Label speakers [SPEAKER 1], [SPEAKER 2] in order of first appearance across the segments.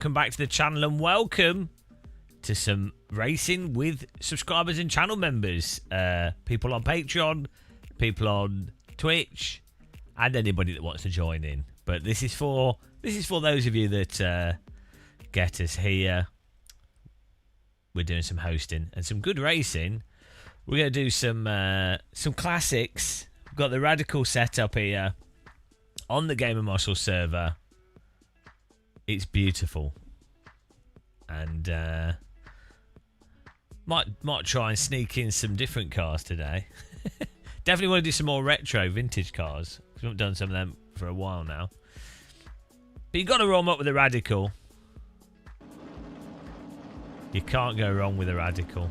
[SPEAKER 1] Come back to the channel and welcome to some racing with subscribers and channel members. People on Patreon, people on Twitch, and anybody that wants to join in. But this is for those of you that get us here. We're doing some hosting and some good racing. We're going to do some classics. We've got the Radical setup here on the Game of Muscle server. It's beautiful, and might try and sneak in some different cars today. Definitely want to do some more retro vintage cars, because we haven't done some of them for a while now. But you've got to roll them up with a Radical. You can't go wrong with a Radical.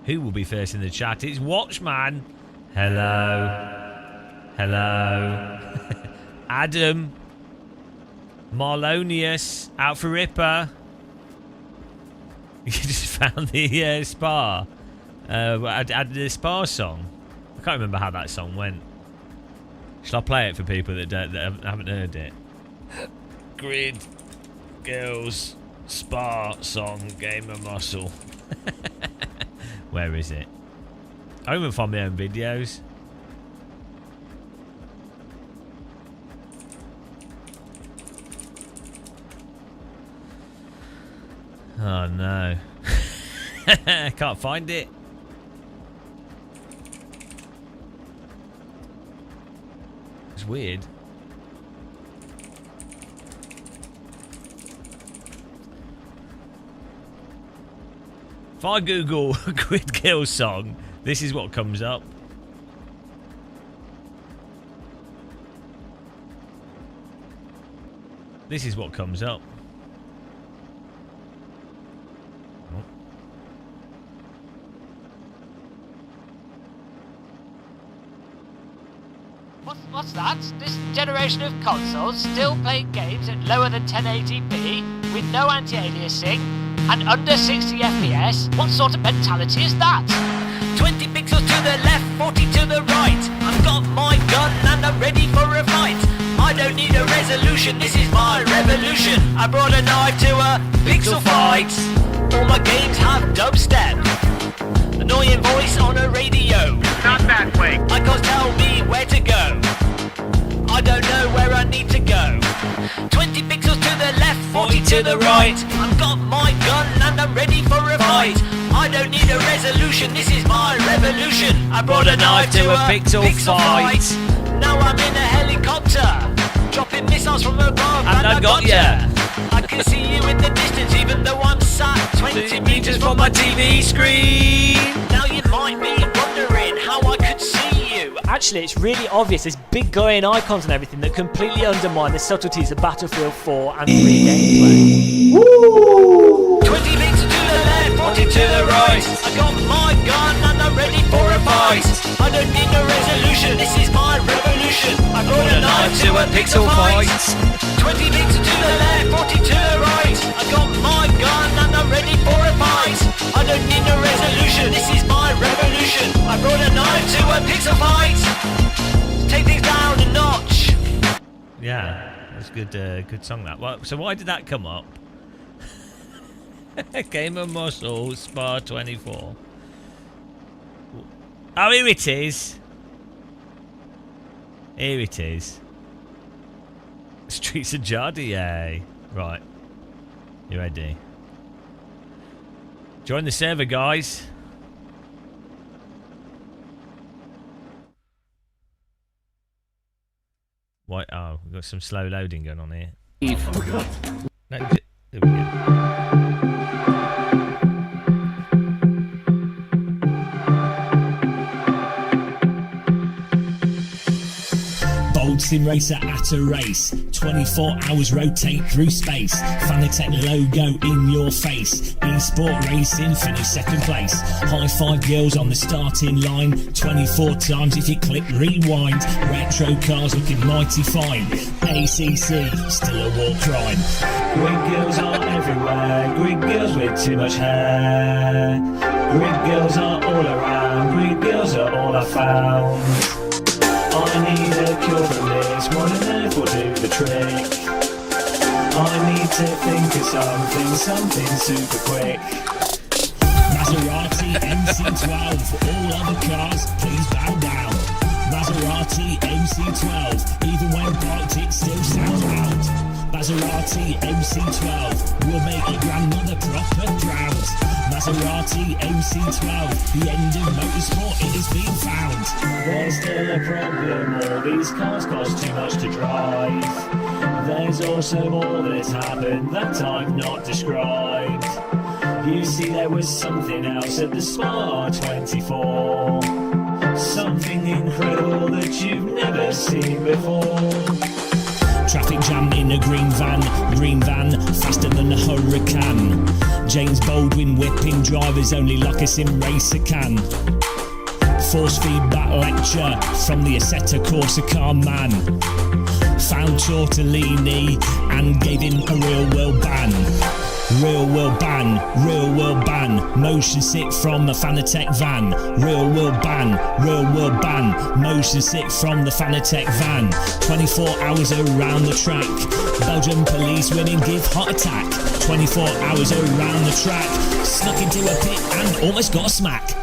[SPEAKER 1] Who will be first in the chat? It's Watchman. Hello. Hello. Adam. Marlonius. Out for Ripper. You just found the Spa. The Spa song. I can't remember how that song went. Shall I play it for people that haven't heard it? Grid Girls Spa song, Game of Muscle. Where is it? I don't even find my own videos. Oh no. Can't find it. It's weird. If I Google Grid Girl song, this is what comes up. This is what comes up.
[SPEAKER 2] What's that? This generation of consoles still playing games at lower than 1080p with no anti-aliasing and under 60 FPS? What sort of mentality is that? 20 pixels to the left, 40 to the right. I've got my gun and I'm ready for a fight. I don't need a resolution, this is my revolution. I brought a knife to a pixel fight. All my games have dubstep. Annoying voice on a radio.
[SPEAKER 3] Not that way.
[SPEAKER 2] I can't tell me where to go. I don't know where I need to go. 20 pixels to the left, 40 to the right. I've got my gun and I'm ready for a fight. I don't need a resolution, this is my revolution. I brought a knife to a pixel fight. Now I'm in a helicopter, dropping missiles from above, and I got ya. I can see you in the distance even though I'm sat 20 meters from my TV screen. Now you might be wondering how I could see you.
[SPEAKER 4] Actually, it's really obvious. There's big glowing icons and everything that completely undermine the subtleties of Battlefield 4 and 3 gameplay.
[SPEAKER 2] Woo! 20 meters to the left, 40 to the right. I got my gun and I'm ready for a fight. I don't need no resolution, this is my revolution. I brought a knife to a pixel fight. 20 meters to the left, 40 to the right. I got my gun and I'm ready for a fight. I don't need no resolution, this is my revolution. I brought a knife to a pixel fight. Take things down a notch.
[SPEAKER 1] Yeah, that's good. Good song that. Well, so why did that come up? Game of Muscle Spa 24. Oh, here it is. Here it is. Streets of Jardier. Right. You ready? Join the server, guys. What? Oh, we've got some slow loading going on here. No, there we go.
[SPEAKER 5] Bold sim racer at a race. 24 hours rotate through space. Fanatec logo in your face. Esport racing, finish second place. High five girls on the starting line. 24 times if you click rewind. Retro cars looking mighty fine. ACC, still a war crime. Grid girls are everywhere. Grid girls with too much hair. Grid girls are all around. Grid girls are all I found. I need a cure from this. This one and F will do the trick. I need to think of something super quick. Maserati MC12, all other cars, please bow down. Maserati MC12, even when parked it still sounds loud. Maserati MC12 will make your grandmother proper proud. Maserati MC12, the end of motorsport, it has been found. There's still a problem, all these cars cost too much to drive. There's also more that's happened that I've not described. You see, there was something else at the Spa 24. Something incredible that you've never seen before. Traffic jam in a green van, faster than a hurricane. James Baldwin whipping drivers only like a sim racer can. Force feedback lecture from the Assetto Corsa car man. Found Tortellini and gave him a real world ban. Real world ban, motion sit from the Fanatec van. Real world ban, motion sit from the Fanatec van. 24 hours around the track, Belgian police winning give heart attack. 24 hours around the track, snuck into a pit and almost got a smack.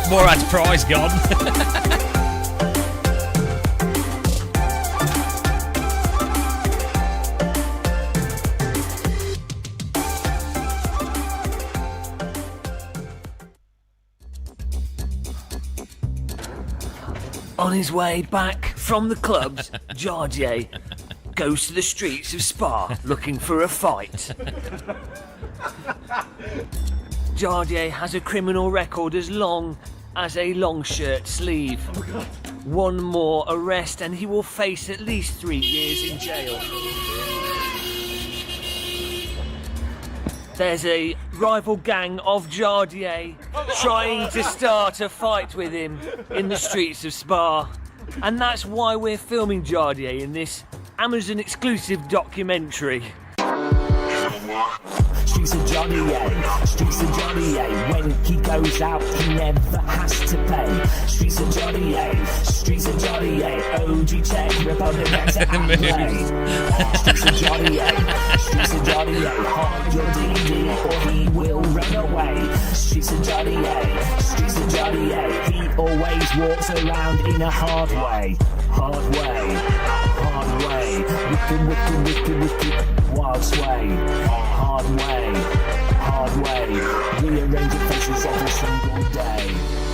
[SPEAKER 1] Morad's prize gone.
[SPEAKER 2] On his way back from the clubs, Jardier goes to the streets of Spa looking for a fight. Jardier has a criminal record as long as a long shirt sleeve. One more arrest and he will face at least 3 years in jail. There's a rival gang of Jardier trying to start a fight with him in the streets of Spa. And that's why we're filming Jardier in this Amazon exclusive documentary.
[SPEAKER 5] Streets of Jardier, when he goes out he never has to pay. Streets of Jardier, OG check, Republic better and play. Streets of Jardier, hide your DD or he will run away. Streets of Jardier, he always walks around in a hard way. Wicked, wild sway. Hard way. Rearrange your faces every single day.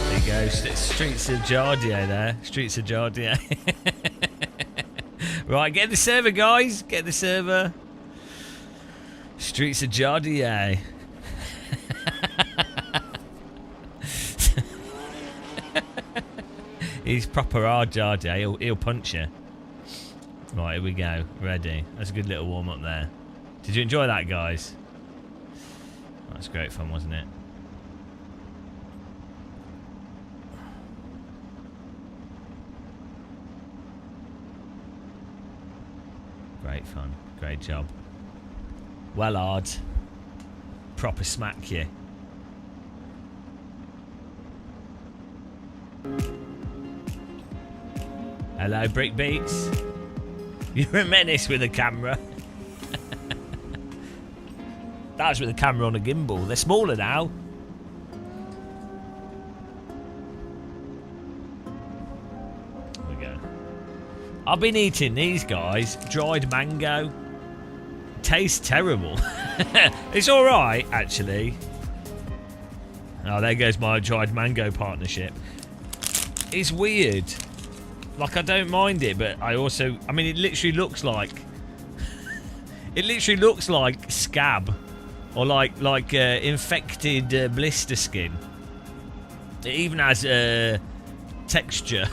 [SPEAKER 1] There you go, Streets of Jardier there. Streets of Jardier. Right, get the server, guys. Get the server. Streets of Jardier. He's proper hard, Jardier. He'll punch you. Right, here we go. Ready. That's a good little warm up there. Did you enjoy that, guys? That's great fun, wasn't it? Great fun. Great job. Well hard. Proper smack you. Hello, Brick Beats. You're a menace with a camera. That was with a camera on a gimbal. They're smaller now. There we go. I've been eating these guys. Dried mango. Tastes terrible. It's alright, actually. Oh, there goes my dried mango partnership. It's weird. Like, I don't mind it, but I also... I mean, it literally looks like... It literally looks like scab. Or like infected blister skin. It even has texture.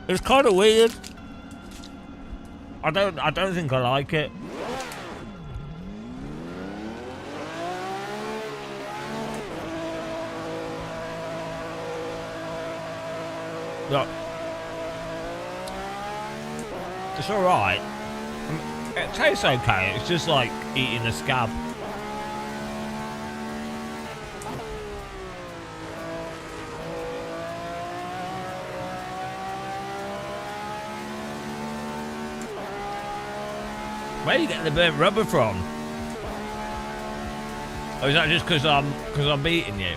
[SPEAKER 1] It's kind of weird. I don't think I like it. Look, it's all right. It tastes okay. It's just like eating a scab. Where are you getting the burnt rubber from? Or is that just because I'm beating you?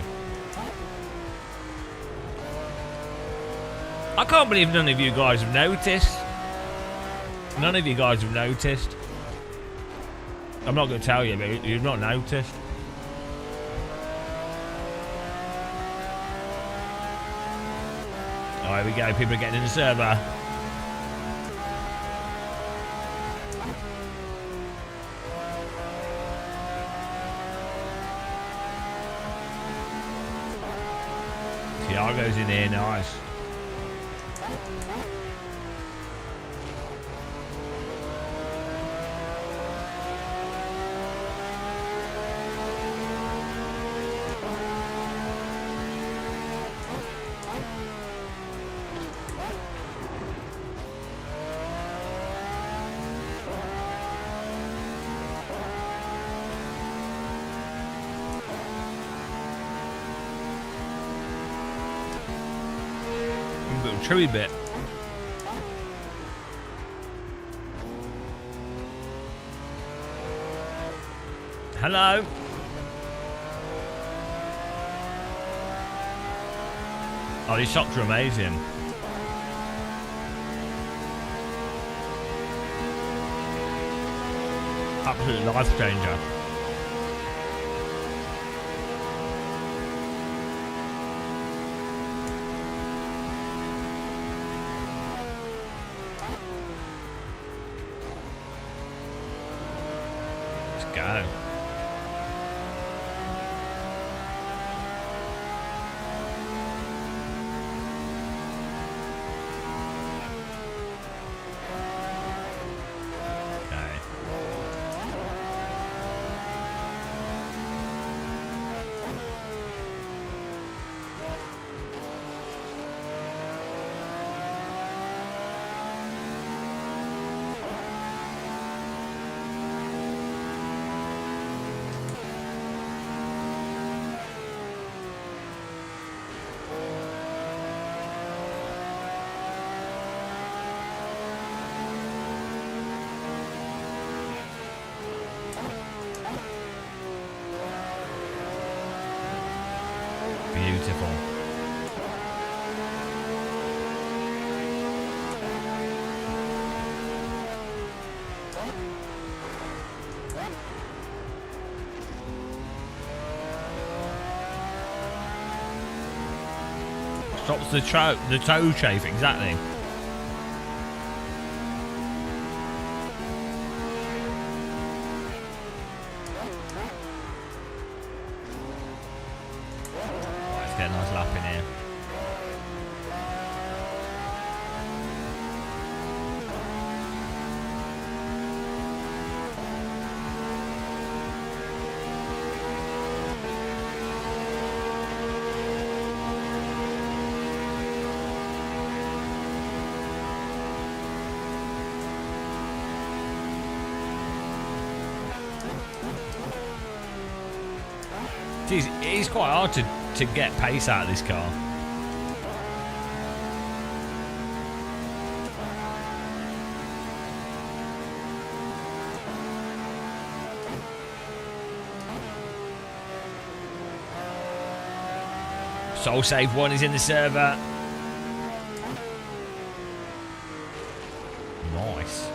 [SPEAKER 1] I can't believe none of you guys have noticed. None of you guys have noticed. I'm not going to tell you, but you've not noticed. Oh, here we go. People are getting in the server. Thiago's in here, nice. Little chewy bit. Hello. Oh, these socks are amazing. Absolute life changer. Go. Beautiful. Stops the toe chafe, exactly. Get a nice lap in here. Jeez, it is quite hard to get pace out of this car. Soul Save 1 is in the server. Nice.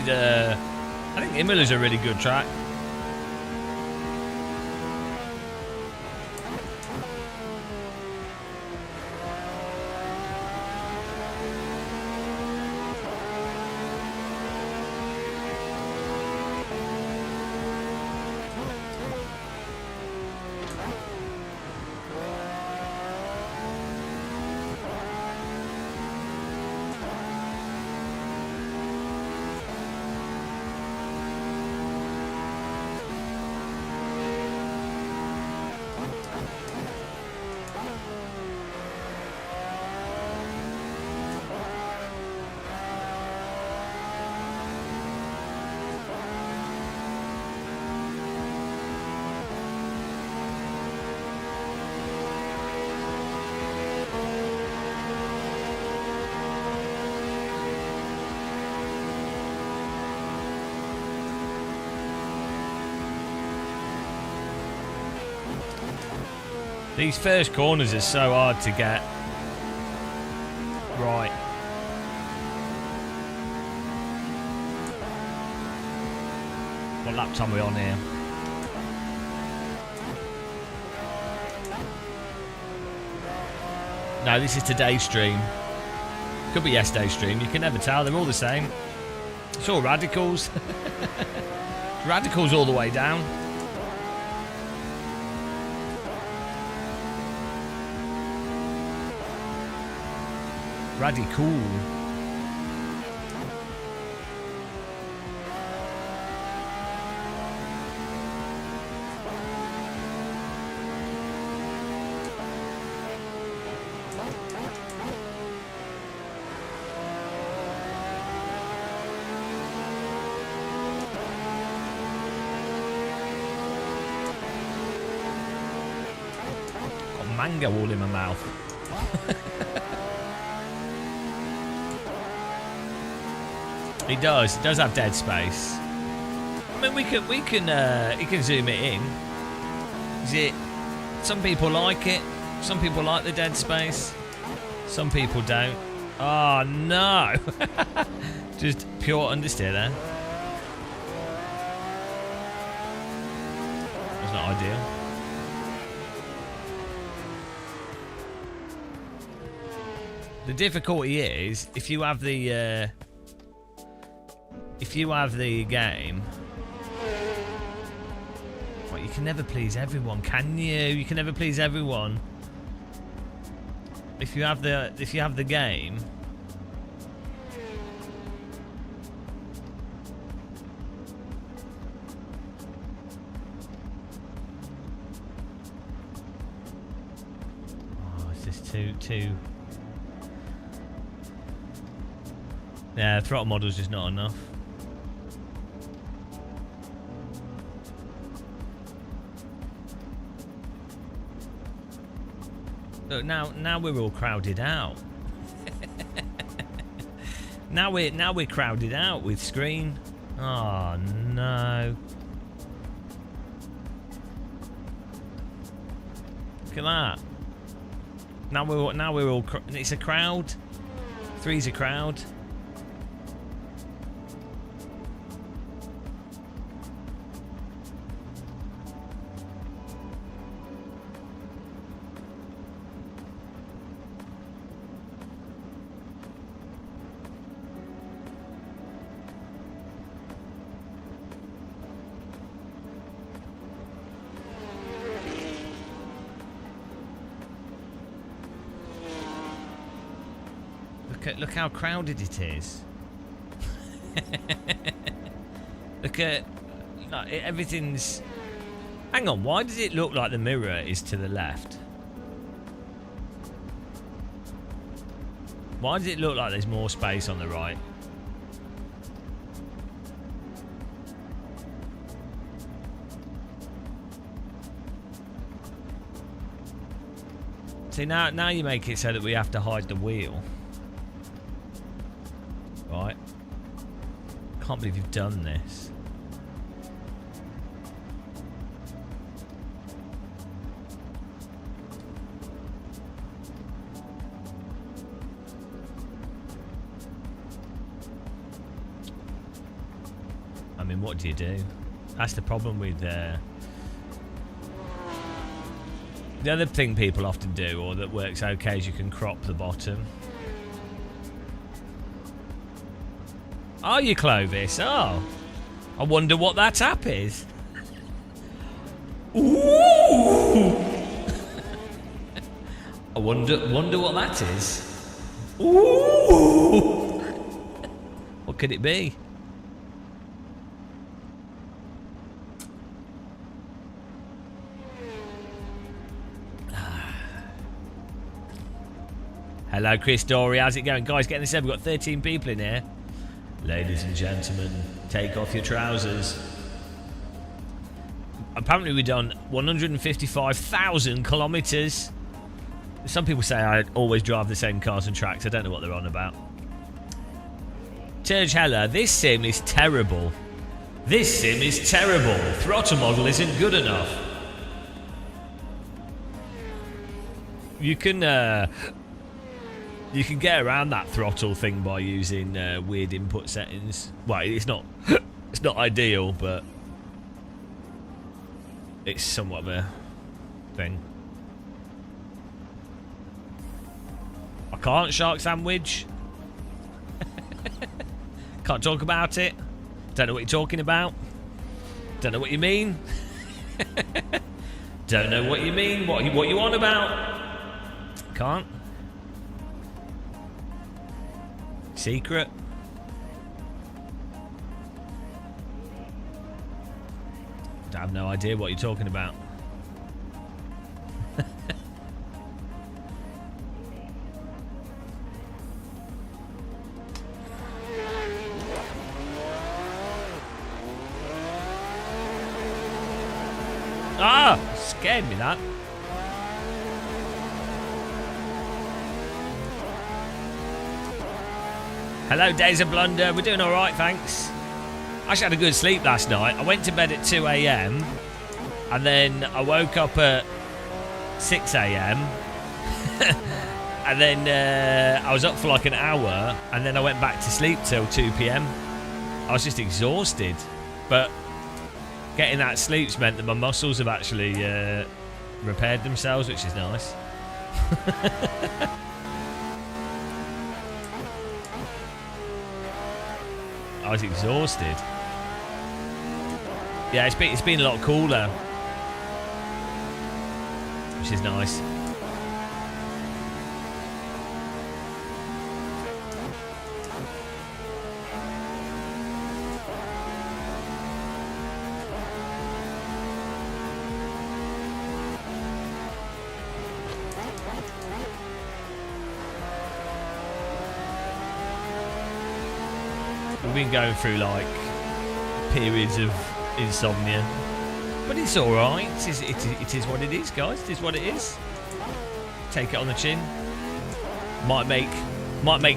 [SPEAKER 1] I think Imola's a really good track. These first corners are so hard to get right. What lap time are we on here? No, this is today's stream. Could be yesterday's stream. You can never tell. They're all the same. It's all radicals. Radicals all the way down. Radical. Mango all in my mouth. It does have dead space. I mean, you can zoom it in. Is it? Some people like it. Some people like the dead space. Some people don't. Oh no! Just pure understeer there. That's not ideal. The difficulty is if you have the game. Well, you can never please everyone, can you? You can never please everyone. If you have the game. Oh, it's just too. Yeah, throttle model's just not enough. Look, now we're all crowded out. now we're crowded out with screen. Oh no. Look at that. Now we're all it's a crowd. 3's a crowd. Look how crowded it is. Look at everything's. Hang on, why does it look like the mirror is to the left? Why does it look like there's more space on the right? See, now you make it so that we have to hide the wheel. Right. Can't believe you've done this. I mean, what do you do? That's the problem with the other thing people often do, or that works okay, is you can crop the bottom. Are you, Clovis? Oh, I wonder what that app is. Ooh! I wonder what that is. Ooh! What could it be? Hello, Chris Dory. How's it going? Guys, getting this over. We've got 13 people in here. Ladies and gentlemen, take off your trousers. Apparently we've done 155,000 kilometres. Some people say I always drive the same cars and tracks. I don't know what they're on about. Turge Heller, this sim is terrible. This sim is terrible. Throttle model isn't good enough. You can get around that throttle thing by using weird input settings. Well, it's not it's not ideal, but it's somewhat of a thing. I can't shark sandwich. Can't talk about it. Don't know what you're talking about. Don't know what you mean. Don't know what you mean. What you on about? Can't. Secret. I have no idea what you're talking about. Ah, scared me that. Hello, Days of Blunder. We're doing all right, thanks. I actually had a good sleep last night. I went to bed at 2 a.m. and then I woke up at 6 a.m. and then I was up for like an hour, and then I went back to sleep till 2 p.m. I was just exhausted, but getting that sleep's meant that my muscles have actually repaired themselves, which is nice. I was exhausted. Yeah, it's been a lot cooler, which is nice. We've been going through like periods of insomnia, but it's all right. It is what it is, guys. It is what it is. Take it on the chin. Might make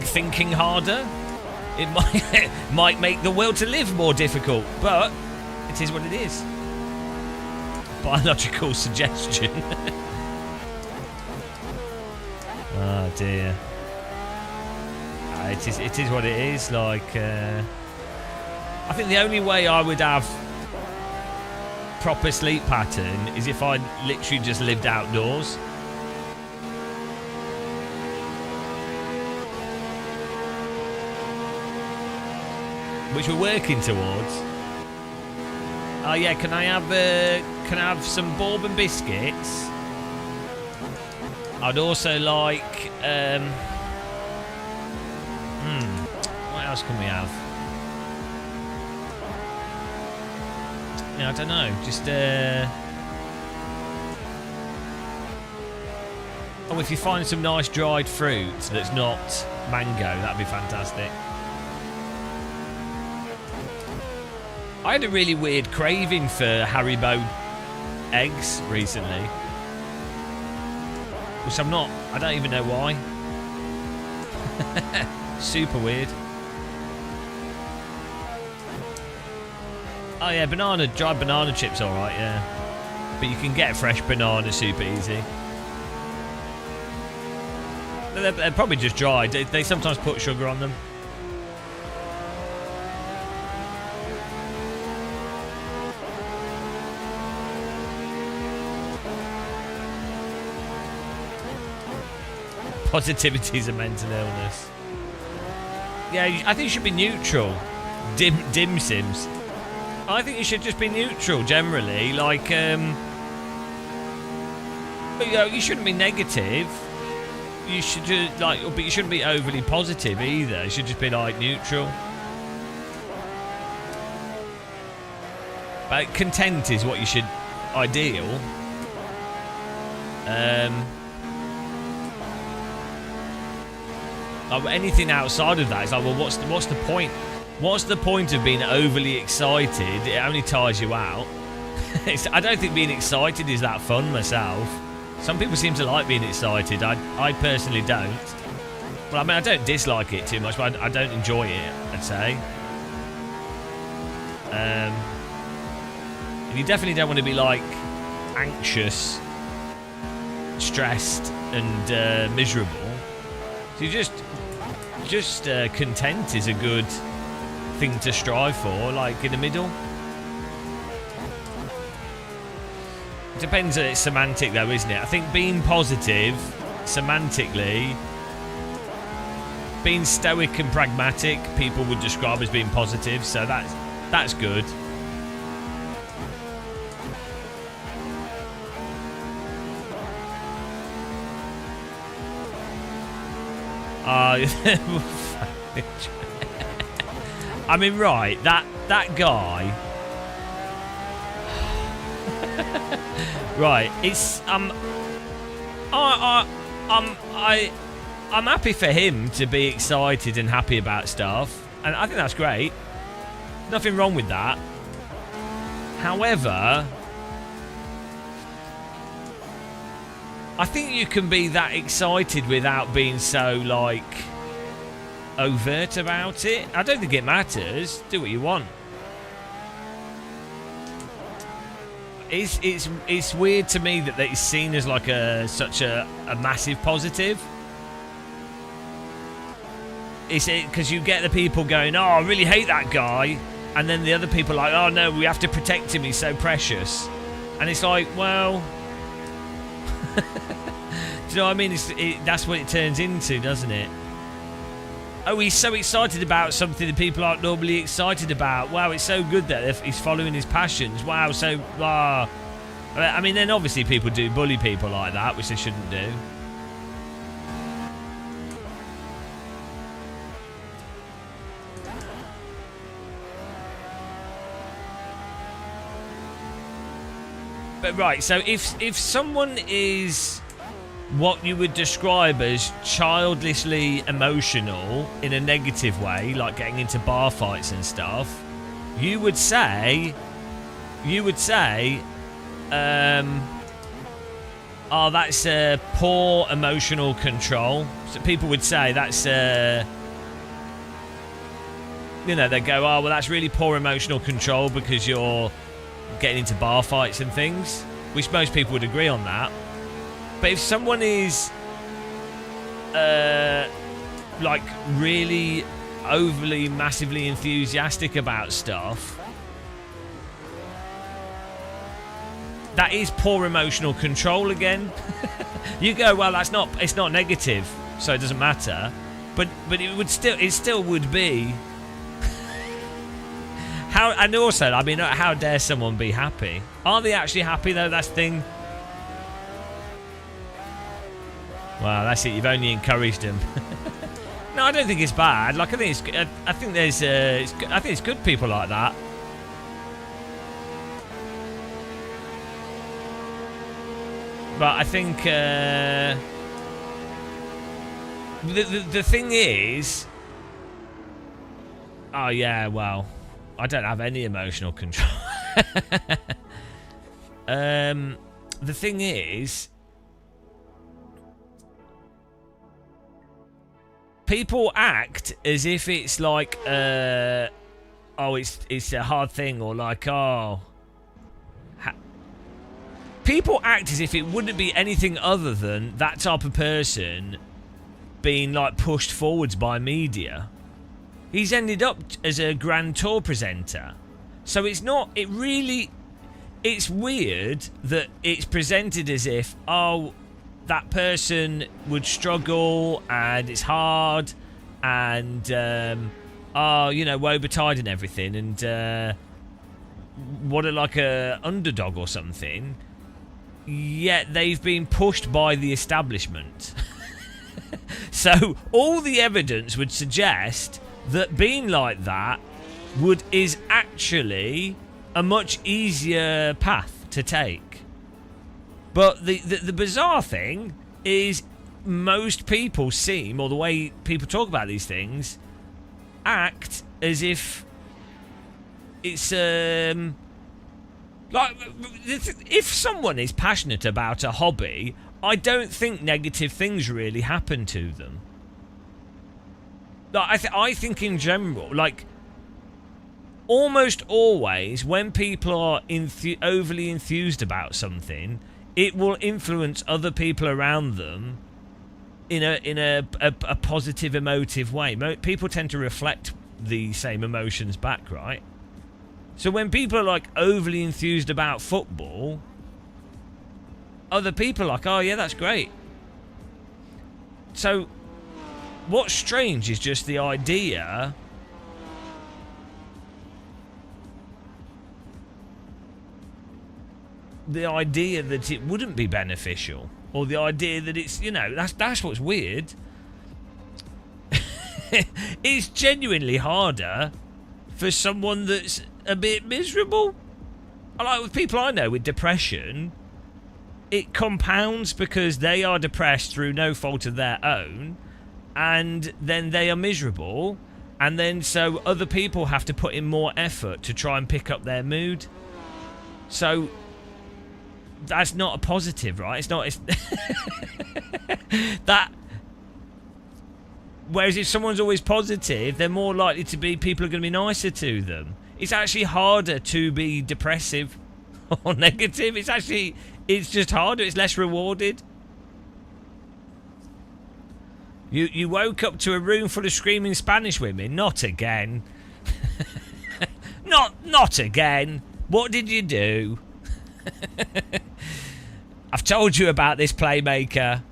[SPEAKER 1] thinking harder. It might make the will to live more difficult, but it is what it is. Biological suggestion. Oh dear. It is what it is. Like, I think the only way I would have proper sleep pattern is if I literally just lived outdoors. Which we're working towards. Oh yeah, can I have some bourbon biscuits? I'd also like what else can we have? Yeah, I don't know. Just oh, if you find some nice dried fruit that's not mango, that'd be fantastic. I had a really weird craving for Haribo eggs recently, which I don't even know why. Super weird. Oh yeah, dried banana chips, alright, yeah. But you can get fresh banana super easy. They're probably just dried. They sometimes put sugar on them. Positivity is a mental illness. Yeah, I think you should be neutral. Dim Sims. I think you should just be neutral generally. Like, but you know, you shouldn't be negative. You should just but you shouldn't be overly positive either. You should just be like neutral. But content is what you should ideal. Anything outside of that is like, well, what's the point? What's the point of being overly excited? It only tires you out. I don't think being excited is that fun myself. Some people seem to like being excited. I personally don't. Well, I mean, I don't dislike it too much, but I don't enjoy it, I'd say. And you definitely don't want to be like anxious stressed and miserable. So you just content is a good thing to strive for, like in the middle. It depends on its semantic though, isn't it? I think being positive, semantically, being stoic and pragmatic, people would describe as being positive, so that's good. I mean, right, that guy. Right, it's I'm happy for him to be excited and happy about stuff, and I think that's great. Nothing wrong with that. However, I think you can be that excited without being so, like, overt about it. I don't think it matters. Do what you want. It's weird to me that it's seen as like such a massive positive. It's because you get the people going, oh, I really hate that guy, and then the other people are like, oh no, we have to protect him, he's so precious. And it's like, well, do you know what I mean? That's what it turns into, doesn't it? Oh, he's so excited about something that people aren't normally excited about. Wow, it's so good that he's following his passions. Wow, so... I mean, then obviously people do bully people like that, which they shouldn't do. But right, so if someone is what you would describe as childishly emotional in a negative way, like getting into bar fights and stuff, you would say, oh, that's poor emotional control. So people would say that's, you know, they go, oh, well, that's really poor emotional control because you're getting into bar fights and things, which most people would agree on that. But if someone is, like, really overly, massively enthusiastic about stuff, that is poor emotional control again. You go, well, it's not negative, so it doesn't matter. But it still would be. And also, I mean, how dare someone be happy? Are they actually happy though? That's the thing. Well, that's it. You've only encouraged them. No, I don't think it's bad. Like, I think it's good people like that. But I think the thing is, oh yeah, well, I don't have any emotional control. The thing is, people act as if it's like, oh, it's a hard thing, or like, oh. People act as if it wouldn't be anything other than that type of person being like pushed forwards by media. He's ended up as a Grand Tour presenter. So it's not, it's weird that it's presented as if, oh, that person would struggle and it's hard and, oh, you know, woe betide and everything, and what a, like a underdog or something. Yet they've been pushed by the establishment. So all the evidence would suggest that being like that is actually a much easier path to take. But the bizarre thing is, most people seem, or the way people talk about these things, act as if it's like, if someone is passionate about a hobby, I don't think negative things really happen to them. Like, I think in general, like, almost always when people are overly enthused about something, it will influence other people around them in a positive, emotive way. People tend to reflect the same emotions back, right? So when people are like overly enthused about football, other people are like, oh yeah, that's great. So what's strange is just the idea that it wouldn't be beneficial, or the idea that it's, you know, that's what's weird. It's genuinely harder for someone that's a bit miserable. Like with people I know with depression, it compounds because they are depressed through no fault of their own, and then they are miserable, and then so other people have to put in more effort to try and pick up their mood. So that's not a positive, right? It's not. It's that. Whereas if someone's always positive, they're more likely to be. People are going to be nicer to them. It's actually harder to be depressive or negative. It's just harder. It's less rewarded. You woke up to a room full of screaming Spanish women. Not again. Not again. What did you do? I've told you about this, Playmaker.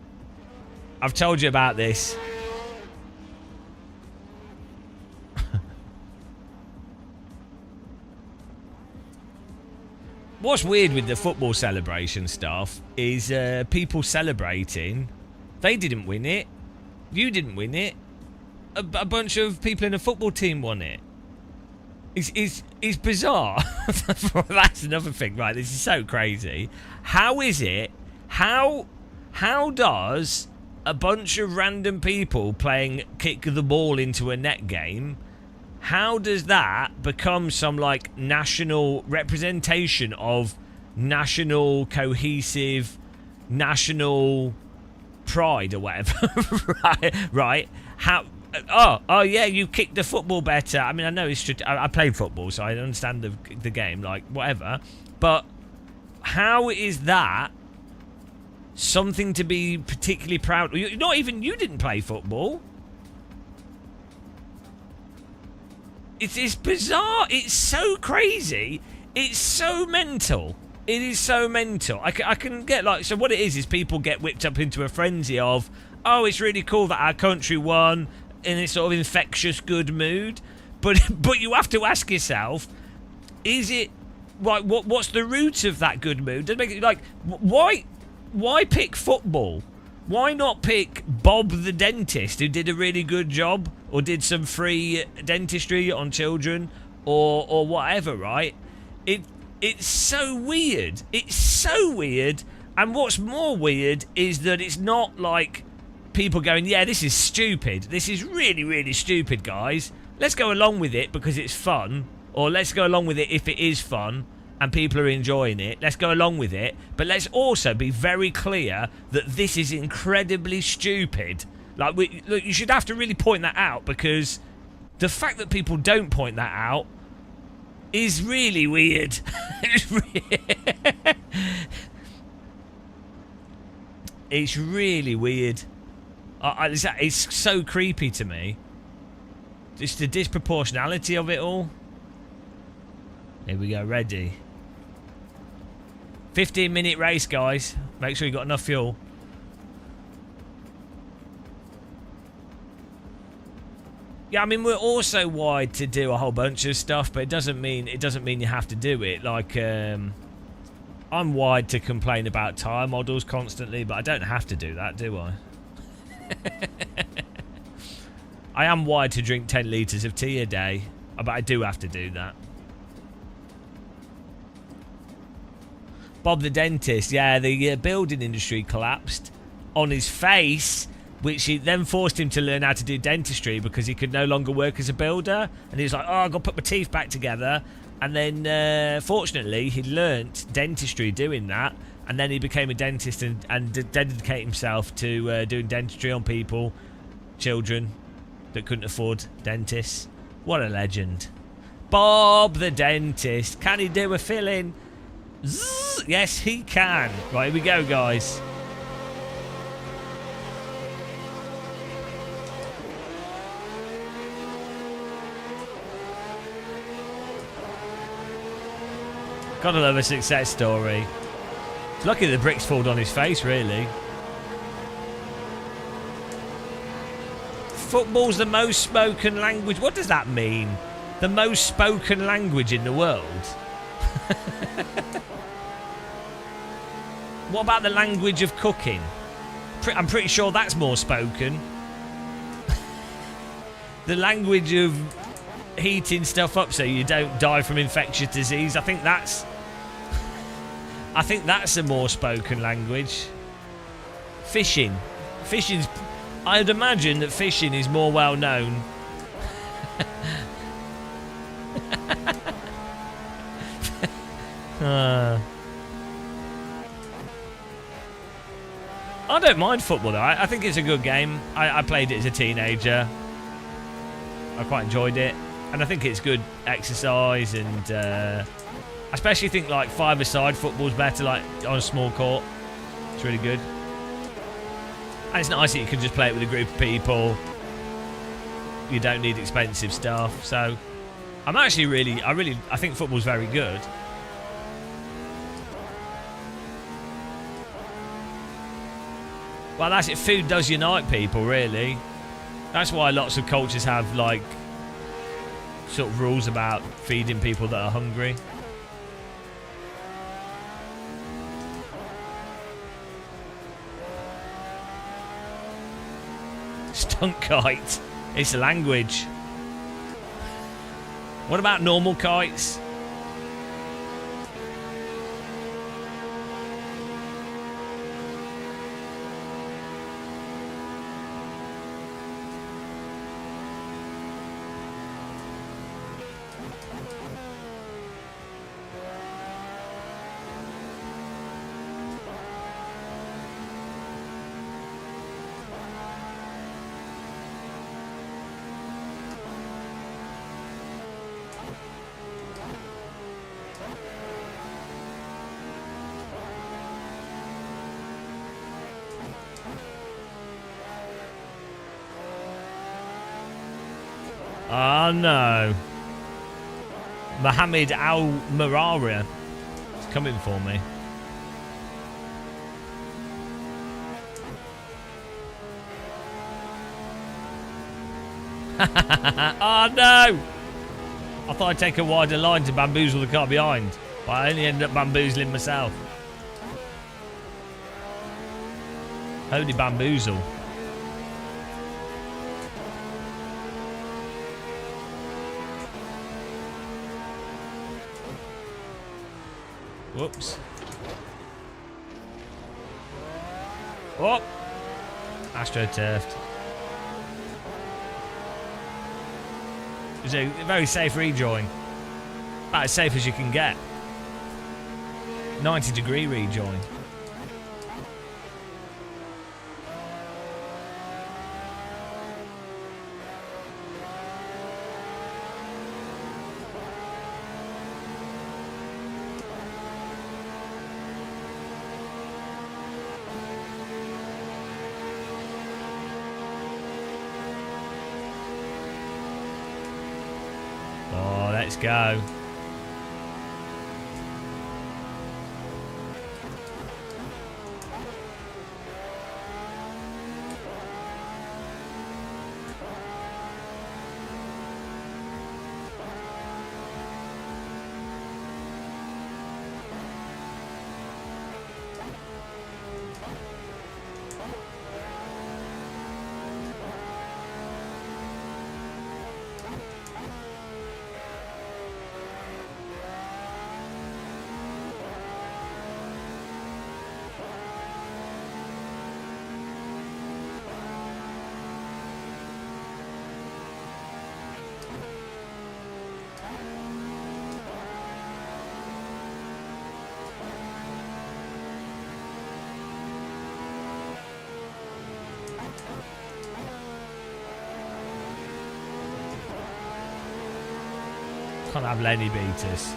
[SPEAKER 1] I've told you about this. What's weird with the football celebration stuff is people celebrating. They didn't win it. You didn't win it. A bunch of people in a football team won it. It's bizarre. That's another thing, right? This is so crazy. How is it? How does a bunch of random people playing kick the ball into a net game, how does that become some like national representation of national cohesive national pride or whatever? right? How? Oh yeah, you kicked the football better. I mean, I know it's true. I played football, so I understand the game, like whatever. But how is that something to be particularly proud of? Not even you didn't play football. It's bizarre. It's so crazy. It's so mental. It is so mental. I can get like, so what it is people get whipped up into a frenzy of, oh, it's really cool that our country won, in this sort of infectious good mood. But you have to ask yourself, is it right? What's the root of that good mood? Doesn't make it like, why pick football? Why not pick Bob the dentist, who did a really good job, or did some free dentistry on children, or whatever, right? It's so weird. It's so weird. And what's more weird is that it's not like people going, yeah, this is stupid. This is really, really stupid, guys. Let's go along with it because it's fun. Or let's go along with it if it is fun and people are enjoying it. Let's go along with it. But let's also be very clear that this is incredibly stupid. Like, look, you should have to really point that out, because the fact that people don't point that out is really weird. It's really weird. It's so creepy to me. Just the disproportionality of it all. Here we go, ready. 15-minute race, guys. Make sure you got enough fuel. Yeah, I mean, we're also wide to do a whole bunch of stuff, but it doesn't mean you have to do it. Like, I'm wide to complain about tyre models constantly, but I don't have to do that, do I? I am wide to drink 10 litres of tea a day, but I do have to do that. Bob the dentist, yeah, the building industry collapsed on his face, which then forced him to learn how to do dentistry because he could no longer work as a builder. And he was like, oh, I've got to put my teeth back together. And then, fortunately, he learnt dentistry doing that. And then he became a dentist and dedicated himself to doing dentistry on people, children that couldn't afford dentists. What a legend. Bob the dentist. Can he do a filling? Zzz, yes, he can. Right, here we go, guys. Gotta love a success story. It's lucky the bricks fall on his face, really. Football's the most spoken language. What does that mean? The most spoken language in the world? What about the language of cooking? I'm pretty sure that's more spoken. The language of heating stuff up so you don't die from infectious disease. I think that's a more spoken language. Fishing. I'd imagine that fishing is more well known. I don't mind football though. I think it's a good game. I played it as a teenager. I quite enjoyed it. And I think it's good exercise, and I especially think like five-a-side football's better, like on a small court. It's really good. And it's nice that you can just play it with a group of people. You don't need expensive stuff. So I'm actually I think football's very good. Well, that's it. Food does unite people, really. That's why lots of cultures have like sort of rules about feeding people that are hungry. Stunt kite. It's a language. What about normal kites? Oh no. Mohammed Al Marara is coming for me. Oh no! I thought I'd take a wider line to bamboozle the car behind, but I only ended up bamboozling myself. Holy bamboozle. Whoops. Oh! AstroTurfed. It was a very safe rejoin. About as safe as you can get. 90-degree rejoin. Oh, let's go. Can't have Lenny beat us.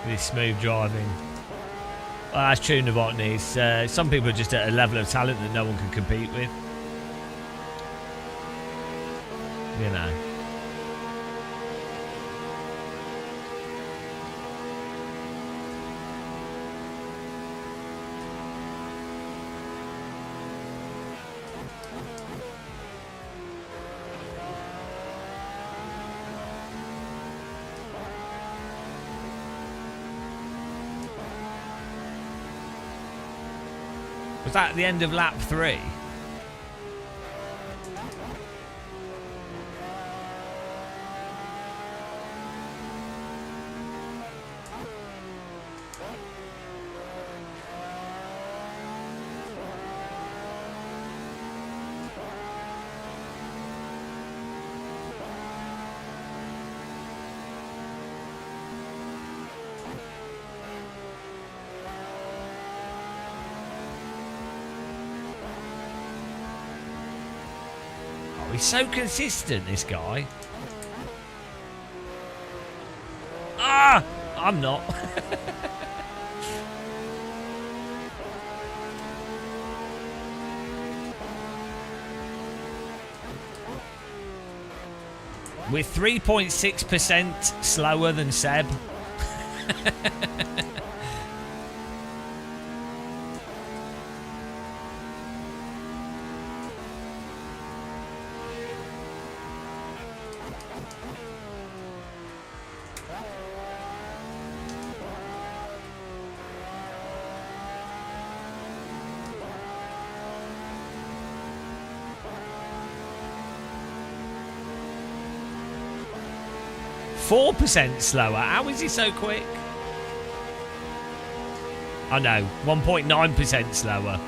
[SPEAKER 1] This smooth driving. Well, that's true, Novotny. Some people are just at a level of talent that no one can compete with. You know. Was that the end of lap 3? He's so consistent, this guy. Ah! I'm not. We're 3.6% slower than Seb. 4% slower. How is he so quick? I know, 1.9% slower.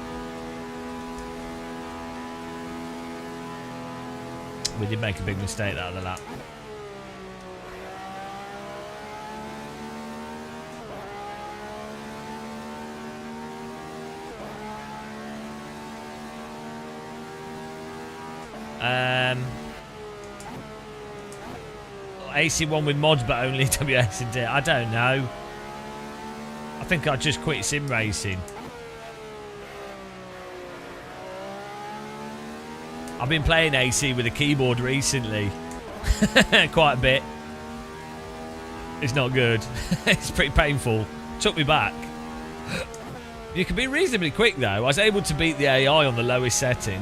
[SPEAKER 1] We did make a big mistake that other lap. AC1 with mods but only WS and D. I don't know. I think I just quit sim racing. I've been playing AC with a keyboard recently. Quite a bit. It's not good. It's pretty painful. Took me back. You can be reasonably quick though. I was able to beat the AI on the lowest setting.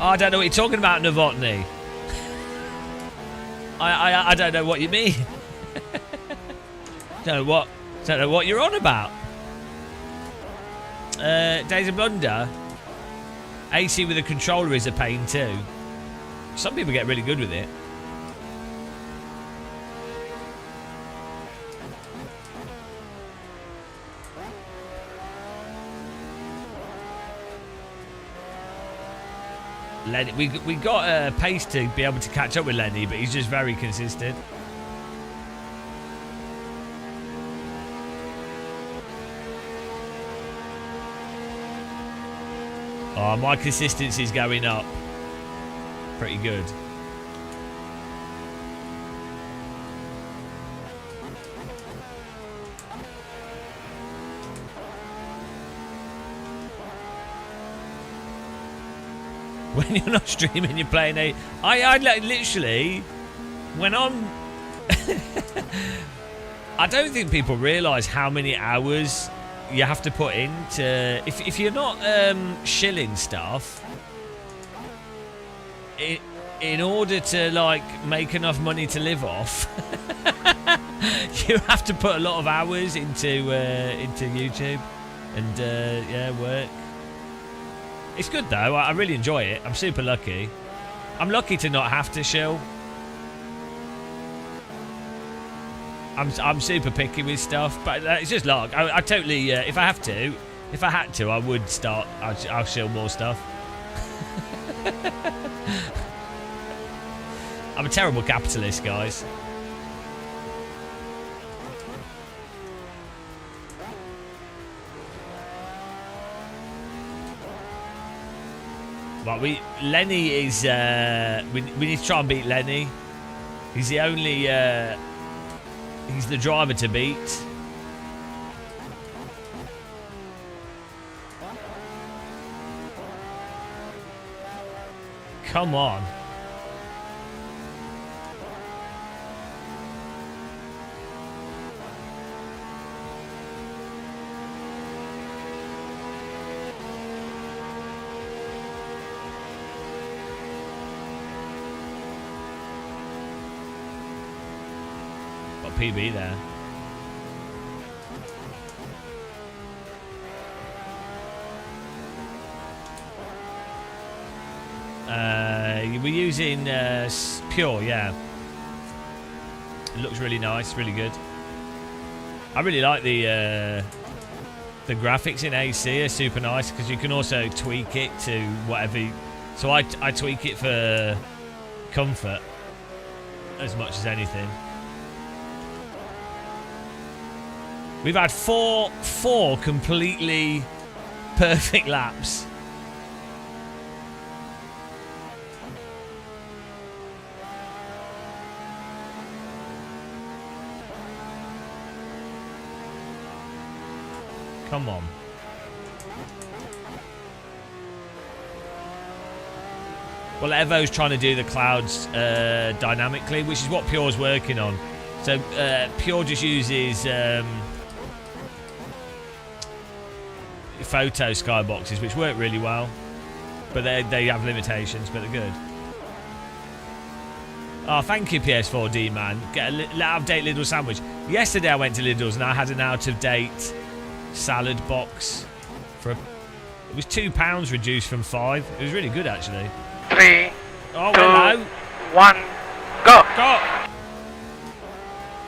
[SPEAKER 1] I don't know what you're talking about, Novotny. I don't know what you mean. don't know what you're on about. Days of Blunder. AC with a controller is a pain too. Some people get really good with it. Lenny, we got pace to be able to catch up with Lenny, but he's just very consistent. Oh, my consistency's going up. Pretty good. When you're not streaming, you're playing a... I literally... When I'm... I don't think people realise how many hours you have to put into... If you're not shilling stuff... In order to, like, make enough money to live off... you have to put a lot of hours into YouTube. And, yeah, work. It's good though, I really enjoy it. I'm super lucky. I'm lucky to not have to shill. I'm super picky with stuff, but it's just luck. I totally, if I had to, I would start, I'll shill more stuff. I'm a terrible capitalist, guys. Right, Lenny is we need to try and beat Lenny. He's the only he's the driver to beat. Come on. Got PB there. We're using Pure, yeah. It looks really nice, really good. I really like the graphics in AC are super nice because you can also tweak it to whatever. So I tweak it for comfort as much as anything. We've had four completely perfect laps. Come on. Well, Evo's trying to do the clouds dynamically, which is what Pure's working on. So Pure just uses photo skyboxes, which work really well, but they have limitations, but they're good. Oh, thank you, PS4D man. Get a out-of-date Lidl sandwich. Yesterday I went to Lidl's and I had an out-of-date salad box for it was £2 reduced from £5. It was really good actually.
[SPEAKER 3] 3,
[SPEAKER 1] oh,
[SPEAKER 3] 2,
[SPEAKER 1] hello.
[SPEAKER 3] 1, go!
[SPEAKER 1] Go!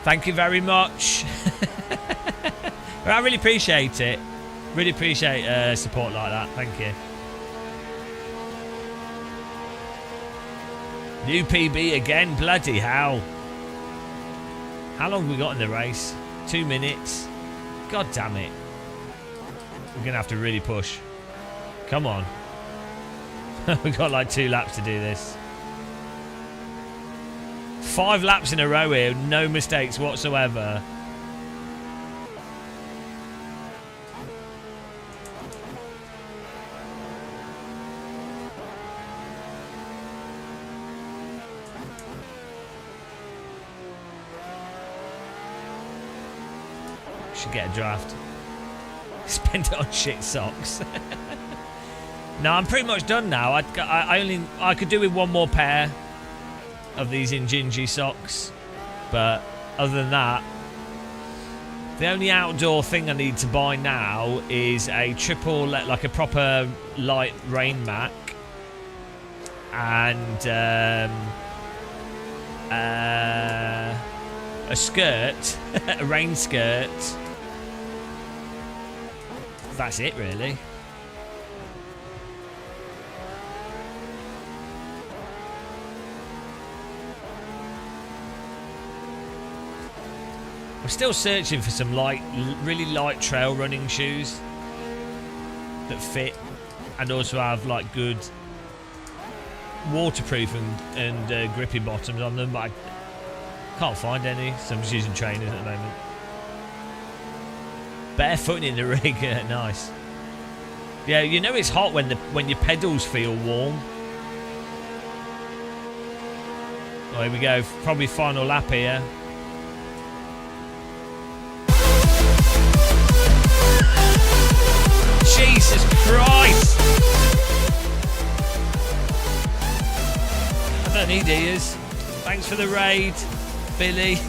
[SPEAKER 1] Thank you very much. I really appreciate it. Really appreciate support like that. Thank you. New PB again. Bloody hell. How long have we got in the race? 2 minutes. God damn it. We're going to have to really push. Come on. We've got like 2 laps to do this. 5 laps in a row here. No mistakes whatsoever. Should get a draft. Spend it on shit socks. No, I'm pretty much done now. I could do with one more pair of these Injinji socks, but other than that, the only outdoor thing I need to buy now is a triple, like a proper light rain mac, and a skirt, a rain skirt. That's it, really. I'm still searching for some really light trail running shoes that fit and also have like good waterproof and grippy bottoms on them, but I can't find any, so I'm just using trainers at the moment. Barefooting in the rig, nice. Yeah, you know it's hot when your pedals feel warm. Oh, here we go. Probably final lap here. Jesus Christ! I don't need ears. Thanks for the raid, Billy.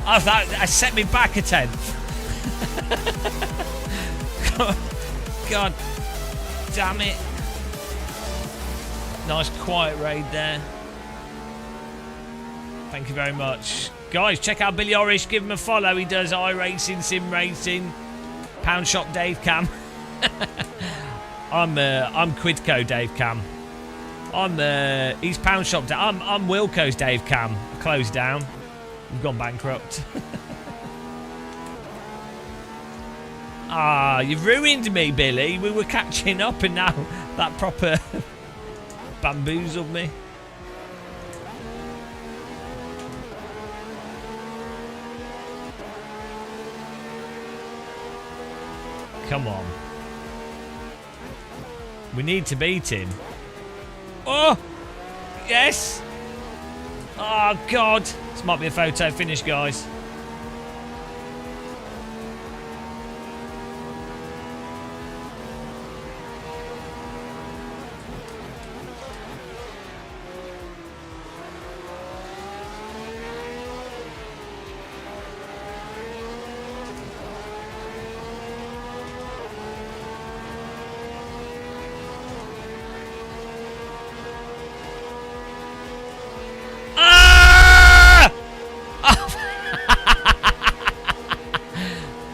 [SPEAKER 1] I thought I set me back a 10th. God damn it. Nice quiet raid there. Thank you very much. Guys, check out Billy Orish. Give him a follow. He does iRacing, sim racing, Pound Shop Dave Cam. I'm Quidco Dave Cam. He's Pound Shop. I'm Wilco's Dave Cam. Closed down. We've gone bankrupt. Ah, you've ruined me, Billy. We were catching up and now that proper bamboozled me. Come on. We need to beat him. Oh! Yes! Oh, God. This might be a photo finish, guys.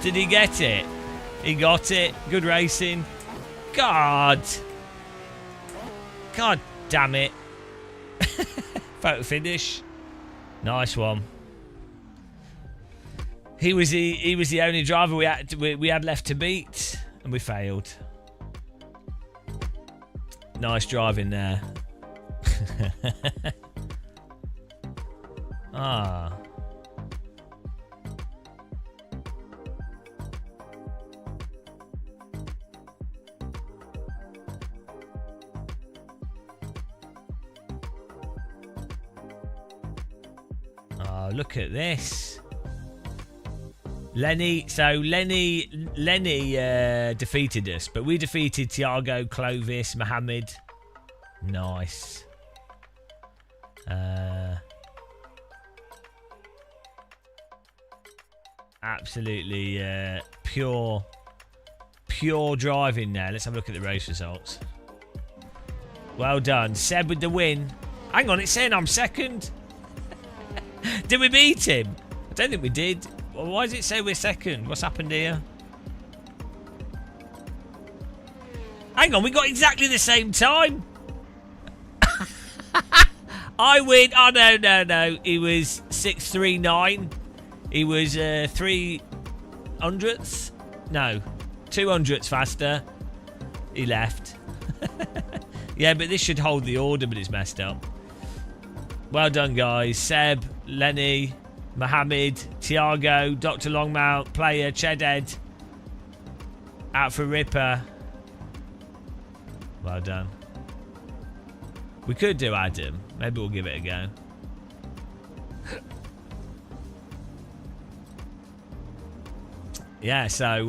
[SPEAKER 1] Did he get it? He got it. Good racing. God. God damn it. Photo finish. Nice one. He was the only driver we had left to beat, and we failed. Nice driving there. Ah. Oh, look at this. Lenny defeated us, but we defeated Tiago, Clovis, Mohammed. Nice. Absolutely pure driving there. Let's have a look at the race results. Well done. Seb with the win. Hang on, it's saying I'm second. Did we beat him? I don't think we did. Well, why does it say we're second? What's happened here? Hang on, we got exactly the same time. I win. Oh, no. He was 639. He was 300ths. No, 200ths faster. He left. Yeah, but this should hold the order, but it's messed up. Well done, guys. Seb, Lenny, Mohammed, Tiago, Dr. Longmount, Player, Chedhead. Out for Ripper. Well done. We could do Adam. Maybe we'll give it a go. Yeah, so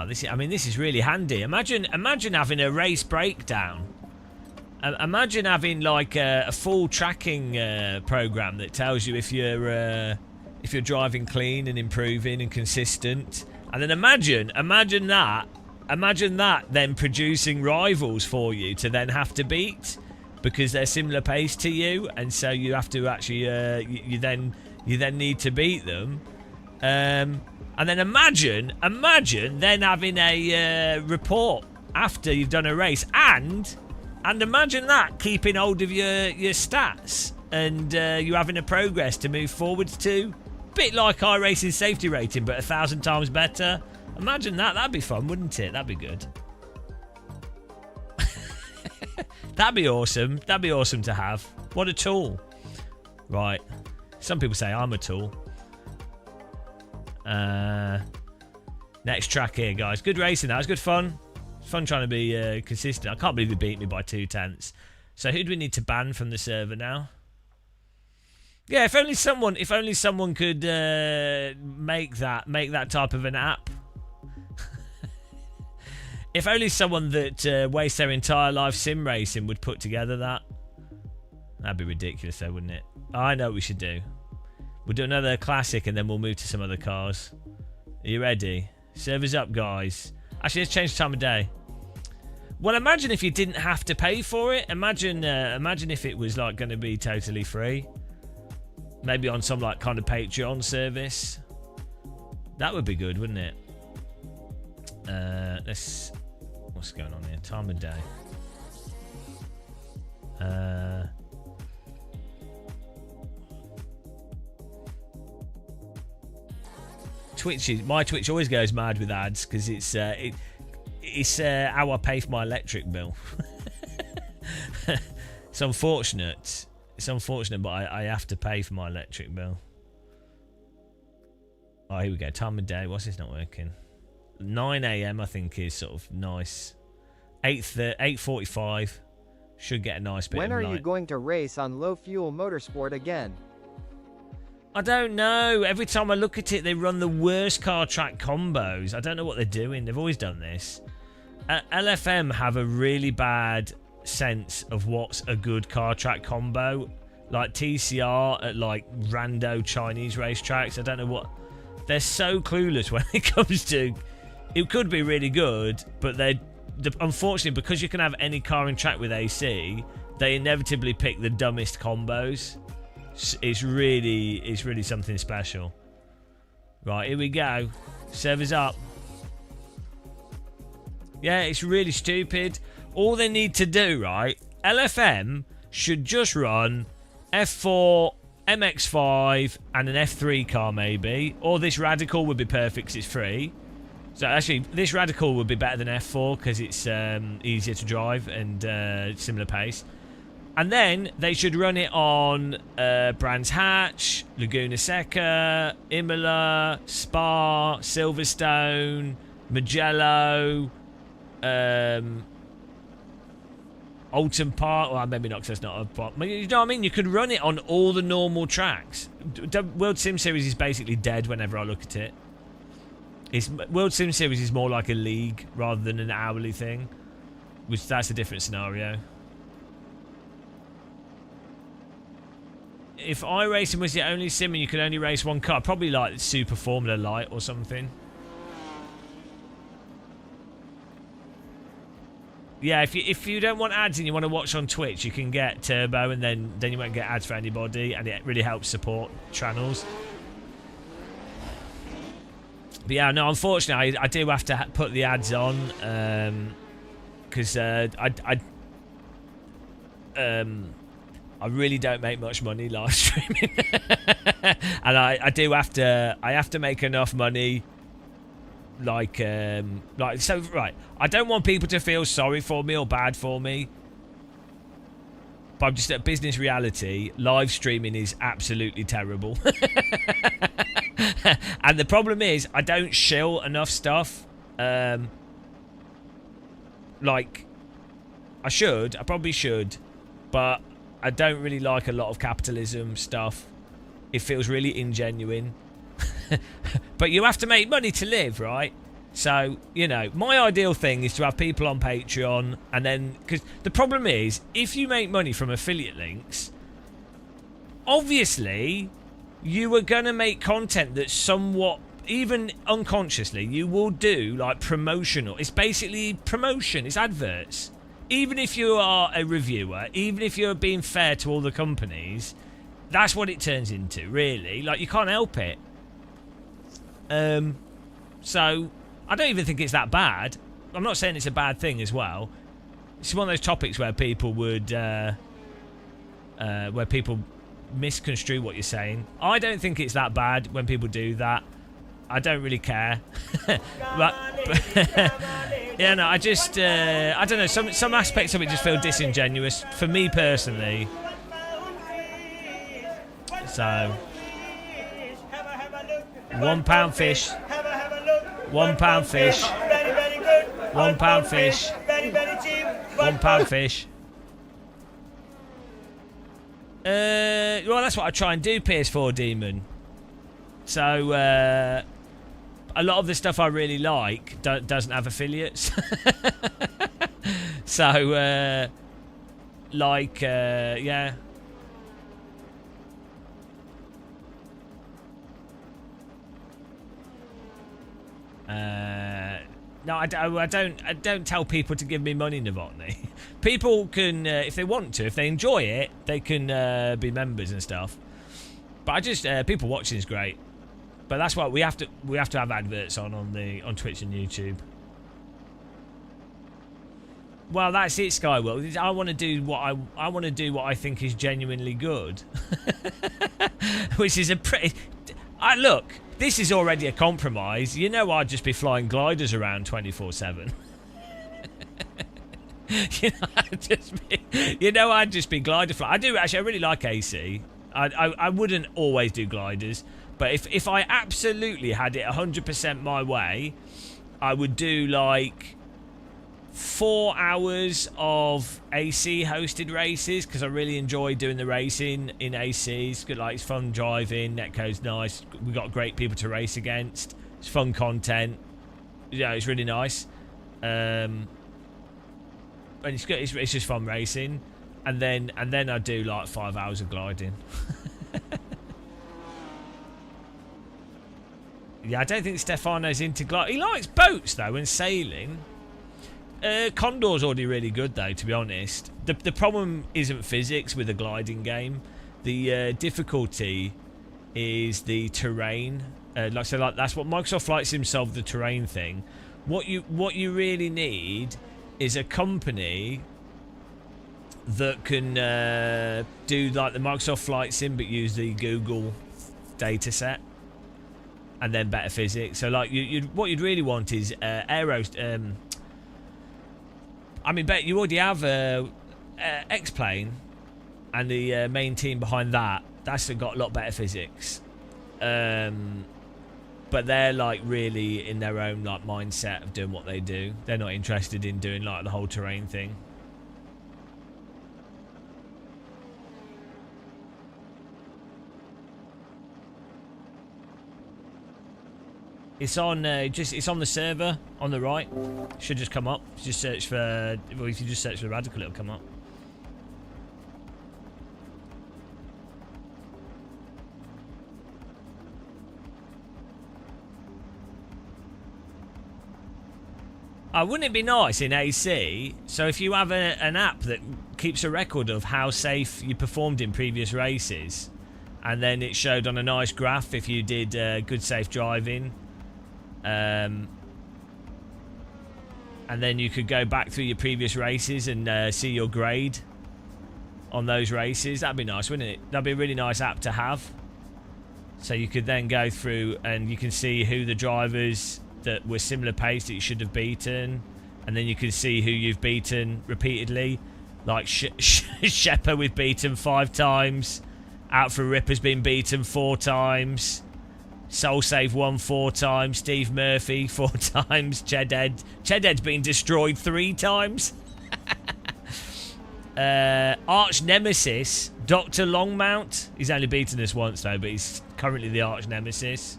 [SPEAKER 1] this is really handy. Imagine having a race breakdown. Imagine having like a full tracking program that tells you if you're driving clean and improving and consistent. And then imagine that then producing rivals for you to then have to beat because they're similar pace to you, and so you have to actually you then need to beat them. And then imagine then having a report after you've done a race, and imagine that keeping hold of your stats, and you having a progress to move forwards to. Bit like iRacing safety rating, but 1,000 times better. Imagine that. That'd be fun, wouldn't it? That'd be good. That'd be awesome. That'd be awesome to have. What a tool. Right. Some people say I'm a tool. Next track here, guys. Good racing. That was good fun. Fun trying to be consistent. I can't believe they beat me by 2/10. So who do we need to ban from the server now? Yeah, if only someone could make that type of an app. If only someone that wastes their entire life sim racing would put together that. That'd be ridiculous, though, wouldn't it? I know what we should do. We'll do another classic and then we'll move to some other cars. Are you ready? Servers up, guys. Actually, let's change the time of day. Well, imagine if you didn't have to pay for it. Imagine if it was like going to be totally free. Maybe on some like kind of Patreon service. That would be good, wouldn't it? What's going on here? Time of day. My Twitch always goes mad with ads because it's it's how I pay for my electric bill. It's unfortunate. It's unfortunate, but I have to pay for my electric bill. Oh, here we go. Time of day. What's this not working? 9 a.m. I think is sort of nice. 8:45 should get a nice bit.
[SPEAKER 6] When
[SPEAKER 1] of
[SPEAKER 6] are
[SPEAKER 1] light.
[SPEAKER 6] you going to race on low fuel motorsport again?
[SPEAKER 1] I don't know. Every time I look at it, they run the worst car track combos. I don't know what they're doing. They've always done this. LFM have a really bad sense of what's a good car track combo. Like TCR at like rando Chinese racetracks. I don't know what. They're so clueless when it comes to. It could be really good, but unfortunately, because you can have any car in track with AC, they inevitably pick the dumbest combos. It's really something special. Right, here we go. Servers up. Yeah, it's really stupid. All they need to do, right? LFM should just run F4, MX5, and an F3 car maybe. Or this Radical would be perfect because it's free. So actually, this Radical would be better than F4 because it's easier to drive and similar pace. And then they should run it on Brands Hatch, Laguna Seca, Imola, Spa, Silverstone, Mugello, Oulton Park. Well, maybe not because that's not a part. You know what I mean? You could run it on all the normal tracks. World Sim Series is basically dead whenever I look at it. World Sim Series is more like a league rather than an hourly thing, which that's a different scenario. If iRacing was the only sim and you could only race one car, probably like Super Formula Light or something. Yeah, if you don't want ads and you want to watch on Twitch, you can get Turbo, and then you won't get ads for anybody, and it really helps support channels. But yeah, no, unfortunately, I do have to put the ads on because I really don't make much money live streaming, and I have to make enough money. Like so, right? I don't want people to feel sorry for me or bad for me, but I'm just at business reality. Live streaming is absolutely terrible, and the problem is I don't shill enough stuff. Like I probably should, but I don't really like a lot of capitalism stuff. It feels really ingenuine. But you have to make money to live, right? So, you know, my ideal thing is to have people on Patreon, and then, because the problem is, if you make money from affiliate links, obviously, you are going to make content that's somewhat, even unconsciously, you will do, like, promotional. It's basically promotion. It's adverts. Even if you are a reviewer, even if you're being fair to all the companies, that's what it turns into, really. Like, you can't help it. So, I don't even think it's that bad. I'm not saying it's a bad thing as well. It's one of those topics where people would, where people misconstrue what you're saying. I don't think it's that bad when people do that. I don't really care. but yeah, no, I just, I don't know. Some aspects of it just feel disingenuous for me personally. So, £1 fish. £1 fish. £1 fish. £1 fish. Well, that's what I try and do, PS4 Demon. So, a lot of the stuff I really like doesn't have affiliates. So, yeah. No, I don't tell people to give me money, Novotny. People can, if they want to, if they enjoy it, they can be members and stuff. But I just people watching is great. But that's why we have to have adverts on Twitch and YouTube. Well, that's it, Skyworld. I want to do what I think is genuinely good, which is a pretty. Look, this is already a compromise. You know, I'd just be flying gliders around 24/7. I'd just be glider fly. I do actually. I really like AC. I wouldn't always do gliders, but if I absolutely had it 100% my way, I would do like 4 hours of AC hosted races because I really enjoy doing the racing in AC. It's good, like it's fun driving. Netco's nice. We got great people to race against. It's fun content. Yeah, it's really nice. And it's good. It's just fun racing, and then I do like 5 hours of gliding. Yeah, I don't think Stefano's into gliding. He likes boats though and sailing. Condor's already really good though, to be honest. The problem isn't physics with a gliding game. The difficulty is the terrain. That's what Microsoft Flight Sim solved, the terrain thing. What you really need is a company that can do like the Microsoft Flight Sim but use the Google data set and then better physics. So like what you'd really want is aero. I mean, bet you already have X-Plane and the main team behind that. That's got a lot better physics. But they're like really in their own like mindset of doing what they do. They're not interested in doing like the whole terrain thing. It's on it's on the server on the right. Should just come up. Just search for, well, if you just search for Radical, it'll come up. Wouldn't it be nice in AC? So if you have an app that keeps a record of how safe you performed in previous races, and then it showed on a nice graph if you did good safe driving, and then you could go back through your previous races and see your grade on those races. That'd be nice, wouldn't it? That'd be a really nice app to have. So you could then go through and you can see who the drivers that were similar pace that you should have beaten, and then you can see who you've beaten repeatedly. Like Shepper, we've beaten 5 times. Out for Ripper's been beaten 4 times. Soul Save won 4 times. Steve Murphy 4 times. Chedhead's been destroyed 3 times. Arch Nemesis, Dr. Longmount. He's only beaten us once though, but he's currently the Arch Nemesis.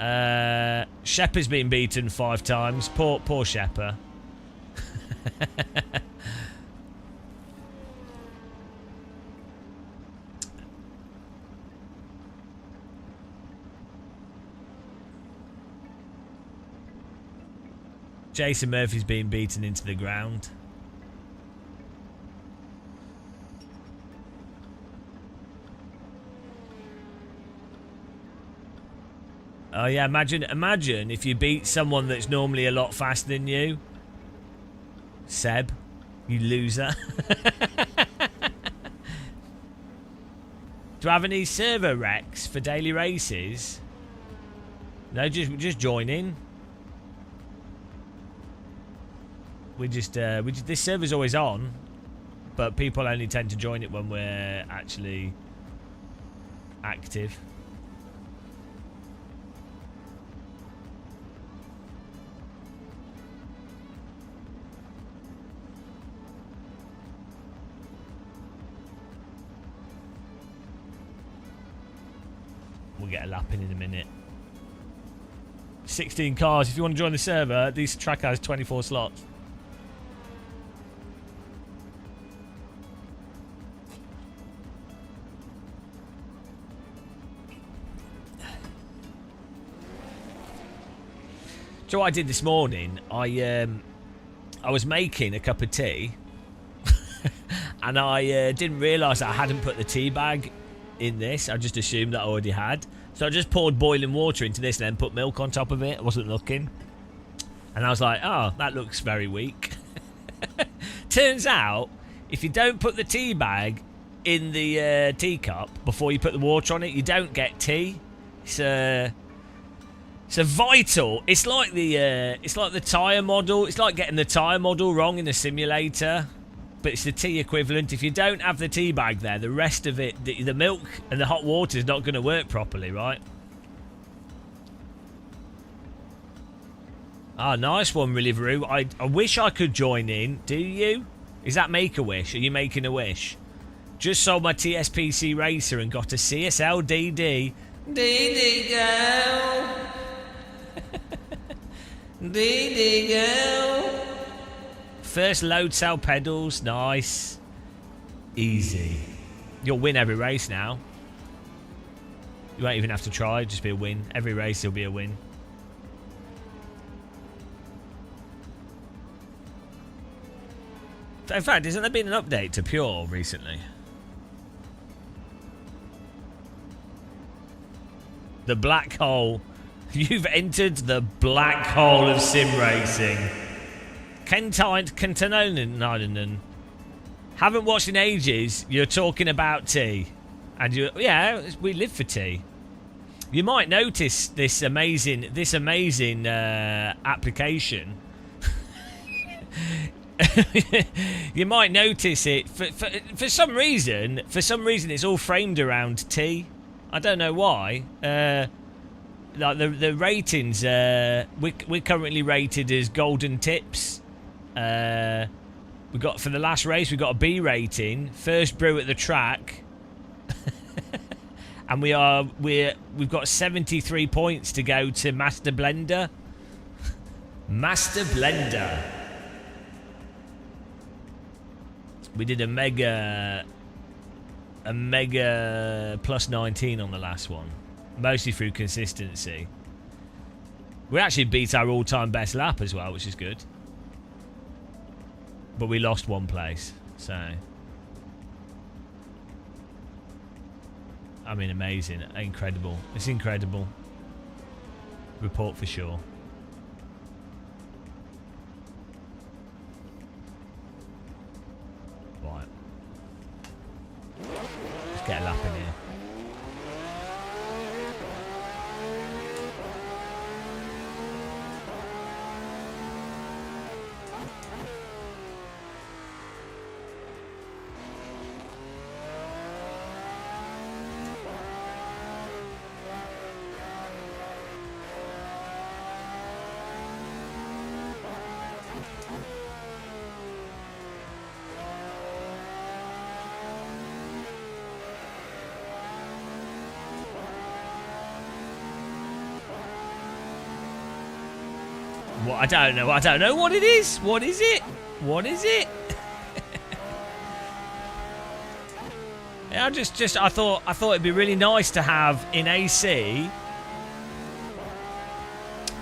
[SPEAKER 1] Shepper's been beaten 5 times. Poor Shepper. Jason Murphy's been beaten into the ground. Oh yeah, imagine if you beat someone that's normally a lot faster than you. Seb, you loser. Do you have any server recs for daily races? No, just join in. This server's always on, but people only tend to join it when we're actually active. We'll get a lap in a minute. 16 cars. If you want to join the server, this track has 24 slots. So what I did this morning, I was making a cup of tea, and I didn't realise I hadn't put the tea bag in this. I just assumed that I already had. So I just poured boiling water into this and then put milk on top of it. I wasn't looking. And I was like, oh, that looks very weak. Turns out, if you don't put the tea bag in the teacup before you put the water on it, you don't get tea. It's So Vital, it's like the tyre model. It's like getting the tyre model wrong in a simulator, but it's the tea equivalent. If you don't have the tea bag there, the rest of it, the milk and the hot water is not going to work properly, right? Ah, nice one, Reliveroo. I wish I could join in. Do you? Is that Make-A-Wish? Are you making a wish? Just sold my TSPC Racer and got a CSL DD. DD go. DD go. First load cell pedals. Nice. Easy. You'll win every race now. You won't even have to try. Just be a win. Every race will be a win. In fact, hasn't there been an update to Pure recently? The black hole. You've entered the black hole of sim racing. Kentanonen. Haven't watched in ages. You're talking about tea. And yeah, we live for tea. You might notice this amazing application. You might notice it for some reason. For some reason, it's all framed around tea. I don't know why. Like the ratings, we're currently rated as golden tips. We got for the last race, we got a B rating, first brew at the track, and we've got 73 points to go to Master Blender. Master Blender. We did a mega plus 19 on the last one, mostly through consistency. We actually beat our all-time best lap as well, which is good. But we lost one place, so I mean, amazing, incredible. It's incredible. Report for sure. Right. Let's get a lap in here. What? I don't know. I don't know what it is. What is it? What is it? Yeah, I thought it'd be really nice to have in AC.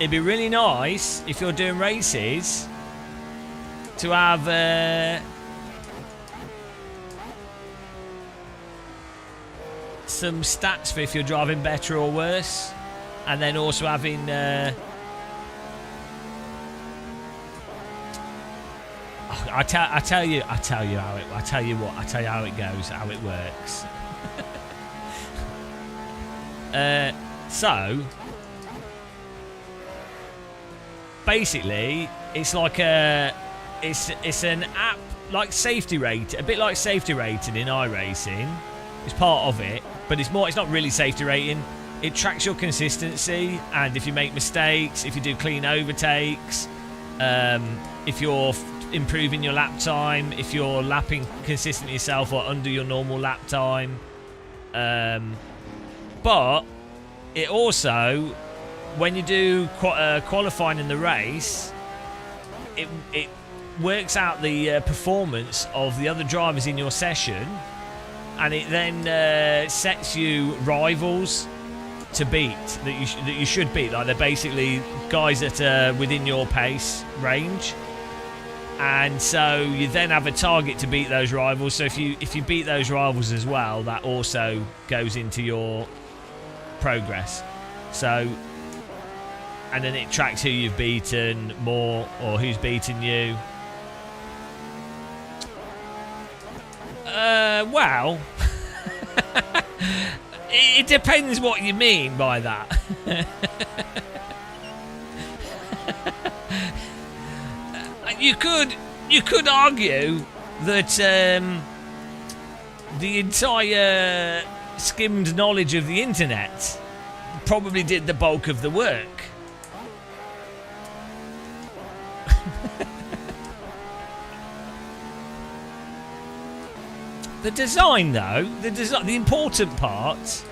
[SPEAKER 1] It'd be really nice if you're doing races to have some stats for if you're driving better or worse, and then also having I tell you how it goes, how it works. So basically, it's like it's an app like safety rate, a bit like safety rating in iRacing. It's part of it, but it's not really safety rating. It tracks your consistency, and if you make mistakes, if you do clean overtakes, if you're improving your lap time, if you're lapping consistently yourself or under your normal lap time. But it also, when you do qualifying in the race, it works out the performance of the other drivers in your session, and it then sets you rivals to beat that you should beat. Like, they're basically guys that are within your pace range. And so you then have a target to beat those rivals. So if you beat those rivals as well, that also goes into your progress. So, and then it tracks who you've beaten more or who's beaten you. Well, It depends what you mean by that. You could argue that the entire skimmed knowledge of the internet probably did the bulk of the work. The design, though, the important part.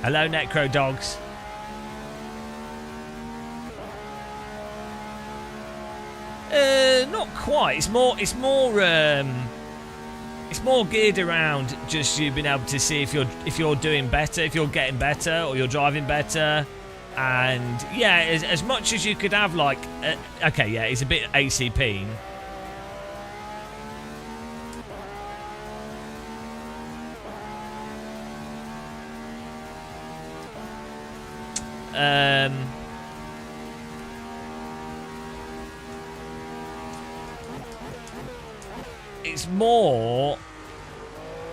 [SPEAKER 1] Hello, Necro Dogs. Not quite. It's more geared around just you being able to see if you're doing better, if you're getting better, or you're driving better. And yeah, as much as you could have, like, okay, yeah, it's a bit ACP.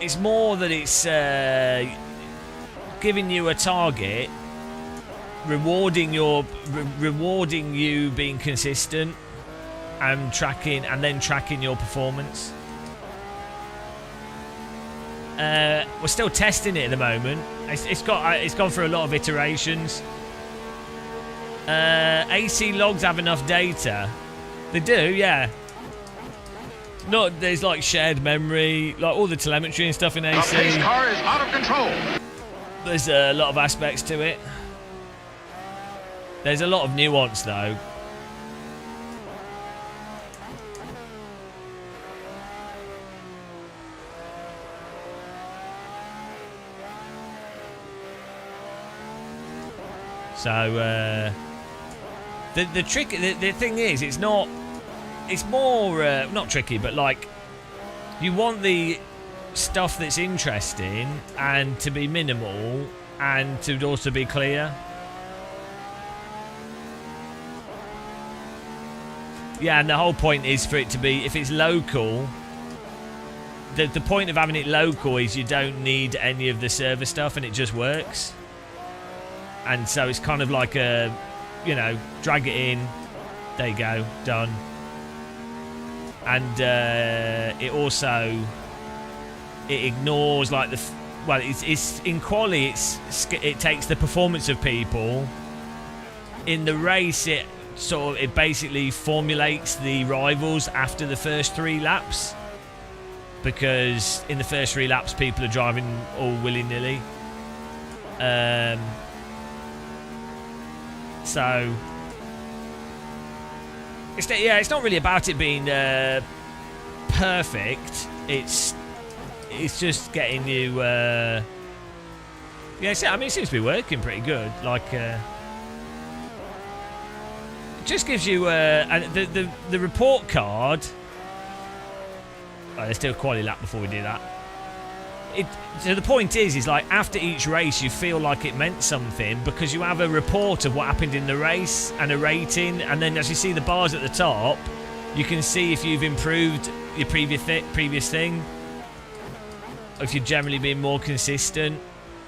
[SPEAKER 1] It's more that it's giving you a target, rewarding you being consistent, and tracking your performance. We're still testing it at the moment. It's gone through a lot of iterations. AC logs have enough data. They do, yeah. There's like shared memory, like all the telemetry and stuff in AC.
[SPEAKER 3] The pace car is out of control.
[SPEAKER 1] There's a lot of aspects to it. There's a lot of nuance, though. So the trick, the thing is, it's more not tricky, but like you want the stuff that's interesting and to be minimal and to also be clear. Yeah, and the whole point is for it to be, if it's local, the point of having it local is you don't need any of the server stuff and it just works. And so it's kind of like a, drag it in, there you go, done. And it ignores like it's in quali, it takes the performance of people. In the race, it basically formulates the rivals after the first 3 laps, because in the first 3 laps people are driving all willy-nilly. So it's not really about it being perfect. It's just getting you. It seems to be working pretty good. Like. Just gives you the report card. Let's do a quality lap before we do that. So the point is like after each race you feel like it meant something because you have a report of what happened in the race and a rating, and then as you see the bars at the top, you can see if you've improved your previous thing, if you've generally been more consistent,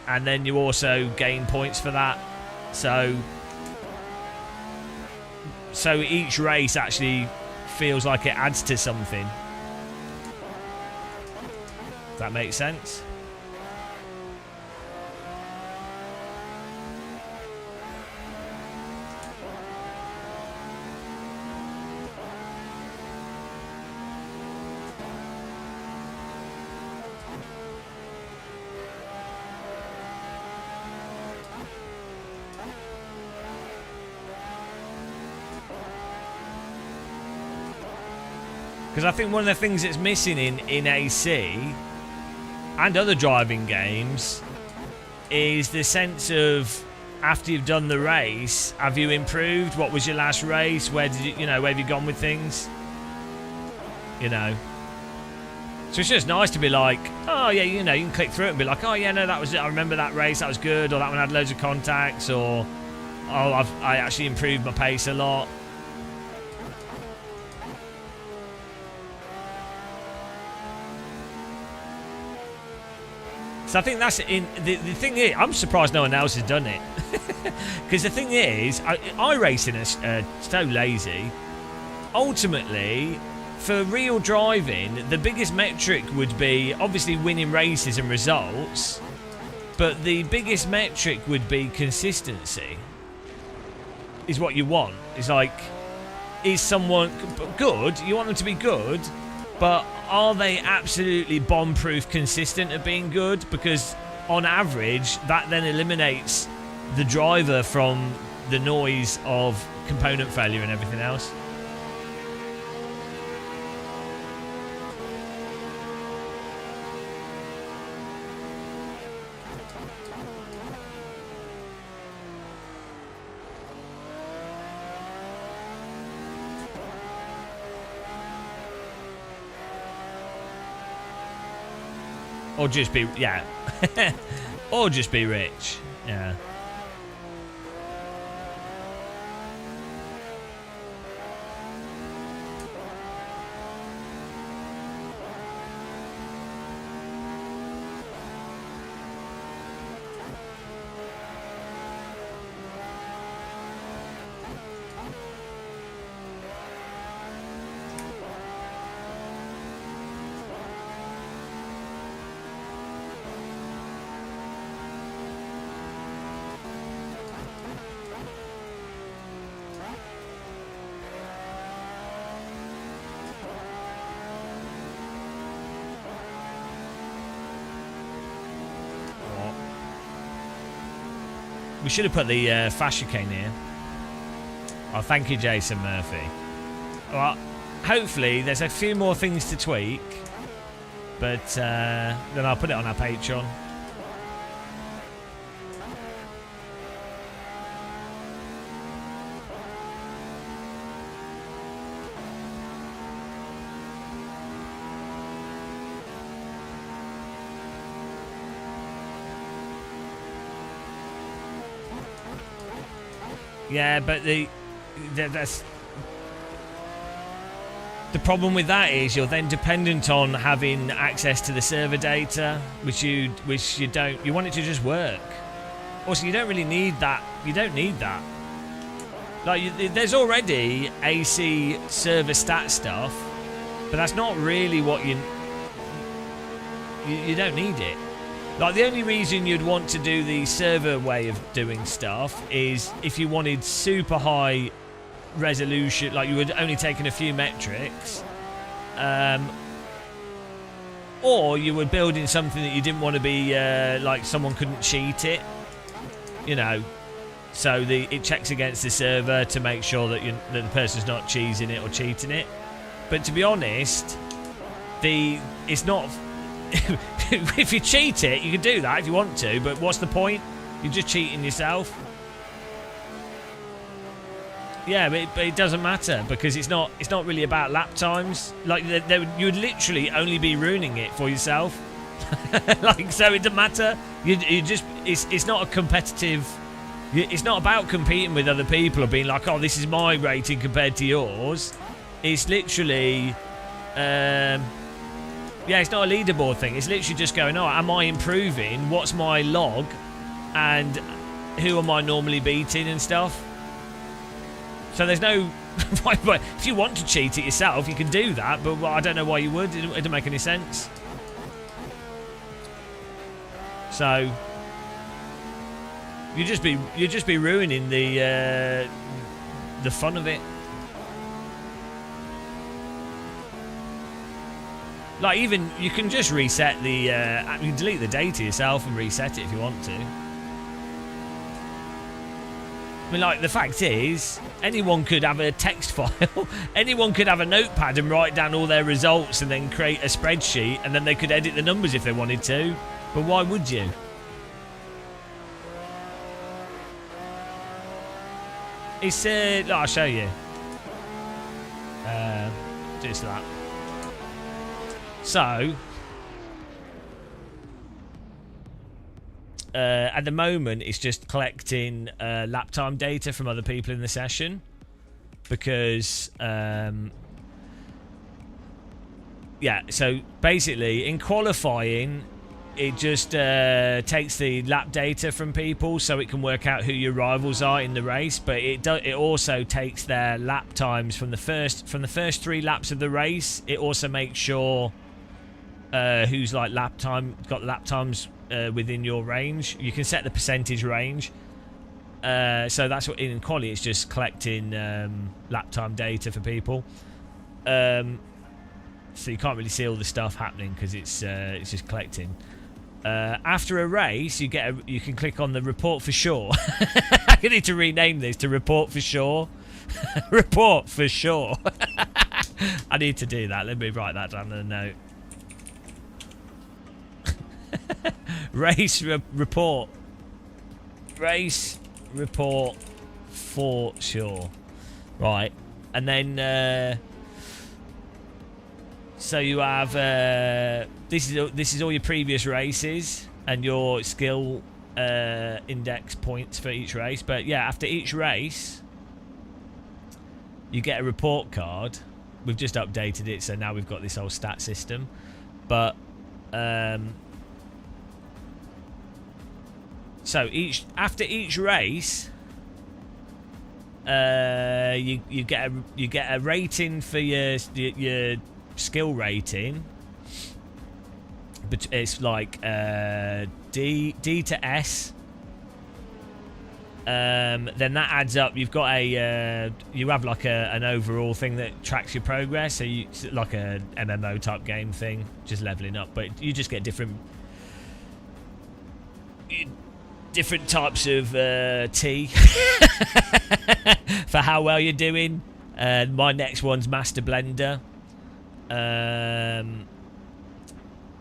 [SPEAKER 1] and then you also gain points for that. So each race actually feels like it adds to something. Does that make sense? Because I think one of the things that's missing in AC and other driving games is the sense of, after you've done the race, have you improved? What was your last race? Where did where have you gone with things? So it's just nice to be like, oh yeah, you can click through it and be like, oh yeah, no, that was it. I remember that race, that was good, or that one had loads of contacts, or I actually improved my pace a lot. So I think that's in the thing is, I'm surprised no one else has done it. Because the thing is, iRacing is so lazy. Ultimately, for real driving, the biggest metric would be obviously winning races and results, but the biggest metric would be consistency. Is what you want. It's like, is someone good? You want them to be good, but are they absolutely bomb-proof consistent at being good? Because on average, that then eliminates the driver from the noise of component failure and everything else. Or just be, yeah. Or just be rich. Yeah. We should have put the fast chicane here. Oh, thank you, Jason Murphy. Well, hopefully there's a few more things to tweak, but then I'll put it on our Patreon. Yeah, but that's the problem with that is you're then dependent on having access to the server data, which you don't. You want it to just work. Also, you don't really need that. You don't need that. Like, there's already AC server stat stuff, but that's not really what you don't need it. Like, the only reason you'd want to do the server way of doing stuff is if you wanted super high resolution, like you were only taking a few metrics, or you were building something that you didn't want to be like someone couldn't cheat it, you know, so it checks against the server to make sure that the person's not cheesing it or cheating it. But to be honest, it's not. If you cheat it, you can do that if you want to, but what's the point? You're just cheating yourself. Yeah, but it doesn't matter because it's not really about lap times. Like, you would literally only be ruining it for yourself. Like, so it doesn't matter. You just it's not a competitive. It's not about competing with other people or being like, oh, this is my rating compared to yours. It's literally. Yeah, it's not a leaderboard thing. It's literally just going, oh, am I improving? What's my log? And who am I normally beating and stuff? So there's no... If you want to cheat it yourself, you can do that, but I don't know why you would. It doesn't make any sense. So... You'd just be ruining the fun of it. Like, even, you can just reset the, you can delete the data yourself and reset it if you want to. I mean, like, the fact is, anyone could have a text file, anyone could have a notepad and write down all their results and then create a spreadsheet, and then they could edit the numbers if they wanted to. But why would you? It's, I'll show you. Just that. So, at the moment, it's just collecting lap time data from other people in the session because, yeah, so basically in qualifying, it just takes the lap data from people so it can work out who your rivals are in the race, but it also takes their lap times from the first 3 laps of the race. It also makes sure who's like got lap times within your range. You can set the percentage range. So that's what in quali it's just collecting lap time data for people. So you can't really see all the stuff happening because it's just collecting. After a race, you can click on the report for sure. I need to rename this to report for sure. Report for sure. I need to do that. Let me write that down in a note. Report. Race report for sure. Right, and then so you have this is all your previous races and your skill index points for each race. But yeah, after each race, you get a report card. We've just updated it, so now we've got this whole stat system. But so after each race, you get a rating for your skill rating, but it's like D to S. Then that adds up. You've got you have like an overall thing that tracks your progress. So like a MMO type game thing, just leveling up. But you just get different types of T for how well you're doing. My next one's Master Blender.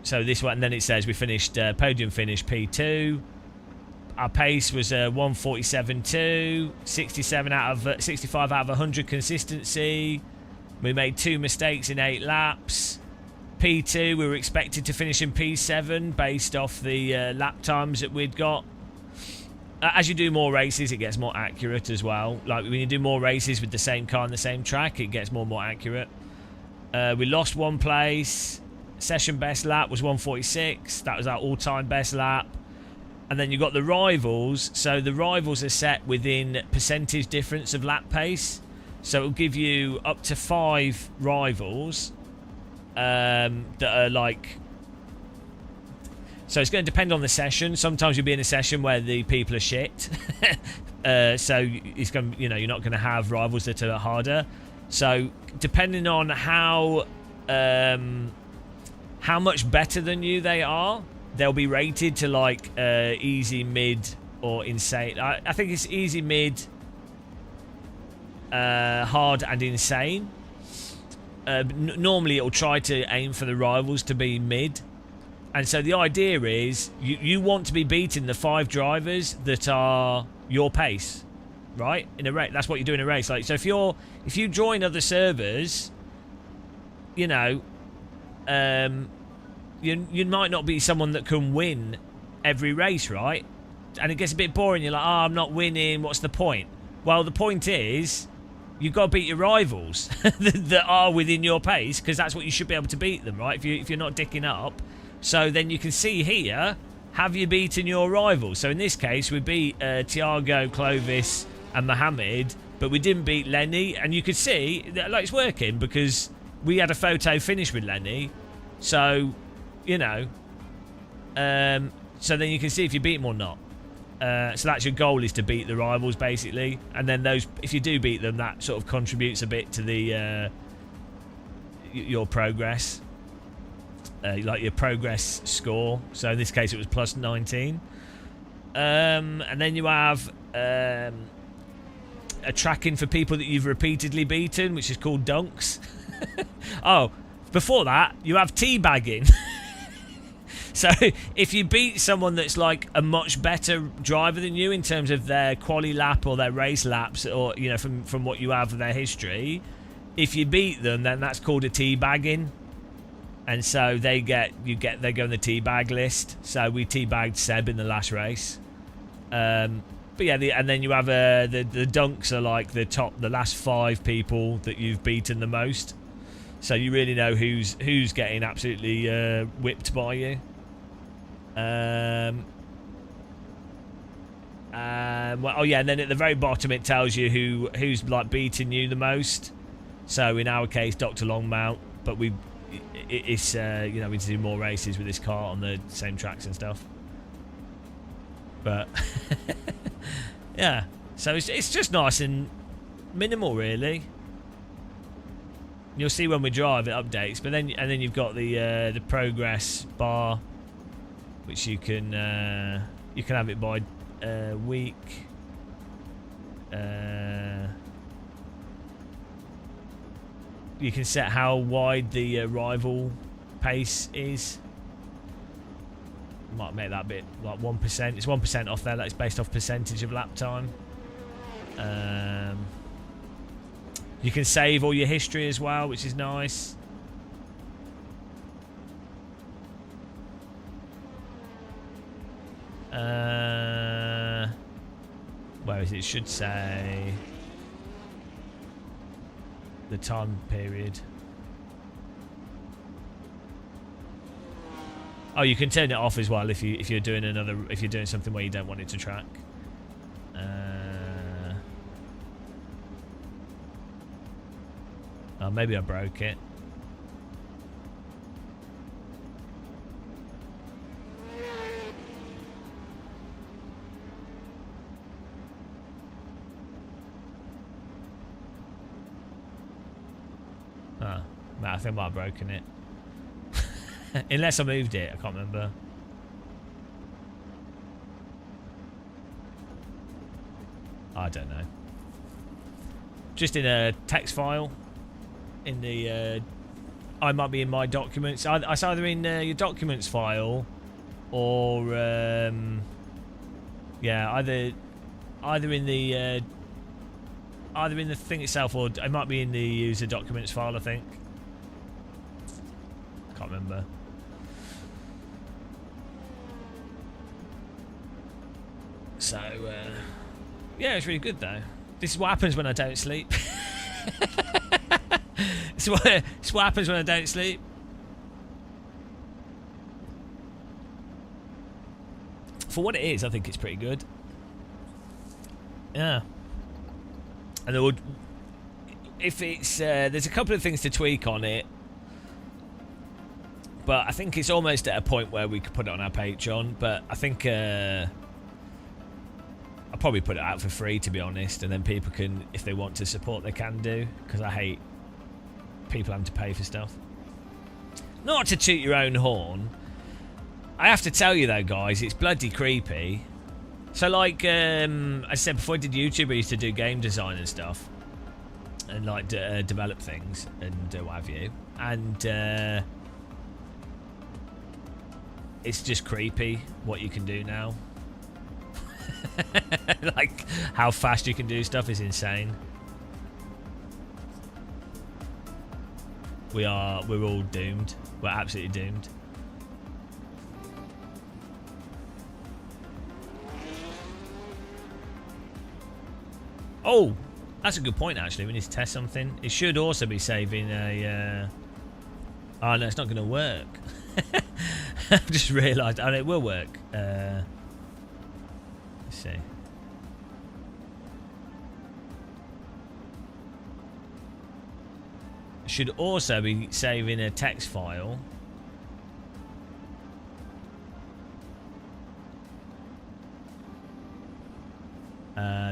[SPEAKER 1] So this one, and then it says we finished podium finish P2. Our pace was 1:47.2, 65 out of 100 consistency. We made 2 mistakes in 8 laps. P2, we were expected to finish in P7 based off the lap times that we'd got. As you do more races, it gets more accurate as well. Like when you do more races with the same car on the same track, it gets more and more accurate. We lost 1 place. Session best lap was 1:46. That was our all-time best lap. And then you've got the rivals. So the rivals are set within percentage difference of lap pace. So it'll give you up to 5 rivals that are like... So it's going to depend on the session. Sometimes you'll be in a session where the people are shit. So it's going, you're not going to have rivals that are harder. So depending on how much better than you they are, they'll be rated to like easy, mid, or insane. I think it's easy, mid, hard, and insane. Normally, it'll try to aim for the rivals to be mid. And so the idea is you want to be beating the 5 drivers that are your pace, right? In a race, that's what you do in a race. Like, so if you join other servers, you might not be someone that can win every race, right? And it gets a bit boring. You're like, I'm not winning. What's the point? Well, the point is you've got to beat your rivals that are within your pace, because that's what you should be able to beat them, right? If you're not dicking up. So then you can see here, have you beaten your rivals? So in this case, we beat Thiago, Clovis, and Mohammed, but we didn't beat Lenny. And you could see that like, it's working because we had a photo finish with Lenny. So, so then you can see if you beat them or not. So that's your goal, is to beat the rivals, basically. And then if you do beat them, that sort of contributes a bit to the your progress. Like your progress score. So in this case, it was plus 19. And then you have a tracking for people that you've repeatedly beaten, which is called dunks. Oh, before that, you have teabagging. So if you beat someone that's like a much better driver than you in terms of their quali lap or their race laps, or from what you have of their history, if you beat them, then that's called a teabagging. And so they go in the teabag list. So we teabagged Seb in the last race. But yeah, and then you have the dunks are like the last 5 people that you've beaten the most. So you really know who's getting absolutely whipped by you. Well, oh yeah, and then at the very bottom it tells you who's like beating you the most. So in our case, Dr. Longmount, but it's you know, we need to do more races with this car on the same tracks and stuff. But yeah, so it's just nice and minimal, really. You'll see when we drive it updates, but then you've got the progress bar, which you can have it by week. You can set how wide the rival pace is. Might make that bit like 1%. It's 1% off there. That's based off percentage of lap time. You can save all your history as well, which is nice. Where is it? It should say the time period. Oh, you can turn it off as well if you're doing something where you don't want it to track. Oh, maybe I broke it. Oh, no, I think I might have broken it. Unless I moved it, I can't remember. I don't know. Just in a text file. In the I might be in my documents. It's either in your documents file or yeah, either in the thing itself, or it might be in the user documents file, I think. Can't remember. So yeah, it's really good though. This is what happens when I don't sleep. It's what happens when I don't sleep. For what it is, I think it's pretty good. Yeah. And there would, if it's there's a couple of things to tweak on it, but I think it's almost at a point where we could put it on our Patreon. But I think I'll probably put it out for free, to be honest, and then people can, if they want to support, they can do, because I hate people having to pay for stuff. Not to toot your own horn, I have to tell you though, guys, it's bloody creepy. So like I said before, I did YouTube, I used to do game design and stuff, and like develop things and what have you, and it's just creepy what you can do now. Like how fast you can do stuff is insane. We're all doomed. We're absolutely doomed. Oh, that's a good point actually. We need to test something. It should also be saving a oh no, it's not gonna work. I've just realised. Oh no, it will work. Let's see. Should also be saving a text file.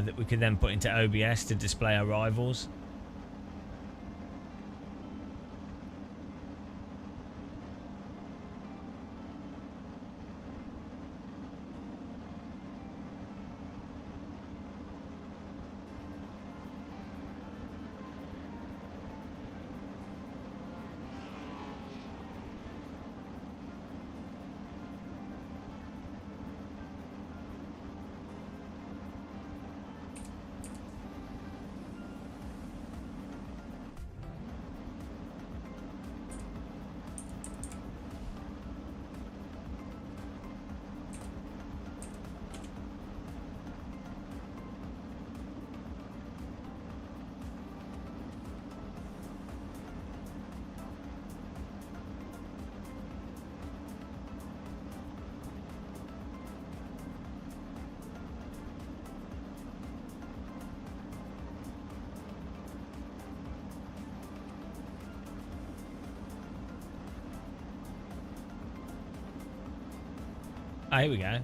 [SPEAKER 1] That we can then put into OBS to display our rivals. Oh, here we go.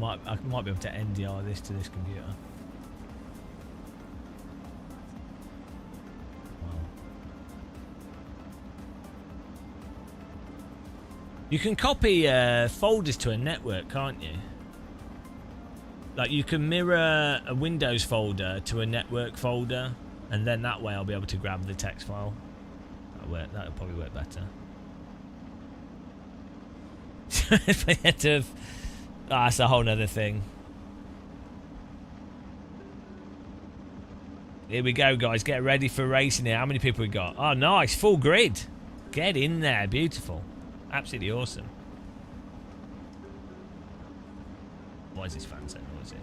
[SPEAKER 1] I might be able to NDR this to this computer. Wow. You can copy folders to a network, can't you? Like you can mirror a Windows folder to a network folder, and then that way I'll be able to grab the text file. That'll probably work better. That's a whole nother thing. Here we go, guys. Get ready for racing here. How many people we got? Oh, nice. Full grid. Get in there. Beautiful. Absolutely awesome. Why is this fan so noisy?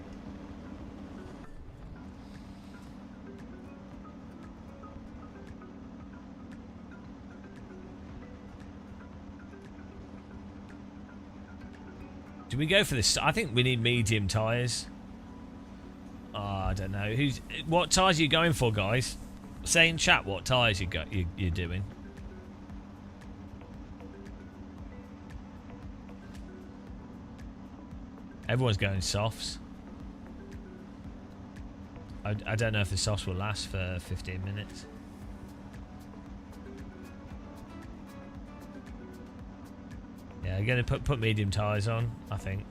[SPEAKER 1] Do we go for this? I think we need medium tyres. Oh, I don't know. What tyres are you going for, guys? Say in chat what tyres you're doing. Everyone's going softs. I don't know if the softs will last for 15 minutes. Yeah, I'm going to put medium tyres on, I think.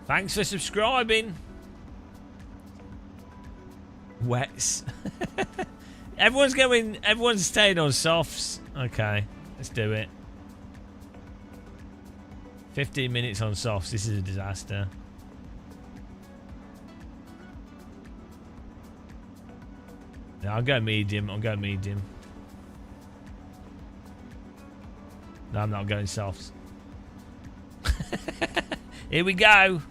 [SPEAKER 1] Thanks for subscribing. Wets. Everyone's staying on softs. Okay, let's do it. 15 minutes on softs. This is a disaster. No, I'll go medium. No, I'm not going softs. Here we go.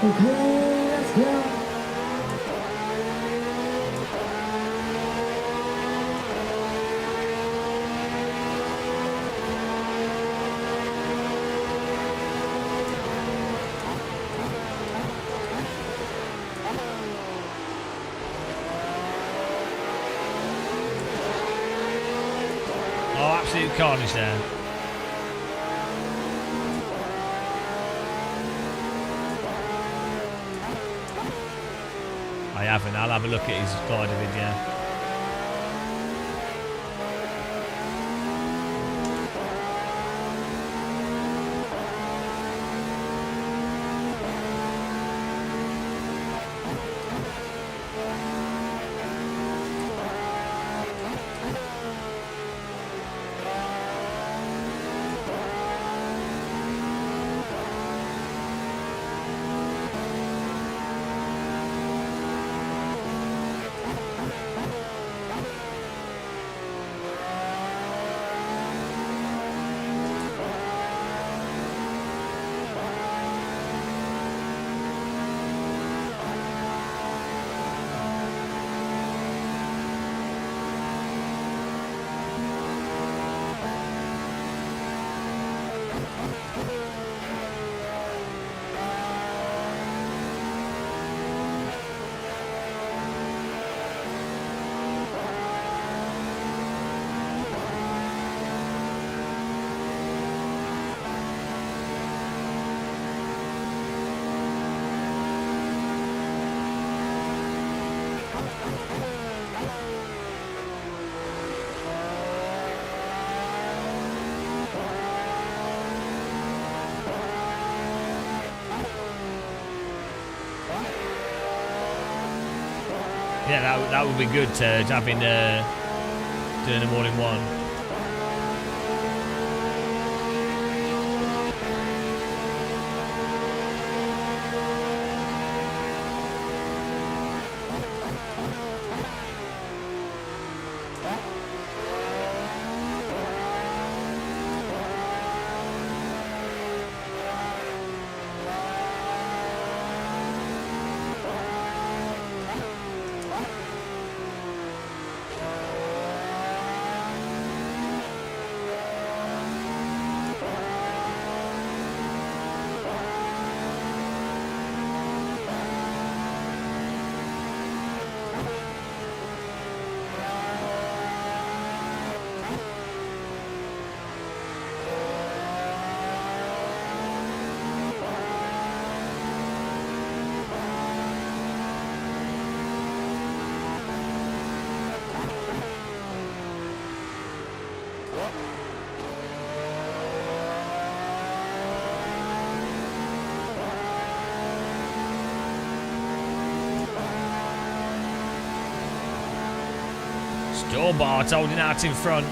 [SPEAKER 7] Okay, let's go.
[SPEAKER 1] Oh, absolute carnage there. I haven't. I'll have a look at his glider video. Yeah, that would be good to having doing them all in one. Stobart holding out in front.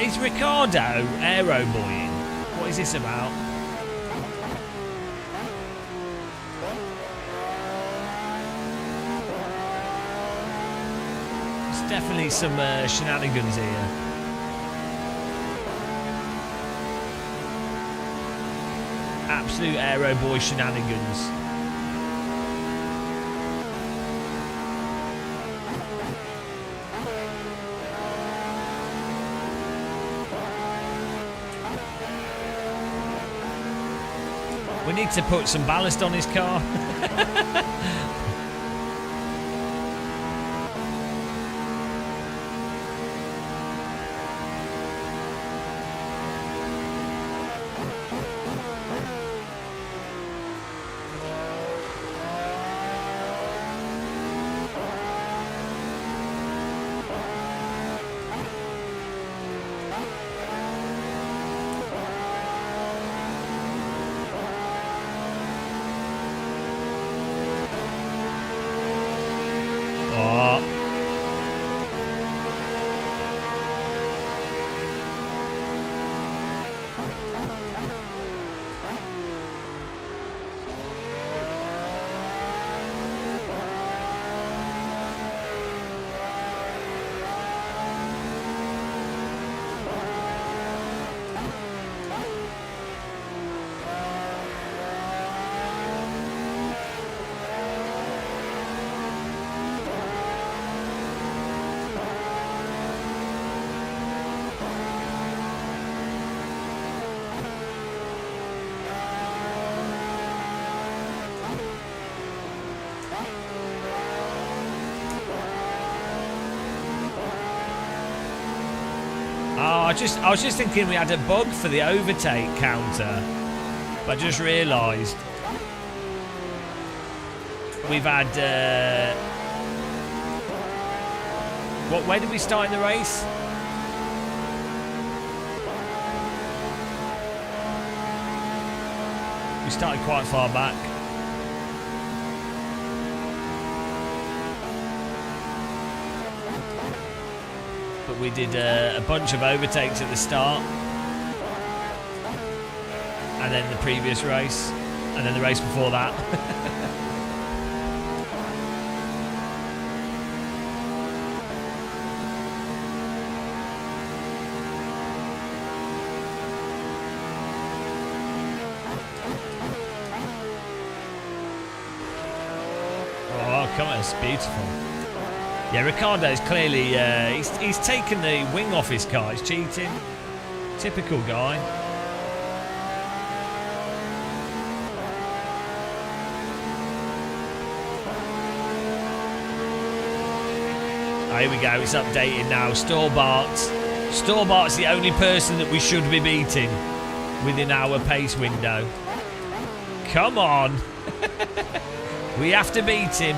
[SPEAKER 1] Is Ricardo aeroboying? What is this about? There's definitely some shenanigans here. Absolute aeroboy shenanigans. We need to put some ballast on his car. I was just thinking we had a bug for the overtake counter, but I just realised we've had. Where did we start in the race? We started quite far back. But we did a bunch of overtakes at the start, and then the previous race, and then the race before that. Oh, come on, it's beautiful. Yeah, Ricardo's clearly, he's taken the wing off his car. He's cheating. Typical guy. Oh, here we go. It's updating now. Storbart. Storbart's the only person that we should be beating within our pace window. Come on. We have to beat him.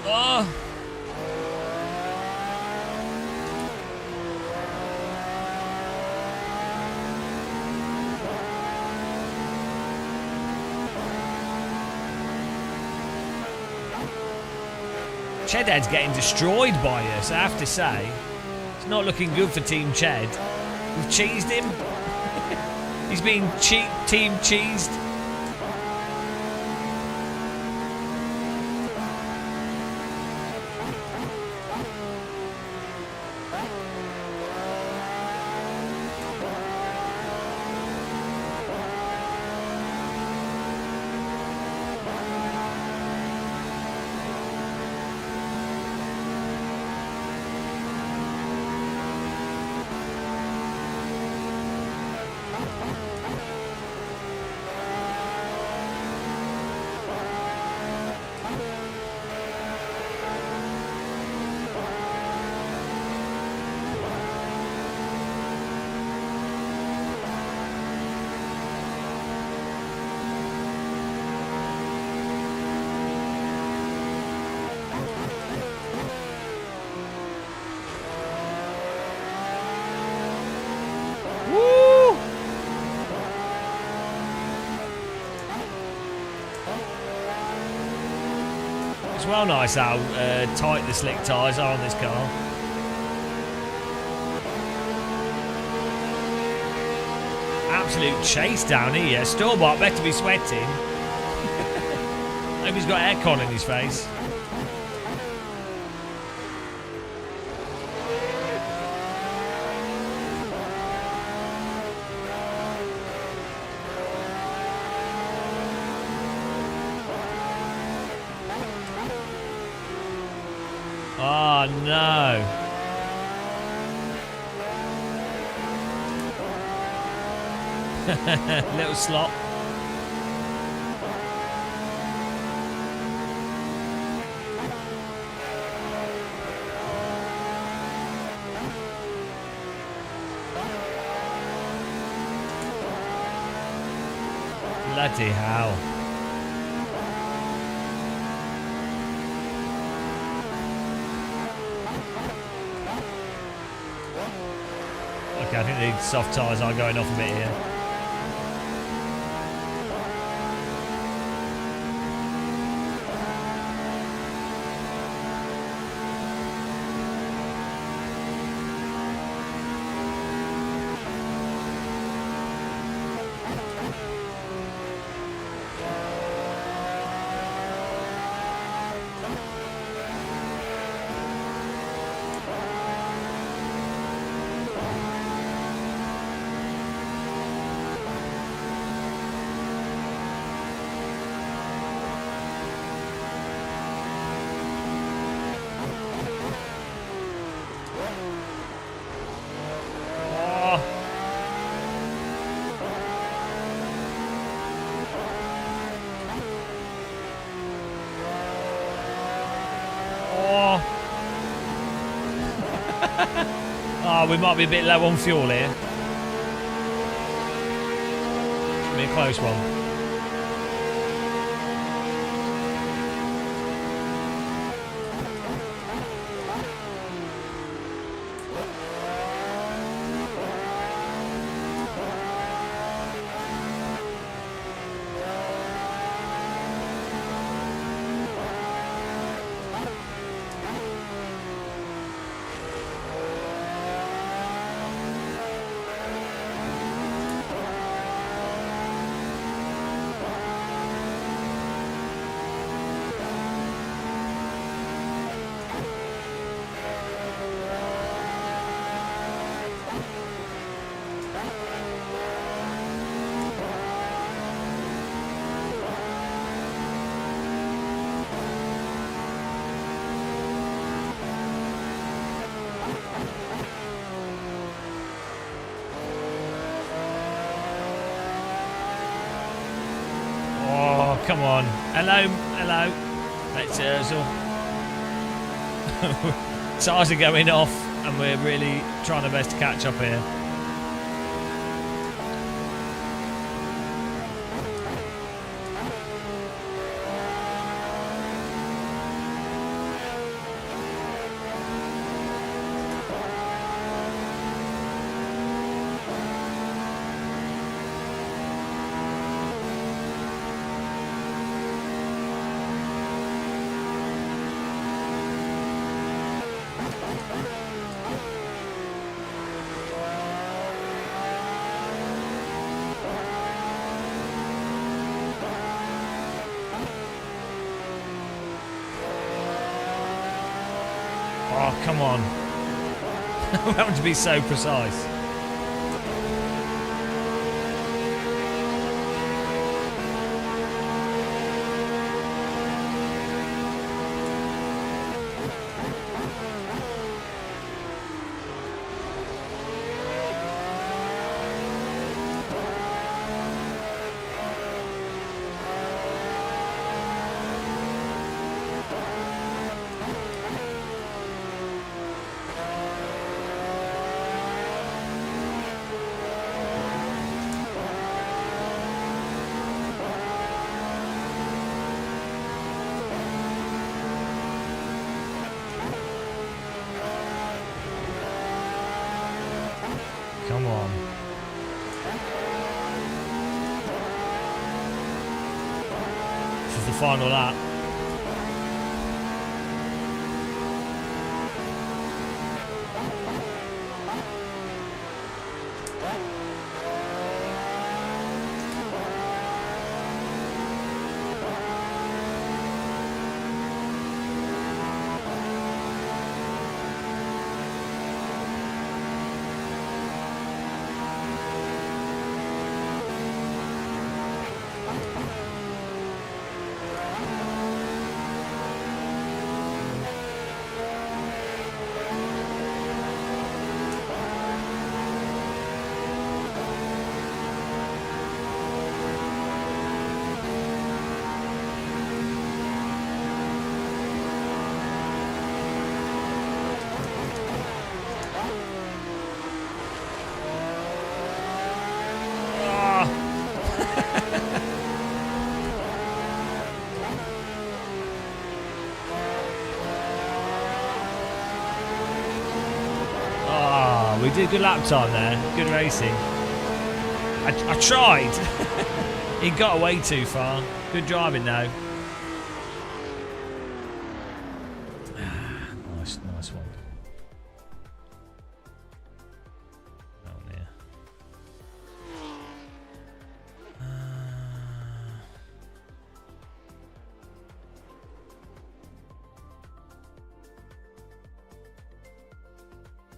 [SPEAKER 1] Oh. Chedhead's getting destroyed by us, I have to say. It's not looking good for Team Ched. We've cheesed him. He's being team cheesed. It's well nice how tight the slick tyres are on this car. Absolute chase down here. Storbart better be sweating. Hope he's got aircon in his face. Oh no. Little slop. Bloody hell. Okay, I think the soft tyres are going off a bit here. Oh, we might be a bit low on fuel here. Should be a close one. come on. Hello. Let's Ursel. Tires are going off, and we're really trying our best to catch up here. Oh, come on. We're having to be so precise. Come on. This is the final lap. We did good lap time there. Good racing. I tried. He got away too far. Good driving though. Nice one. Oh dear.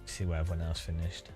[SPEAKER 1] See where everyone else finished.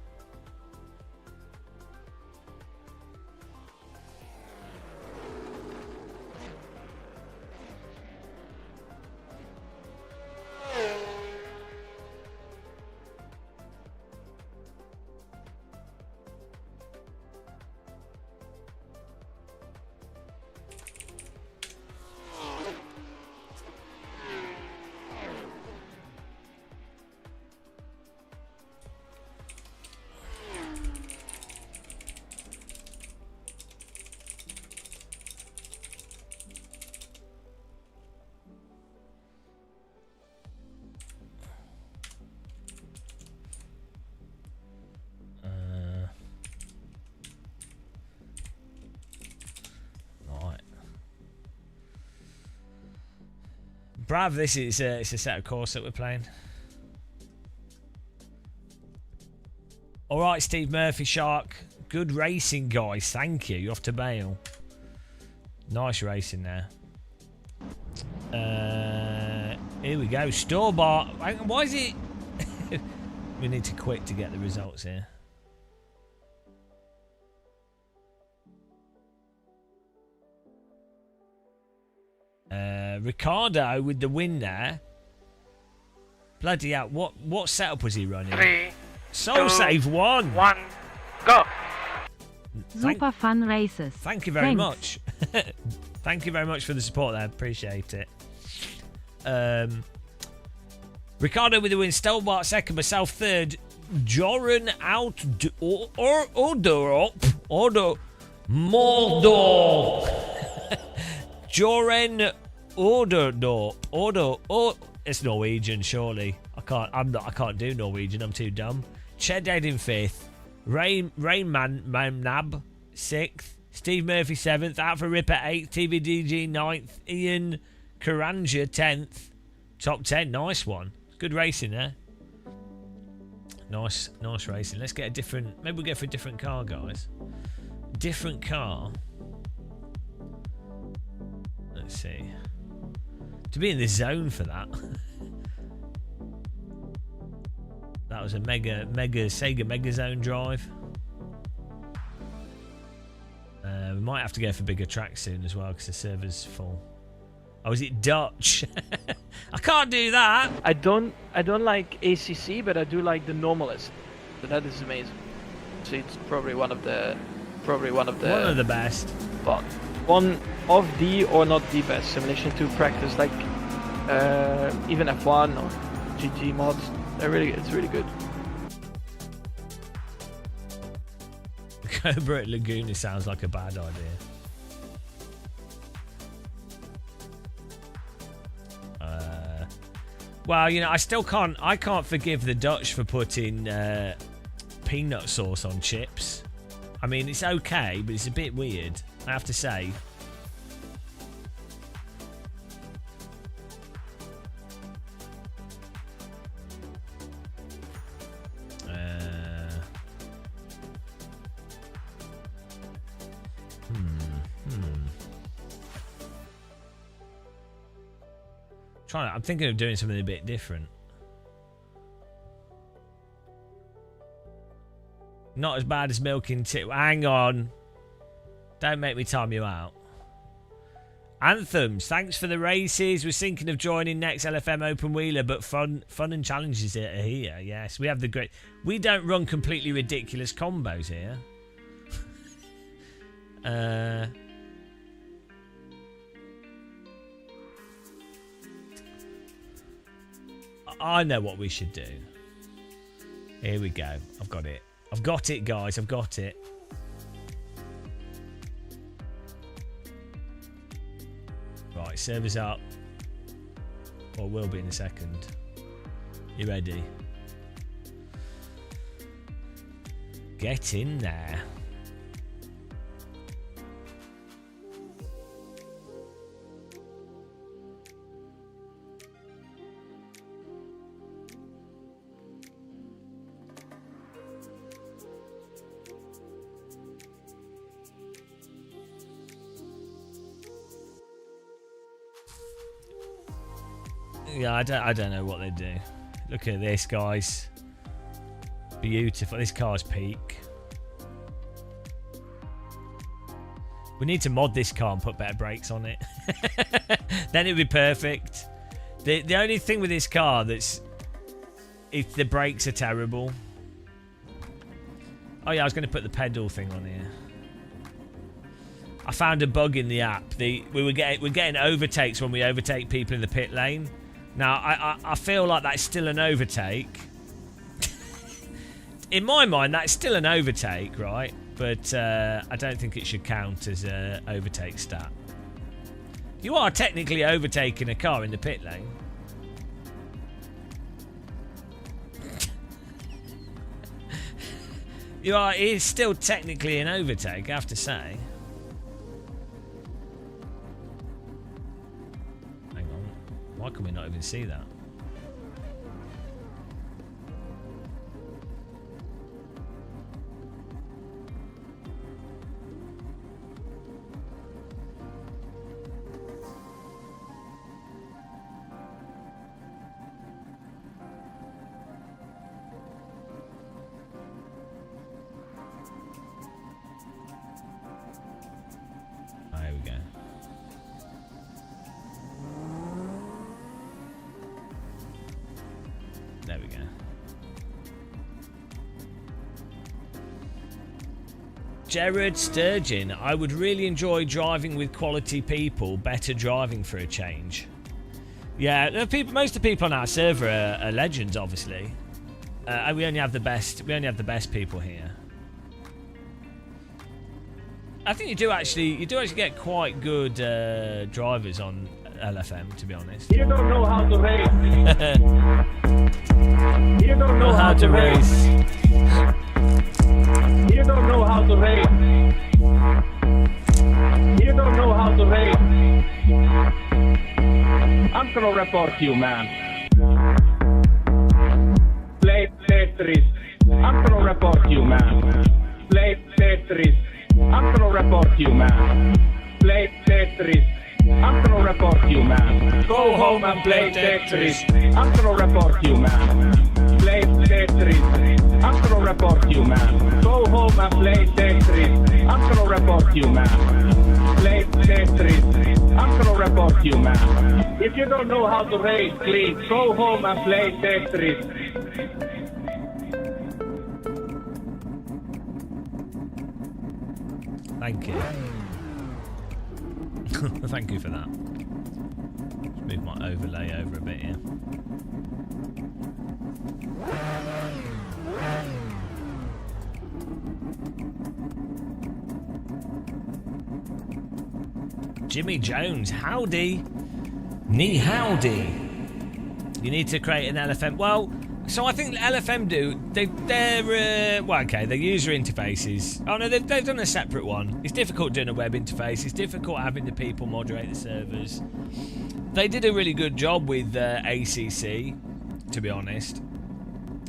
[SPEAKER 1] Brav, this is it's a set of course that we're playing. All right, Steve Murphy Shark. Good racing, guys. Thank you. You're off to Bale. Nice racing there. Here we go. Store-bought. Why is it... We need to quit to get the results here. Ricardo with the win there. Bloody hell. What setup was he running?
[SPEAKER 3] 3,
[SPEAKER 1] Soul
[SPEAKER 3] 2,
[SPEAKER 1] Save 1.
[SPEAKER 3] 1, go.
[SPEAKER 7] Super fun races.
[SPEAKER 1] Thank you very
[SPEAKER 7] Thanks.
[SPEAKER 1] much. Thank you very much for the support there. Appreciate it. Ricardo with the win. Stelbart second. Myself third. Joran out. Mordor. Joran Orderdorp. It's Norwegian, surely. I can't do Norwegian. I'm too dumb. Chedhead in fifth. Rainman Nab sixth. Steve Murphy seventh. Out for Ripper eighth. TVDG ninth. Ian Karanja 10th. Top 10. Nice one. Good racing there. Nice racing. Let's get a different... Maybe we'll go for a different car, guys. Different car. Let's see. To be in the zone for that. That was a mega Sega Mega Zone drive. We might have to go for bigger tracks soon as well because the server's full. Oh, is it Dutch? I can't do that.
[SPEAKER 7] I don't like ACC, but I do like the Normalist. So that is amazing. So it's probably one of the
[SPEAKER 1] best.
[SPEAKER 7] But one of the or not the best simulation to practice, like even F1 or GT mods. It's really good.
[SPEAKER 1] Cobra at Laguna sounds like a bad idea. Well, you know, I can't forgive the Dutch for putting peanut sauce on chips. I mean, it's okay, but it's a bit weird, I have to say. I'm thinking of doing something a bit different. Not as bad as milking tit. Hang on. Don't make me time you out. Anthems, thanks for the races. We're thinking of joining next LFM Open Wheeler, but fun and challenges are here. Yes, we have the great... We don't run completely ridiculous combos here. I know what we should do. Here we go. I've got it. I've got it, guys. I've got it. Right, servers up. Or will be in a second. You ready? Get in there. Yeah, I don't know what they do. Look at this, guys. Beautiful. This car's peak. We need to mod this car and put better brakes on it. Then it'll be perfect. The only thing with this car that's... if the brakes are terrible. Oh yeah, I was going to put the pedal thing on here. I found a bug in the app. We're getting overtakes when we overtake people in the pit lane. Now, I feel like that's still an overtake. In my mind, that's still an overtake, right? But I don't think it should count as an overtake stat. You are technically overtaking a car in the pit lane. It is still technically an overtake, I have to say. Why can we not even see that? There we go. There we go. Gerard Sturgeon, I would really enjoy driving with quality people. Better driving for a change. Yeah, most of the people on our server are legends, obviously. We only have the best. We only have the best people here. I think you do actually get quite good drivers on LFM, to be honest.
[SPEAKER 8] You don't know how to race. You don't know
[SPEAKER 1] how to race.
[SPEAKER 8] You don't know how to race. You don't know how to race. I'm gonna report you, man. Play Tetris. I'm gonna report you, man. Play Tetris. I'm gonna report you, man. Play Tetris. I'm gonna report you, man. Go home and play Tetris. I'm gonna report you, man. Play Tetris. I'm gonna report you, man. Go home and play Tetris. I'm gonna report you, man. Play Tetris. I'm gonna report you, man. If you don't know how to race, please go home and play Tetris.
[SPEAKER 1] Thank you. Thank you for that. Let's move my overlay over a bit here. Jimmy Jones, howdy. Ni howdy. You need to create an LFM. Well, so I think LFM do. They're well, okay. Their user interfaces. Oh no, they've done a separate one. It's difficult doing a web interface. It's difficult having the people moderate the servers. They did a really good job with ACC, to be honest.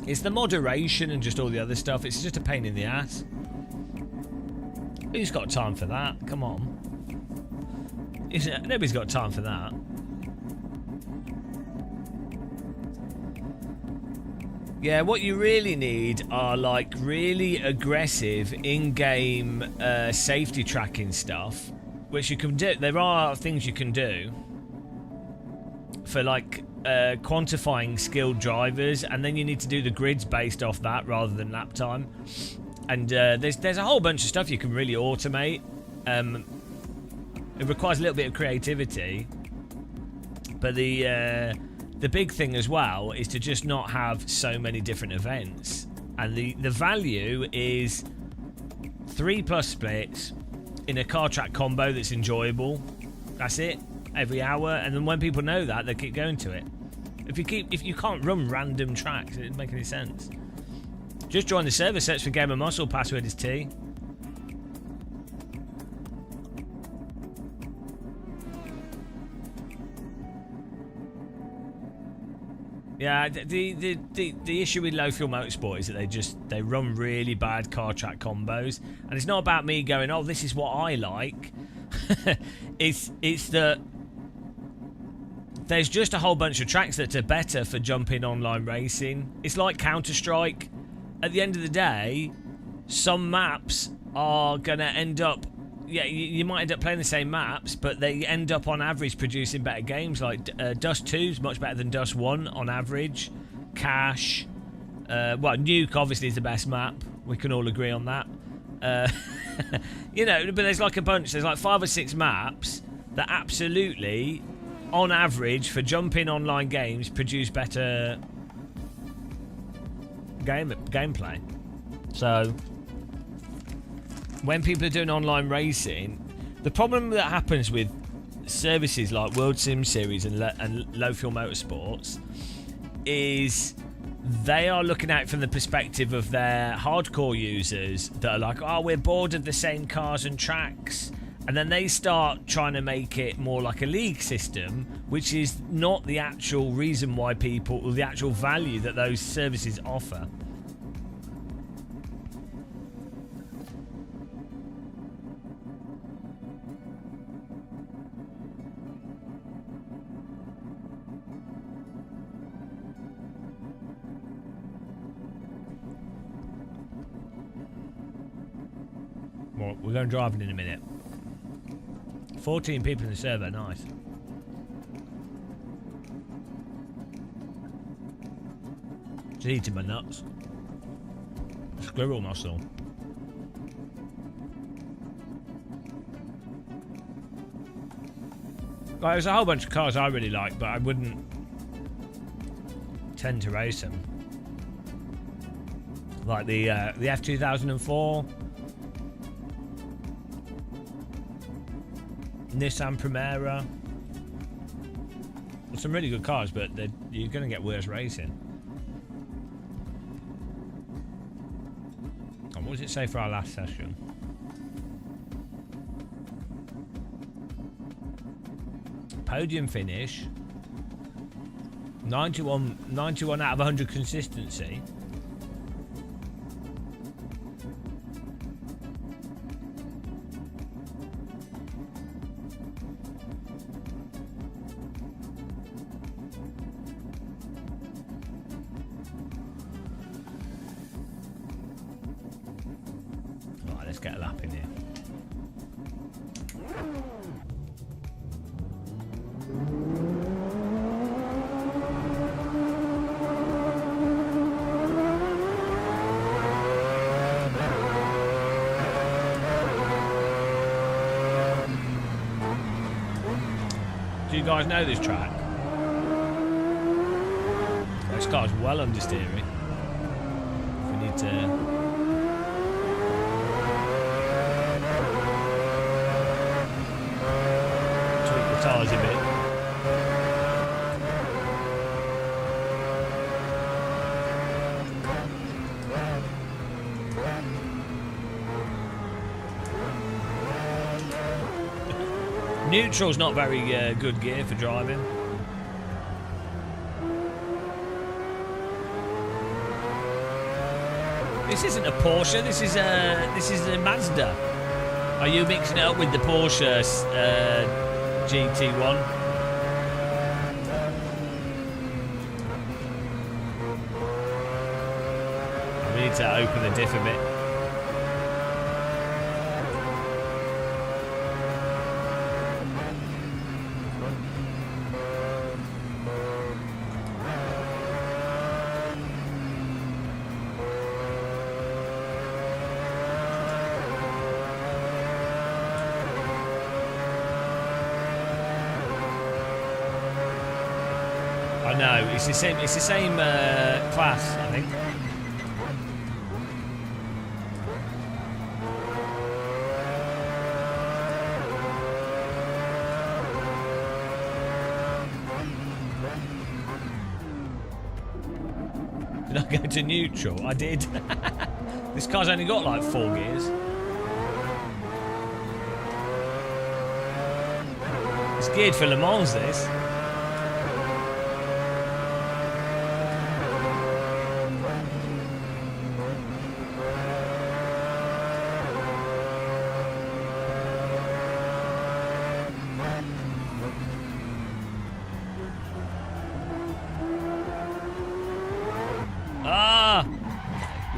[SPEAKER 1] It's the moderation and just all the other stuff. It's just a pain in the ass. Who's got time for that? Come on. Nobody's got time for that. Yeah, what you really need are like really aggressive in-game safety tracking stuff, which you can do. There are things you can do for like quantifying skilled drivers, and then you need to do the grids based off that rather than lap time. And there's a whole bunch of stuff you can really automate. It requires a little bit of creativity, but the big thing as well is to just not have so many different events, and the value is 3+ splits in a car track combo that's enjoyable. That's it, every hour, and then when people know that, they keep going to it. If you can't run random tracks, it doesn't make any sense. Just join the server, search for Game of Muscle, password is T. Yeah, the issue with Low Fuel Motorsport is that they run really bad car track combos, and it's not about me going, oh, this is what I like. it's that there's just a whole bunch of tracks that are better for jumping online racing. It's like Counter-Strike. At the end of the day, some maps are gonna end up. Yeah, you might end up playing the same maps, but they end up on average producing better games. Like Dust 2 is much better than Dust 1 on average. Cash, well, Nuke obviously is the best map. We can all agree on that. You know, but there's like a bunch. There's like 5 or 6 maps that absolutely, on average, for jumping online games, produce better gameplay. So when people are doing online racing, the problem that happens with services like World Sim Series and Low Fuel Motorsports is they are looking at it from the perspective of their hardcore users that are like, oh, we're bored of the same cars and tracks, and then they start trying to make it more like a league system, which is not the actual reason why people, or the actual value that those services offer. Well, we're going driving in a minute. 14 people in the server, nice. Just eating my nuts. Squirrel muscle. Like, there's a whole bunch of cars I really like, but I wouldn't tend to race them. Like the F2004, Nissan Primera. Some really good cars, but you're going to get worse racing. And what does it say for our last session? Podium finish. 91 out of 100 consistency. Right, let's get a lap in here. Do you guys know this track? This car's well understeering. We need to tweak the tyres a bit. Neutral's not very good gear for driving. This isn't a Porsche. This is a Mazda. Are you mixing it up with the Porsche GT1? We need to open the diff a bit. No, it's the same. It's the same class, I think. Did I go to neutral? I did. This car's only got like 4 gears. It's geared for Le Mans, this.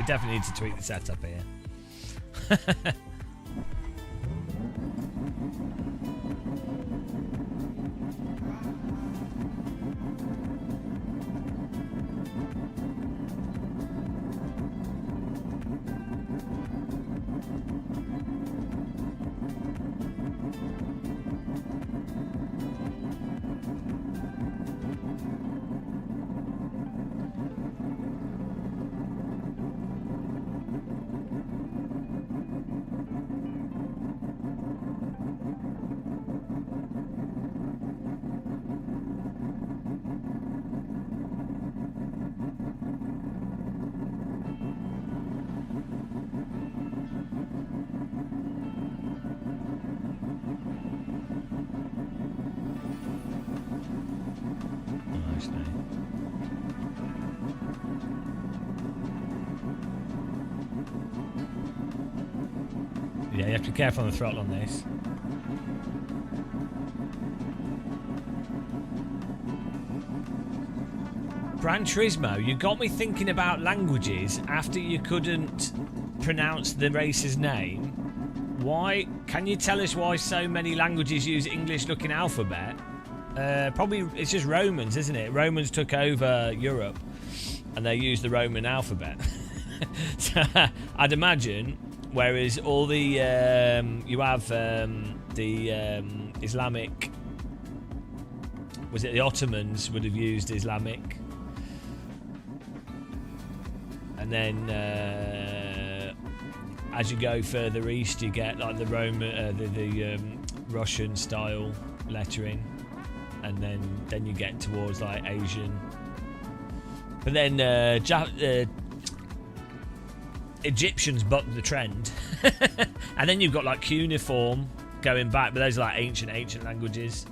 [SPEAKER 1] Definitely need to tweak the setup here. Yeah, you have to be careful on the throttle on this. Gran Turismo, you got me thinking about languages after you couldn't pronounce the racer's name. Why? Can you tell us why so many languages use English-looking alphabet? Probably it's just Romans, isn't it? Romans took over Europe and they used the Roman alphabet. So, I'd imagine. Whereas all the you have the Islamic was it the Ottomans would have used Islamic, and then as you go further east, you get like the Roman, the Russian style lettering, and then you get towards like Asian. But then Egyptians bucked the trend, and then you've got like cuneiform going back, but those are like ancient languages.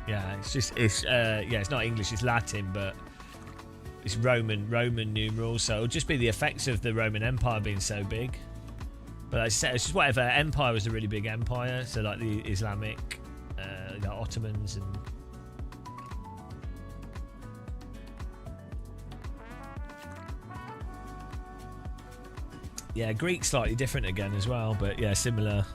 [SPEAKER 1] Yeah, it's not English, it's Latin, but it's Roman numerals, so it'll just be the effects of the Roman Empire being so big. But it's just whatever. Empire was a really big empire, so like the Islamic, the Ottomans, and yeah, Greek's slightly different again as well, but yeah, similar.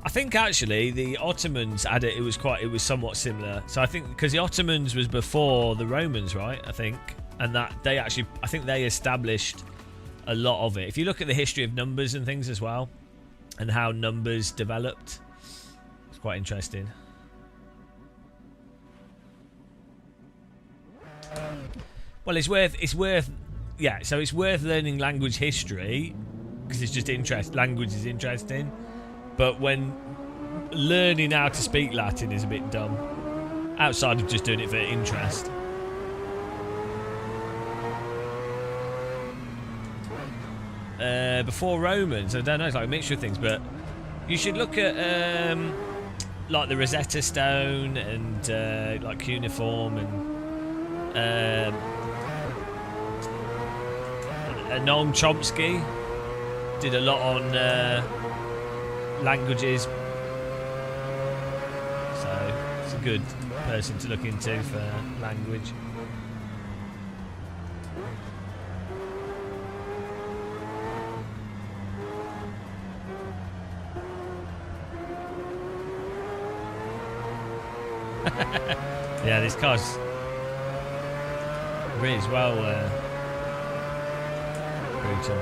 [SPEAKER 1] I think actually the Ottomans had it. It was somewhat similar. So I think because the Ottomans was before the Romans, right? I think, and that I think they established a lot of it. If you look at the history of numbers and things as well, and how numbers developed, it's quite interesting. Well, it's worth. Yeah, so it's worth learning language history because it's just language is interesting. But when learning how to speak Latin is a bit dumb, outside of just doing it for interest. Before Romans, I don't know, it's like a mixture of things, but you should look at like the Rosetta Stone and like cuneiform and Noam Chomsky did a lot on languages, so it's a good person to look into for language. Yeah, this car's really as well brutal.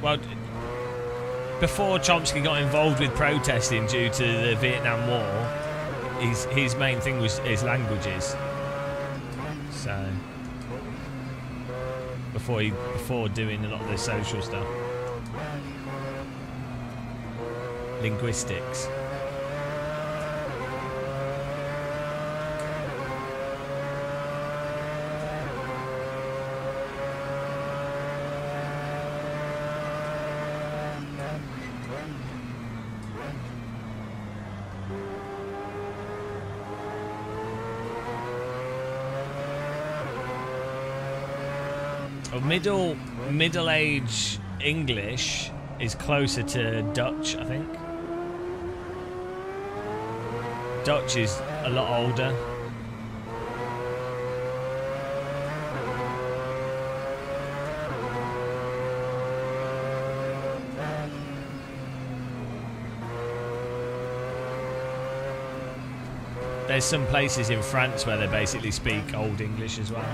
[SPEAKER 1] Well, before Chomsky got involved with protesting due to the Vietnam War, his main thing was his languages. So before doing a lot of the social stuff, linguistics. Middle age English is closer to Dutch, I think. Dutch is a lot older. There's some places in France where they basically speak Old English as well.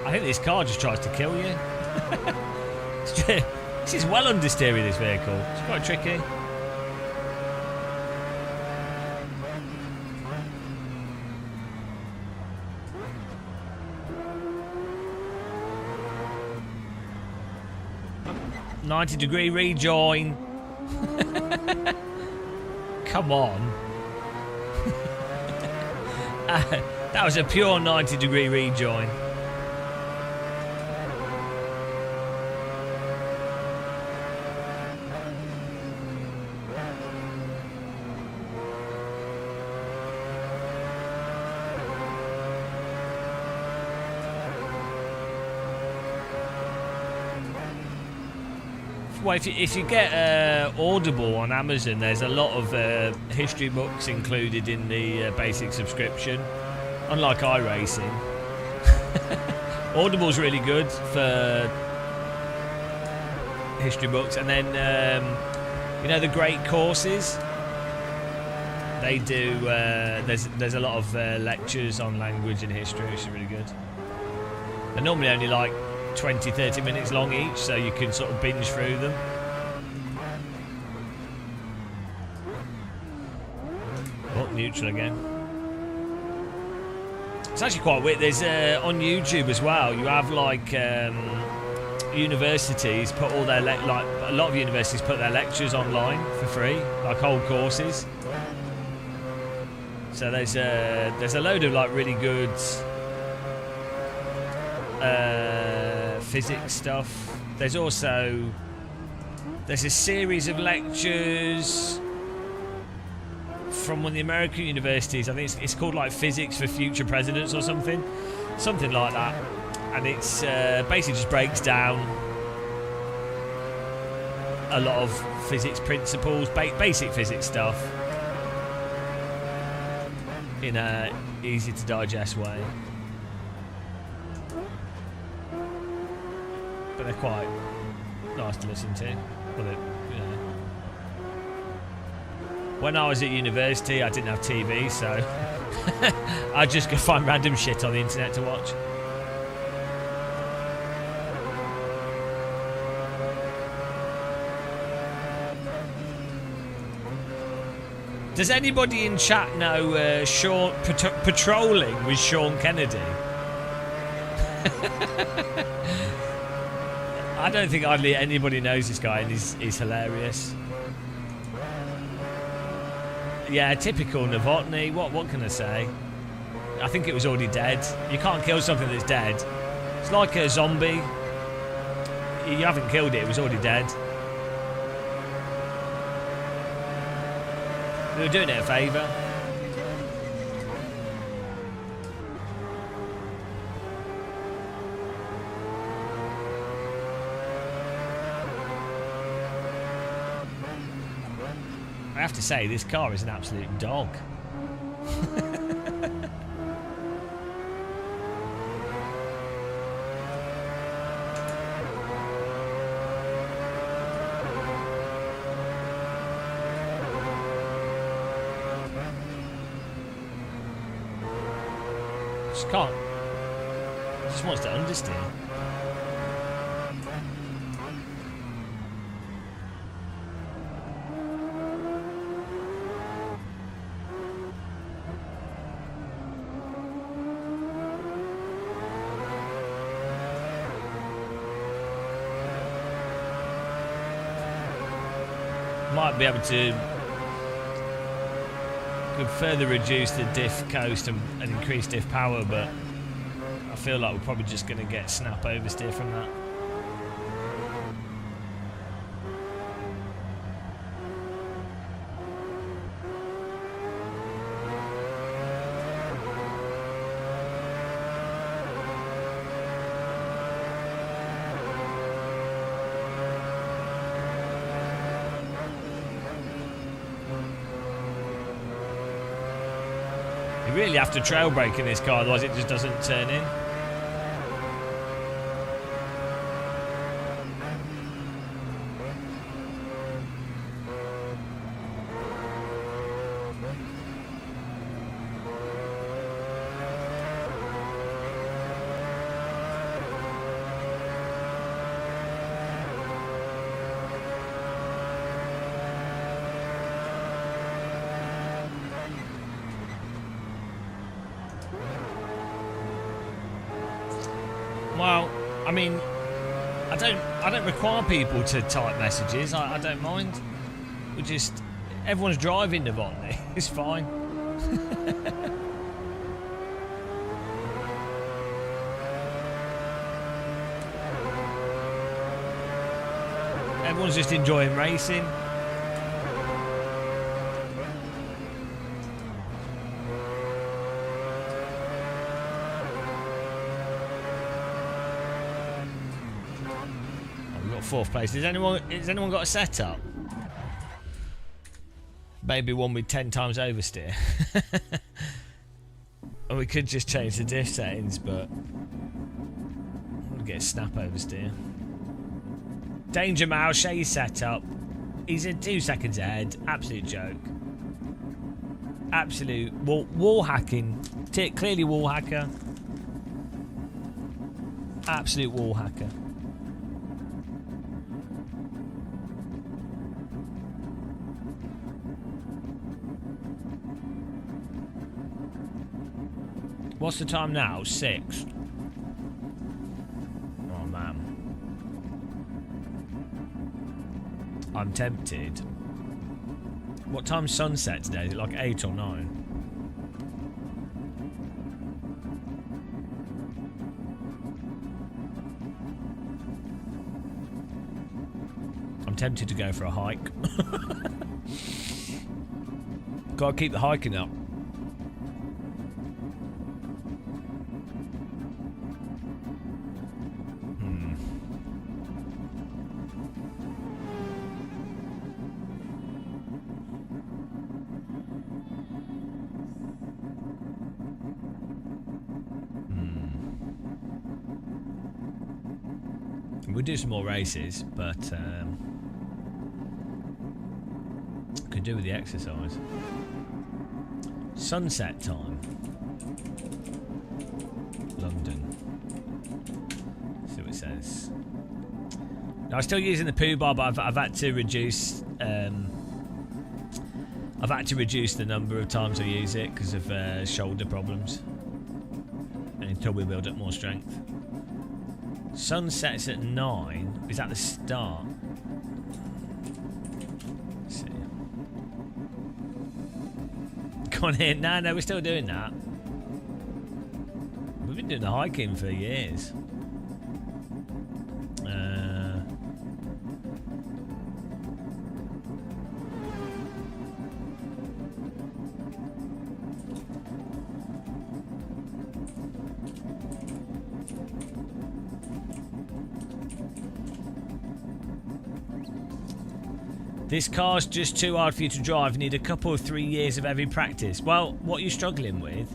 [SPEAKER 1] I think this car just tries to kill you. This is well understeering, this vehicle. It's quite tricky. "90-degree rejoin." Come on. That was a pure 90-degree rejoin. Well, if you get Audible on Amazon, there's a lot of history books included in the basic subscription, unlike iRacing. Audible's really good for history books, and then you know the great courses. They do. There's a lot of lectures on language and history, which is really good. They're normally only like 20-30 minutes long each, so you can sort of binge through them. Oh, neutral again. It's actually quite weird. There's on YouTube as well. You have like universities put all their like a lot of universities put their lectures online for free, like whole courses. So there's a load of like really good physics stuff. There's a series of lectures from one of the American universities. I think it's called like Physics for Future Presidents or something like that. And it's basically just breaks down a lot of physics principles, basic physics stuff, in a easy to digest way. But they're quite nice to listen to. Well, you know. When I was at university, I didn't have TV, so I'd just go find random shit on the internet to watch. Does anybody in chat know Sean patrolling with Sean Kennedy? I don't think hardly anybody knows this guy, and he's hilarious. Yeah, typical Novotny. What can I say? I think it was already dead. You can't kill something that's dead. It's like a zombie. You haven't killed it, it was already dead. We were doing it a favour. I have to say, this car is an absolute dog. Can't. Just wants to understeer. Might be able to could further reduce the diff coast and increase diff power, but I feel like we're probably just going to get snap oversteer from that. You really have to trail brake in this car, otherwise it just doesn't turn in. Well, I mean, I don't require people to type messages. I don't mind. We just everyone's driving Novotny. It's fine. Everyone's just enjoying racing. Fourth place. Has anyone got a setup? Maybe one with 10 times oversteer. Or we could just change the diff settings, but we'll get snap oversteer. Danger Mouse, share your setup. He's in 2 seconds ahead. Absolute joke. Absolute wall hacking. Clearly wall hacker. Absolute wall hacker. What's the time now? 6. Oh man. I'm tempted. What time's sunset today? Is it like 8 or 9? I'm tempted to go for a hike. Gotta keep the hiking up. We'll do some more races, but could do with the exercise. Sunset time. London. See what it says. Now, I'm still using the poo bar, but I've had to reduce. I've had to reduce the number of times I use it because of shoulder problems. And until we build up more strength. Sun sets at 9. Is that the start? Let's see. Go on in. No, we're still doing that. We've been doing the hiking for years. This car's just too hard for you to drive. You need a couple of 3 years of heavy practice. Well, what are you struggling with?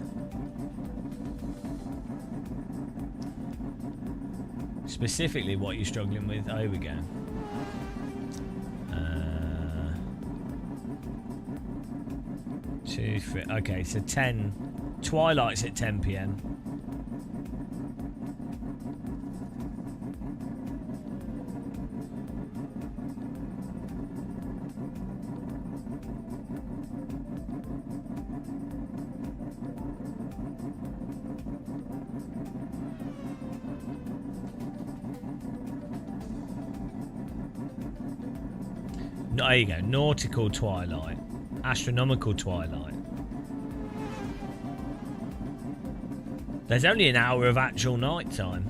[SPEAKER 1] Specifically, what you're struggling with? Oh, here we go. 2, 3. Okay, so 10. Twilight's at 10 PM. There you go. Nautical twilight. Astronomical twilight. There's only an hour of actual night time.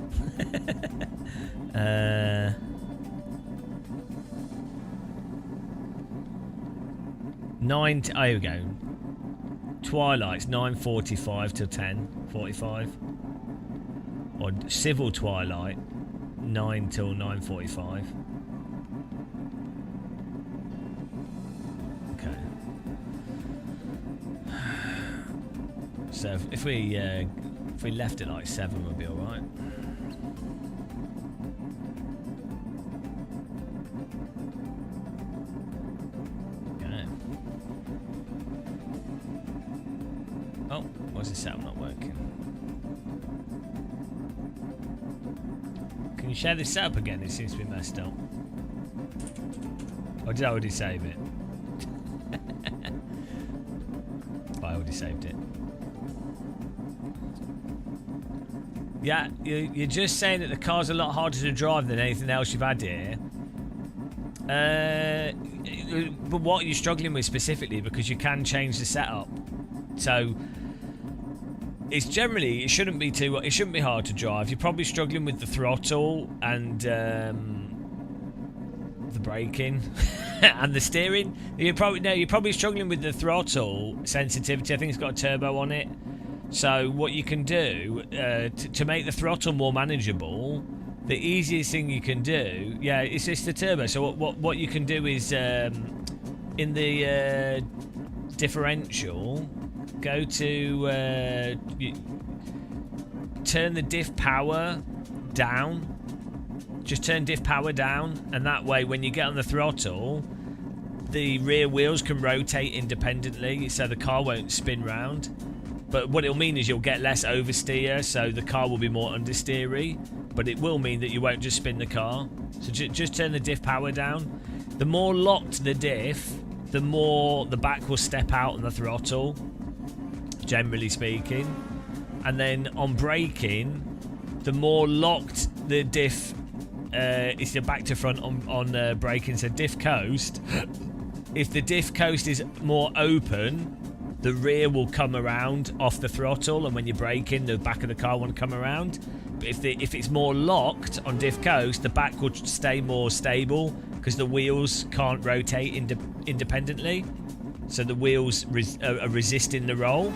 [SPEAKER 1] 9. Oh, here we go. Twilight's 9:45 till 10:45. Or civil twilight, 9 till 9:45. So if we left it like 7, we'll be all right. Okay. Oh, why's the setup not working? Can you share this setup again? It seems to be messed up. Or did I already save it? I already saved it. Yeah, you're just saying that the car's a lot harder to drive than anything else you've had here. But what are you struggling with specifically? Because you can change the setup. So it's generally, it shouldn't be hard to drive. You're probably struggling with the throttle and the braking and the steering. You're probably struggling with the throttle sensitivity. I think it's got a turbo on it. So what you can do to make the throttle more manageable, the easiest thing you can do, yeah, it's just the turbo. So what you can do is in the differential, go to turn the diff power down just turn diff power down, and that way when you get on the throttle, the rear wheels can rotate independently, so the car won't spin round. But what it'll mean is you'll get less oversteer, so the car will be more understeery, but it will mean that you won't just spin the car. So just turn the diff power down. The more locked the diff, the more the back will step out on the throttle, generally speaking. And then on braking, the more locked the diff is the back to front on braking, so diff coast. If the diff coast is more open, the rear will come around off the throttle, and when you're braking, the back of the car won't come around. But if it's more locked on diff coast, the back will stay more stable because the wheels can't rotate independently. So the wheels are resisting the roll.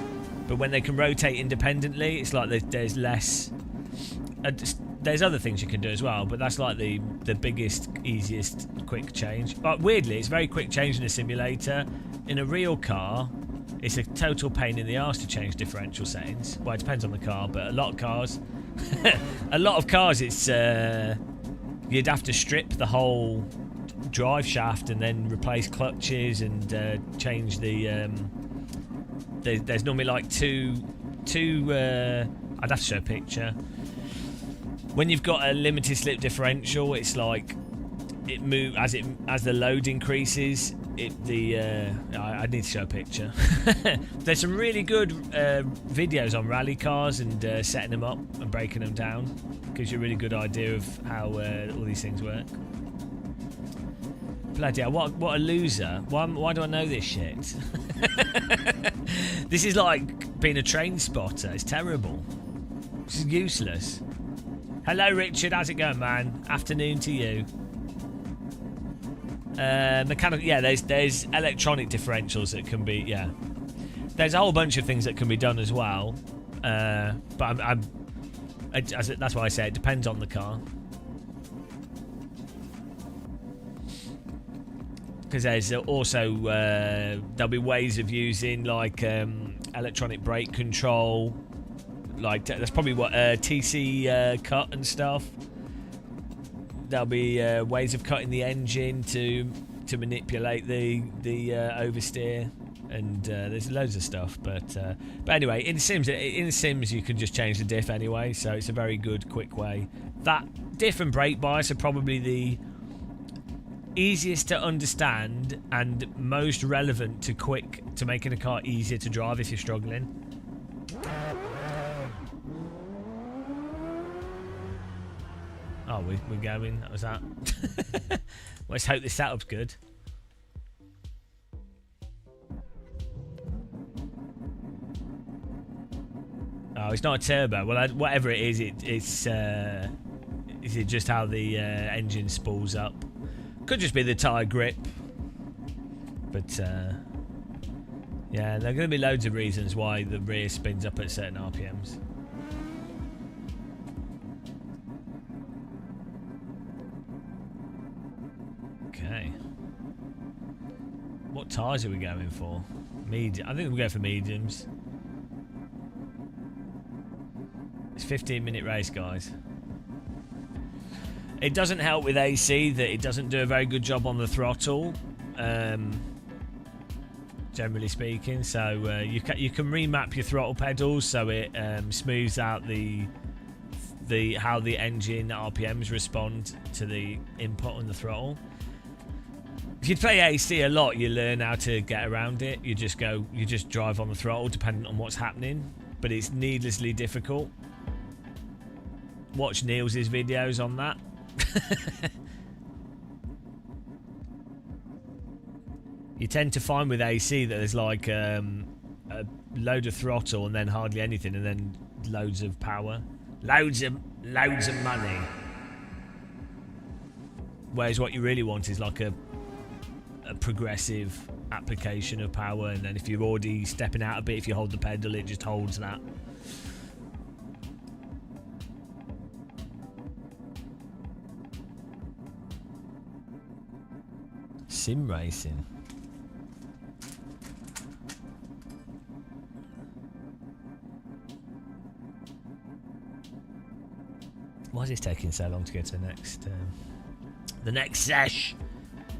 [SPEAKER 1] But when they can rotate independently, it's like there's less. There's other things you can do as well, but that's like the biggest, easiest, quick change. But weirdly, it's very quick change in a simulator. In a real car, it's a total pain in the arse to change differential settings. Well, it depends on the car, but a lot of cars, it's you'd have to strip the whole drive shaft and then replace clutches and change the. There's normally like two. I'd have to show a picture. When you've got a limited slip differential, it's like it moves as the load increases. I need to show a picture. There's some really good videos on rally cars and setting them up and breaking them down. Gives you a really good idea of how all these things work. Bloody hell, what a loser. Why do I know this shit? This is like being a train spotter. It's terrible. This is useless. Hello, Richard. How's it going, man? Afternoon to you. Mechanical. Yeah, there's electronic differentials that can be. Yeah, there's a whole bunch of things that can be done as well. But that's why I say it depends on the car. Because there's also there'll be ways of using like electronic brake control. Like that's probably what TC cut and stuff. There'll be ways of cutting the engine to manipulate the oversteer, and there's loads of stuff. But anyway, in Sims you can just change the diff anyway, so it's a very good quick way. That diff and brake bias are probably the easiest to understand and most relevant to making a car easier to drive if you're struggling. Oh, we're going. That was that. Let's hope this setup's good. Oh, it's not a turbo. Well, whatever it is, it's is it just how the engine spools up? Could just be the tyre grip. But yeah, there are going to be loads of reasons why the rear spins up at certain RPMs. Okay. What tyres are we going for? Medium. I think we'll go for mediums. It's a 15-minute race, guys. It doesn't help with AC that it doesn't do a very good job on the throttle, generally speaking. So you can remap your throttle pedals so it smooths out how the engine RPMs respond to the input on the throttle. If you play AC a lot, you learn how to get around it. You just drive on the throttle depending on what's happening, but it's needlessly difficult. Watch Niels' videos on that. You tend to find with AC that there's like a load of throttle and then hardly anything, and then loads of power, loads of money. Whereas what you really want is like a progressive application of power, and then if you're already stepping out a bit, if you hold the pedal, it just holds that. Sim racing. Why is this taking so long to get to the next sesh?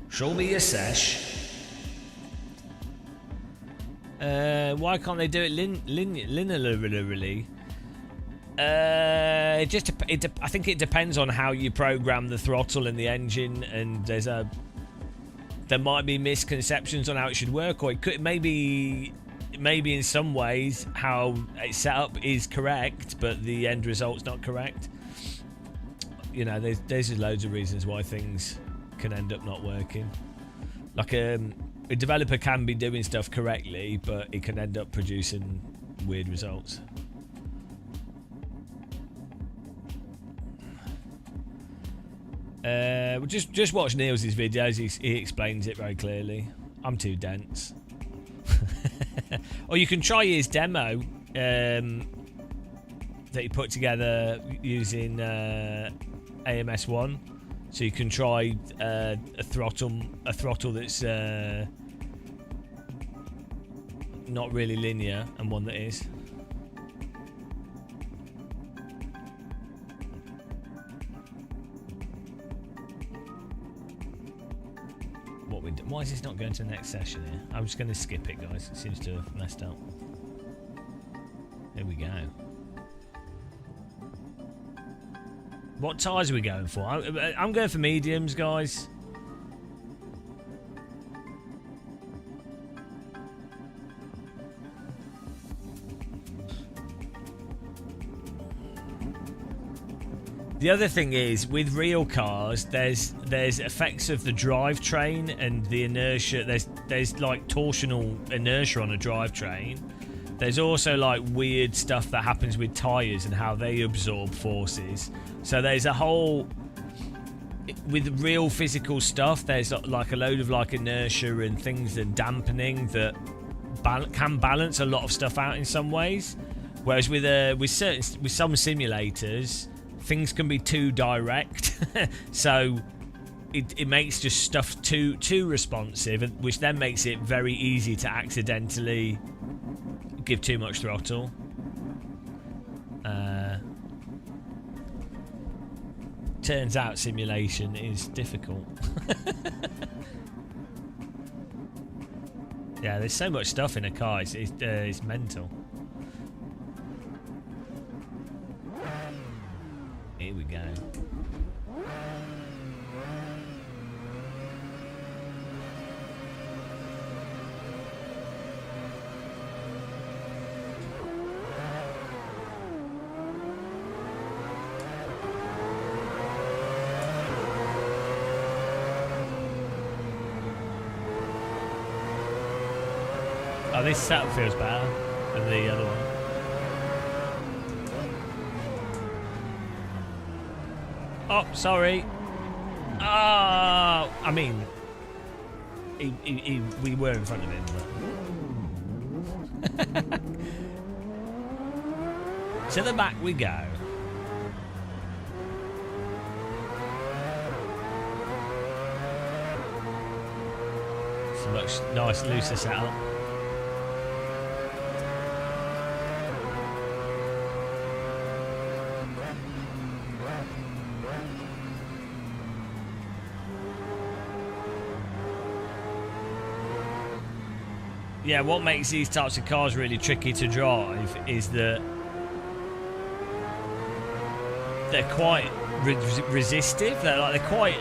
[SPEAKER 1] Show me your sesh. Why can't they do it linearly? I think it depends on how you program the throttle and the engine, and there might be misconceptions on how it should work, or it could maybe in some ways how it's set up is correct, but the end result's not correct. You know, there's loads of reasons why things can end up not working. Like a developer can be doing stuff correctly, but it can end up producing weird results. Just watch Niels' videos. He explains it very clearly. I'm too dense. Or you can try his demo that he put together using AMS1. So you can try a throttle that's not really linear, and one that is. Why is this not going to the next session here? I'm just going to skip it, guys. It seems to have messed up. Here we go. What tyres are we going for? I'm going for mediums, guys. The other thing is, with real cars, there's effects of the drivetrain and the inertia. There's like torsional inertia on a drivetrain. There's also like weird stuff that happens with tyres and how they absorb forces. So there's a whole, with real physical stuff, there's like a load of like inertia and things and dampening that can balance a lot of stuff out in some ways. Whereas with some simulators, things can be too direct, so it makes just stuff too responsive, which then makes it very easy to accidentally give too much throttle. Turns out simulation is difficult. Yeah, there's so much stuff in a car, it's mental. Here we go. Oh, this setup feels better than the other one. Oh, sorry. I mean, we were in front of him, but... To the back we go. It's a much nice, looser setup. Yeah, what makes these types of cars really tricky to drive is that they're quite resistive. They're quite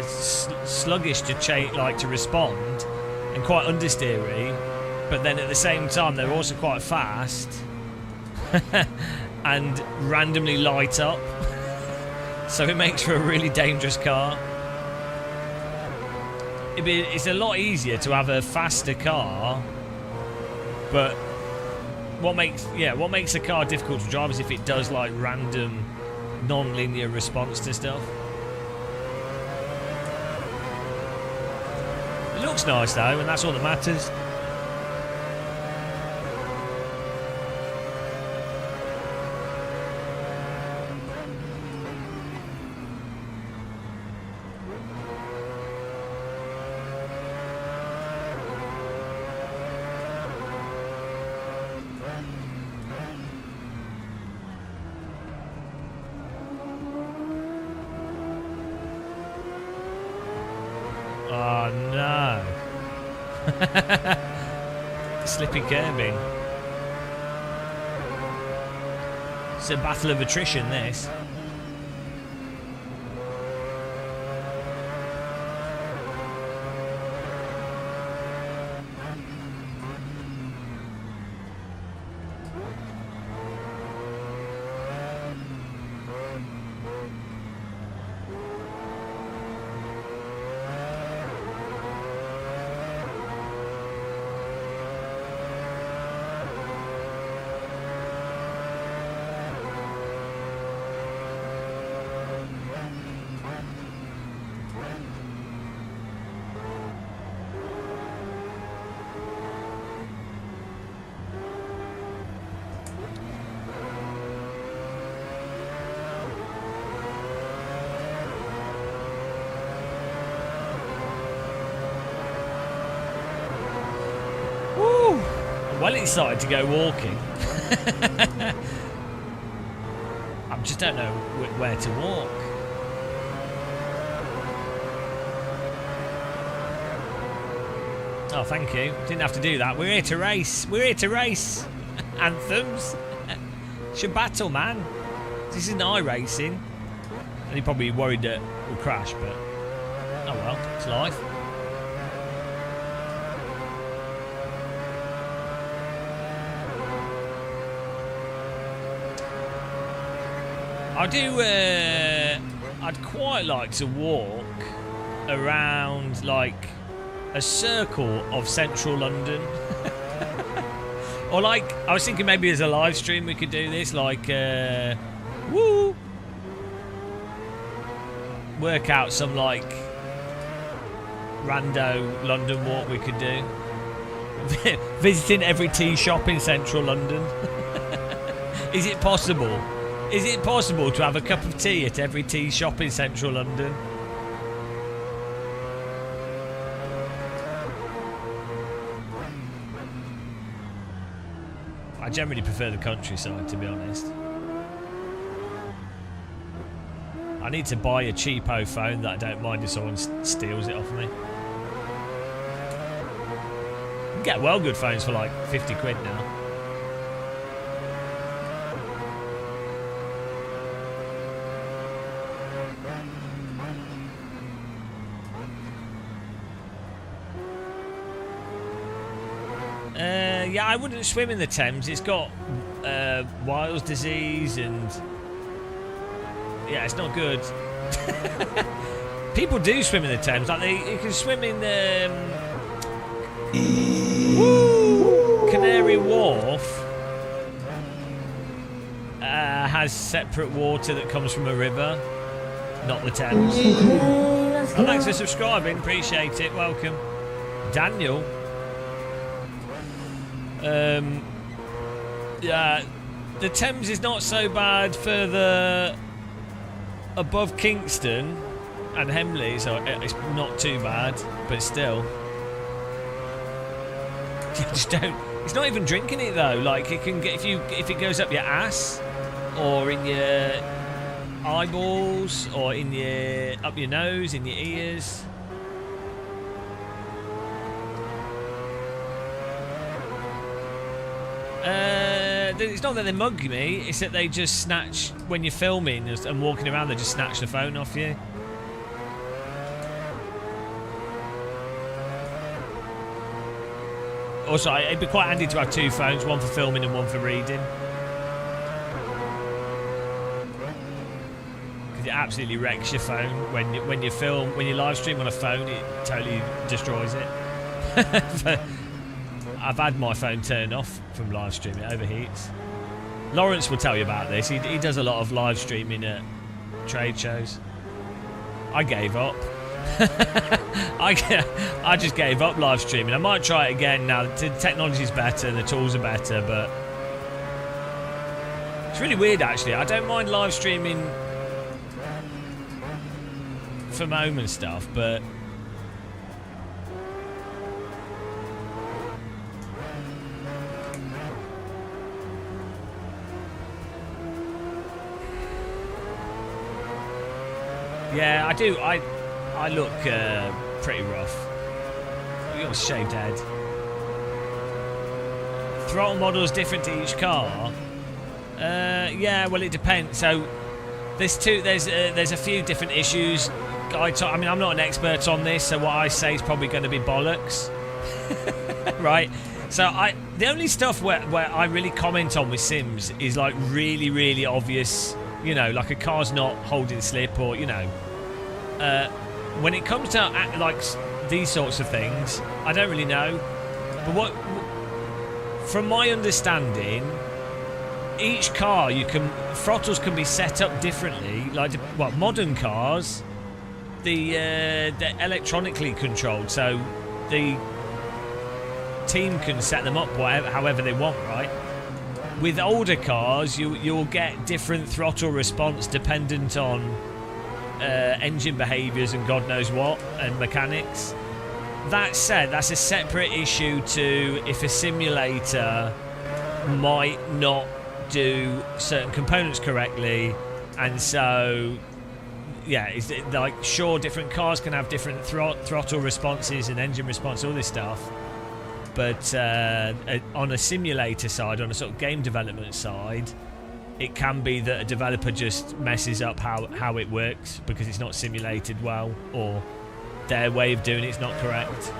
[SPEAKER 1] sluggish to to respond, and quite understeery. But then at the same time, they're also quite fast and randomly light up. So it makes for a really dangerous car. It's a lot easier to have a faster car, but what makes a car difficult to drive is if it does like random non-linear response to stuff. It looks nice though, and that's all that matters. Slipping curbing. It's a battle of attrition, this. Well excited to go walking. I just don't know where to walk. Oh, thank you. Didn't have to do that. We're here to race. We're here to race. Anthems. Should battle, man. This isn't iRacing. And you're probably worried that we'll crash, but oh well, it's life. I'd quite like to walk around like a circle of central London. Or like, I was thinking maybe as a live stream we could do this, like, woo! Work out some like rando London walk we could do. Visiting every tea shop in central London. Is it possible? Is it possible to have a cup of tea at every tea shop in central London? I generally prefer the countryside, to be honest. I need to buy a cheapo phone that I don't mind if someone steals it off me. You can get well good phones for like 50 quid now. Yeah, I wouldn't swim in the Thames. It's got Weil's disease and yeah, it's not good. People do swim in the Thames. Like you can swim in Canary Wharf. Has separate water that comes from a river, not the Thames. Oh, thanks for subscribing. Appreciate it. Welcome, Daniel. Yeah, the Thames is not so bad further above Kingston and Hemley, so it's not too bad, but still. You just don't. It's not even drinking it though. Like it can get if it goes up your ass, or in your eyeballs, or in up your nose, in your ears. It's not that they mug me, it's that they just snatch, when you're filming and walking around, they just snatch the phone off you. Also, it'd be quite handy to have two phones, one for filming and one for reading. Because it absolutely wrecks your phone when you film, when you live stream on a phone, it totally destroys it. But I've had my phone turned off from live streaming, it overheats. Lawrence will tell you about this. He does a lot of live streaming at trade shows. I gave up. I just gave up live streaming. I might try it again now. The technology's better, the tools are better, but it's really weird actually. I don't mind live streaming for home and stuff, but yeah, I do. I look pretty rough. got a shaved head. Throttle models different to each car. Yeah, well, it depends. So there's a few different issues. I mean, I'm not an expert on this, so what I say is probably going to be bollocks. Right? So the only stuff where I really comment on with Sims is like really, really obvious, you know, like a car's not holding slip, or, you know, when it comes to like these sorts of things, I don't really know. But from my understanding, each car throttles can be set up differently. Like, well, modern cars, they're electronically controlled, so the team can set them up however they want, right? With older cars, you'll get different throttle response dependent on engine behaviours and God knows what, and mechanics. That said, that's a separate issue to if a simulator might not do certain components correctly, and so yeah, it's like, sure, different cars can have different throttle responses and engine response, all this stuff. But on a simulator side, on a sort of game development side, it can be that a developer just messes up how it works because it's not simulated well, or their way of doing it's not correct.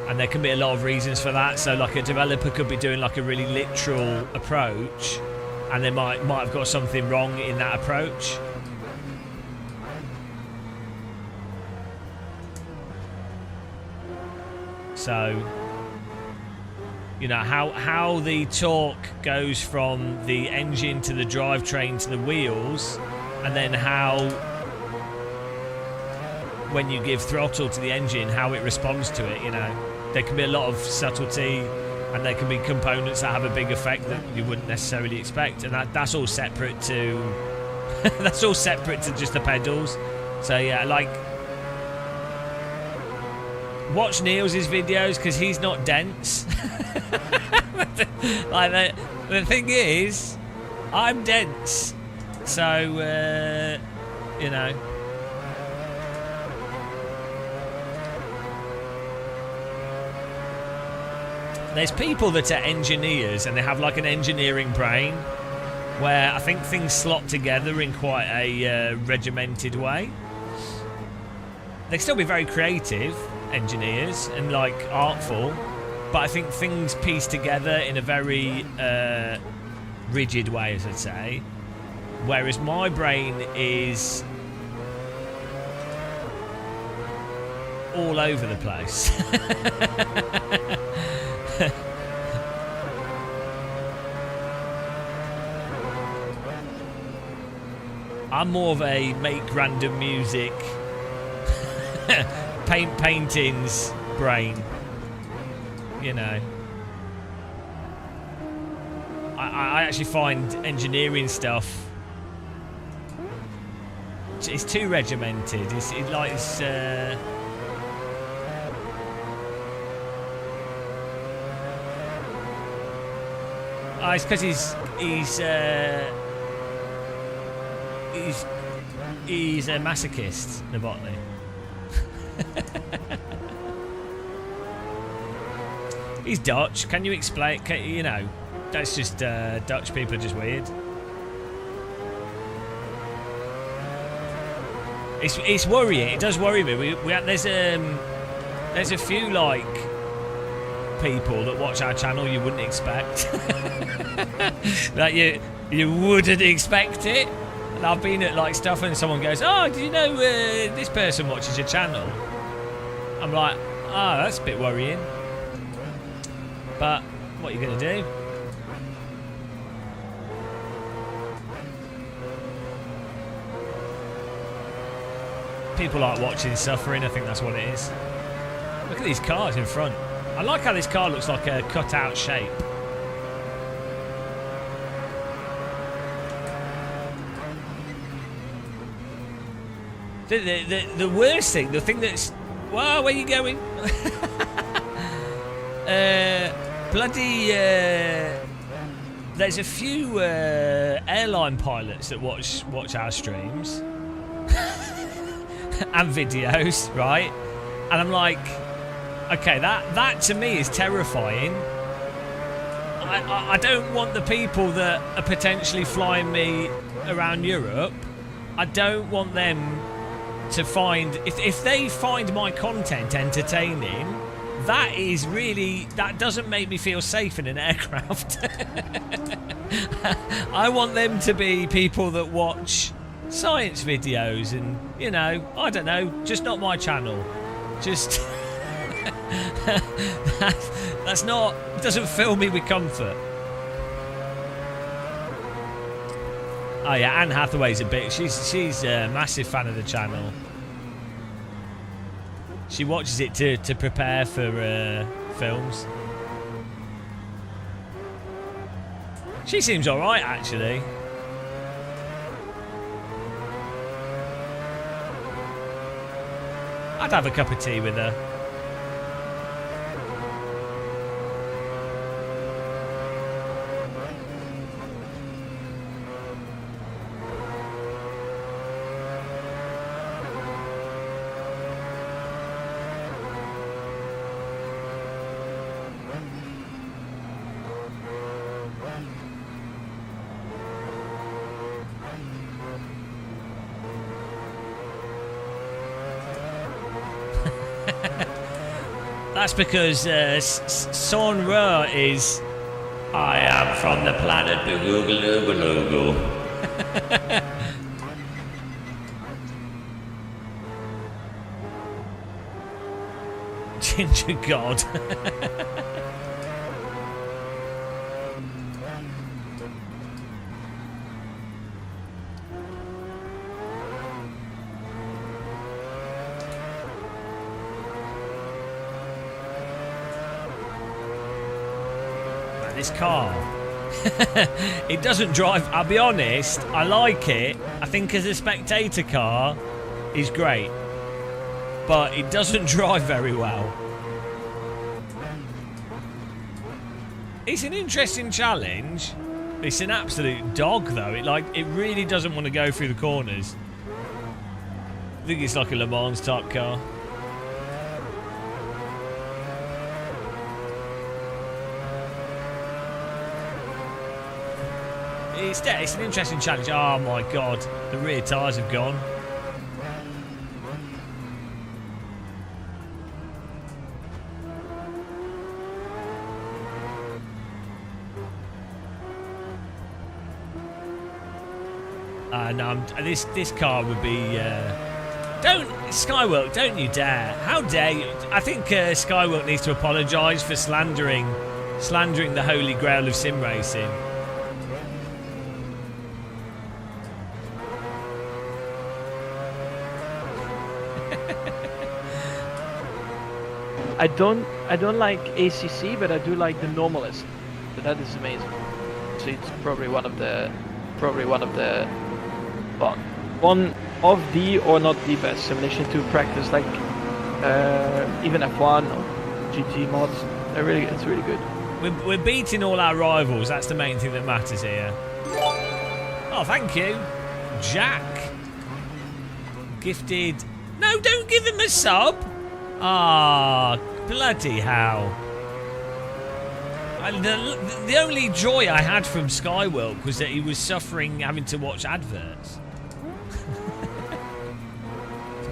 [SPEAKER 1] And there can be a lot of reasons for that. So like a developer could be doing like a really literal approach, and they might have got something wrong in that approach. So, you know, how the torque goes from the engine to the drivetrain to the wheels, and then how, when you give throttle to the engine, how it responds to it, you know. There can be a lot of subtlety, and there can be components that have a big effect that you wouldn't necessarily expect, and that's all separate to that's all separate to just the pedals. So yeah, like, watch Niels' videos because he's not dense. Like, the thing is, I'm dense, so you know. There's people that are engineers and they have like an engineering brain where I think things slot together in quite a regimented way. They still be very creative engineers and like artful, but I think things piece together in a very rigid way, as I'd say. Whereas my brain is all over the place. I'm more of a make random music, paint paintings brain, you know. I actually find engineering stuff, it's too regimented. It's because he's a masochist, Novotny. He's Dutch. Can you explain? You know, that's just Dutch people are just weird. It's worrying. It does worry me. There's a few like people that watch our channel you wouldn't expect. Like you wouldn't expect it. And I've been at like stuff and someone goes, "Oh, do you know this person watches your channel?" I'm like, "Oh, that's a bit worrying." But what are you gonna do? People like watching suffering. I think that's what it is. Look at these cars in front. I like how this car looks like a cut-out shape. The worst thing, the thing that's... Whoa, where are you going? Bloody... there's a few airline pilots that watch our streams. And videos, right? And I'm like, okay, that to me is terrifying. I don't want the people that are potentially flying me around Europe, I don't want them to find... If they find my content entertaining, that doesn't make me feel safe in an aircraft. I want them to be people that watch science videos and, you know, I don't know, just not my channel. Just... that's not... doesn't fill me with comfort. Oh yeah, Anne Hathaway's a bit... She's a massive fan of the channel. She watches it to prepare for films. She seems alright, actually. I'd have a cup of tea with her. That's because Son Ra is... I am from the planet Boogaloogaloogaloogal. Ginger God. This car. It doesn't drive, I'll be honest, I like it. I think as a spectator car is great, but it doesn't drive very well. It's an interesting challenge. It's an absolute dog though. It really doesn't want to go through the corners. I think it's like a Le Mans type car. It's an interesting challenge. Oh my god, the rear tyres have gone. No, this car would be... Don't, Skywork, don't you dare. How dare you? I think Skywork needs to apologise for slandering the holy grail of sim racing.
[SPEAKER 7] I don't like ACC, but I do like the Normalist. So that is amazing. So it's probably one of the, well, one of the or not the best simulation to practice, like even F1 or GT mods. It's really good.
[SPEAKER 1] We're beating all our rivals. That's the main thing that matters here. Oh, thank you, Jack. Gifted. No, don't give him a sub. Ah, bloody hell. The only joy I had from Skywilk was that he was suffering having to watch adverts.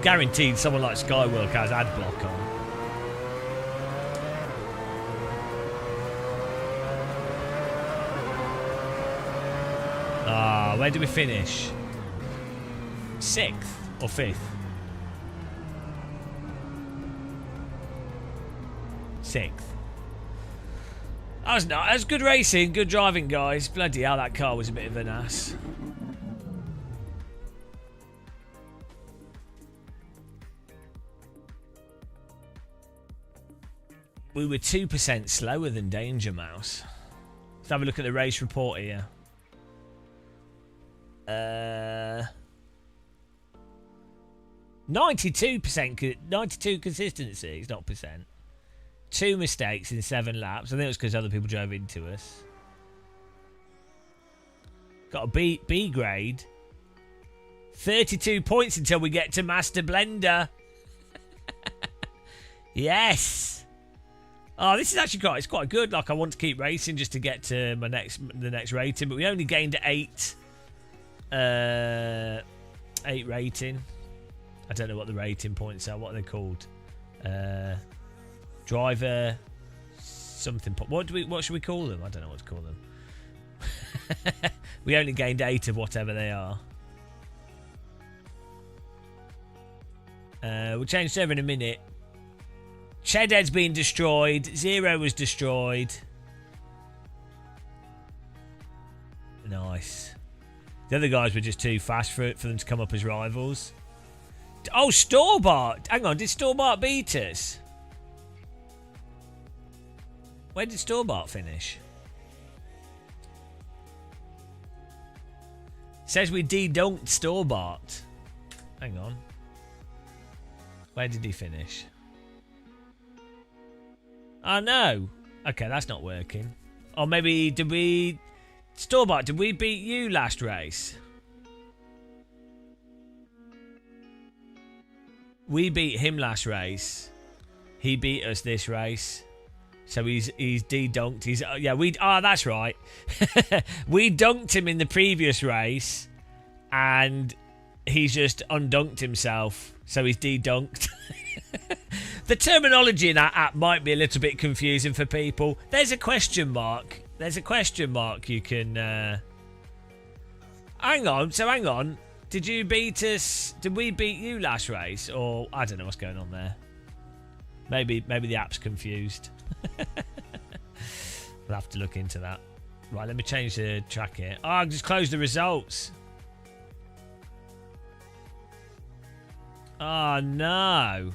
[SPEAKER 1] Guaranteed someone like Skywilk has ad block on. Ah, where did we finish? 6th or 5th? 6th. That was good racing, good driving, guys. Bloody hell, that car was a bit of an ass. We were 2% slower than Danger Mouse. Let's have a look at the race report here. 92 consistency, it's not percent. 2 mistakes in 7 laps. I think it was because other people drove into us. Got a B grade. 32 points until we get to Master Blender. Yes. Oh, this is actually quite good. Like, I want to keep racing just to get to the next rating, but we only gained 8 rating. I don't know what the rating points are. What are they called? Driver something. What should we call them? I don't know what to call them. We only gained 8 of whatever they are. We'll change server in a minute. Shedhead's been destroyed. Zero was destroyed. Nice. The other guys were just too fast for them to come up as rivals. Oh, Storbart. Hang on, did Storbart beat us? Where did Storbart finish? Says we de-dunked Storbart. Hang on. Where did he finish? Oh, no. Okay, that's not working. Or maybe, Storbart, did we beat you last race? We beat him last race. He beat us this race. So he's de-dunked. That's right. We dunked him in the previous race, and he's just undunked himself. So he's de-dunked. The terminology in that app might be a little bit confusing for people. There's a question mark. You can. Hang on. Did you beat us? Did we beat you last race? Or I don't know what's going on there. Maybe the app's confused. We'll have to look into that. Right, let me change the track here. Oh, I just closed the results. Oh, no.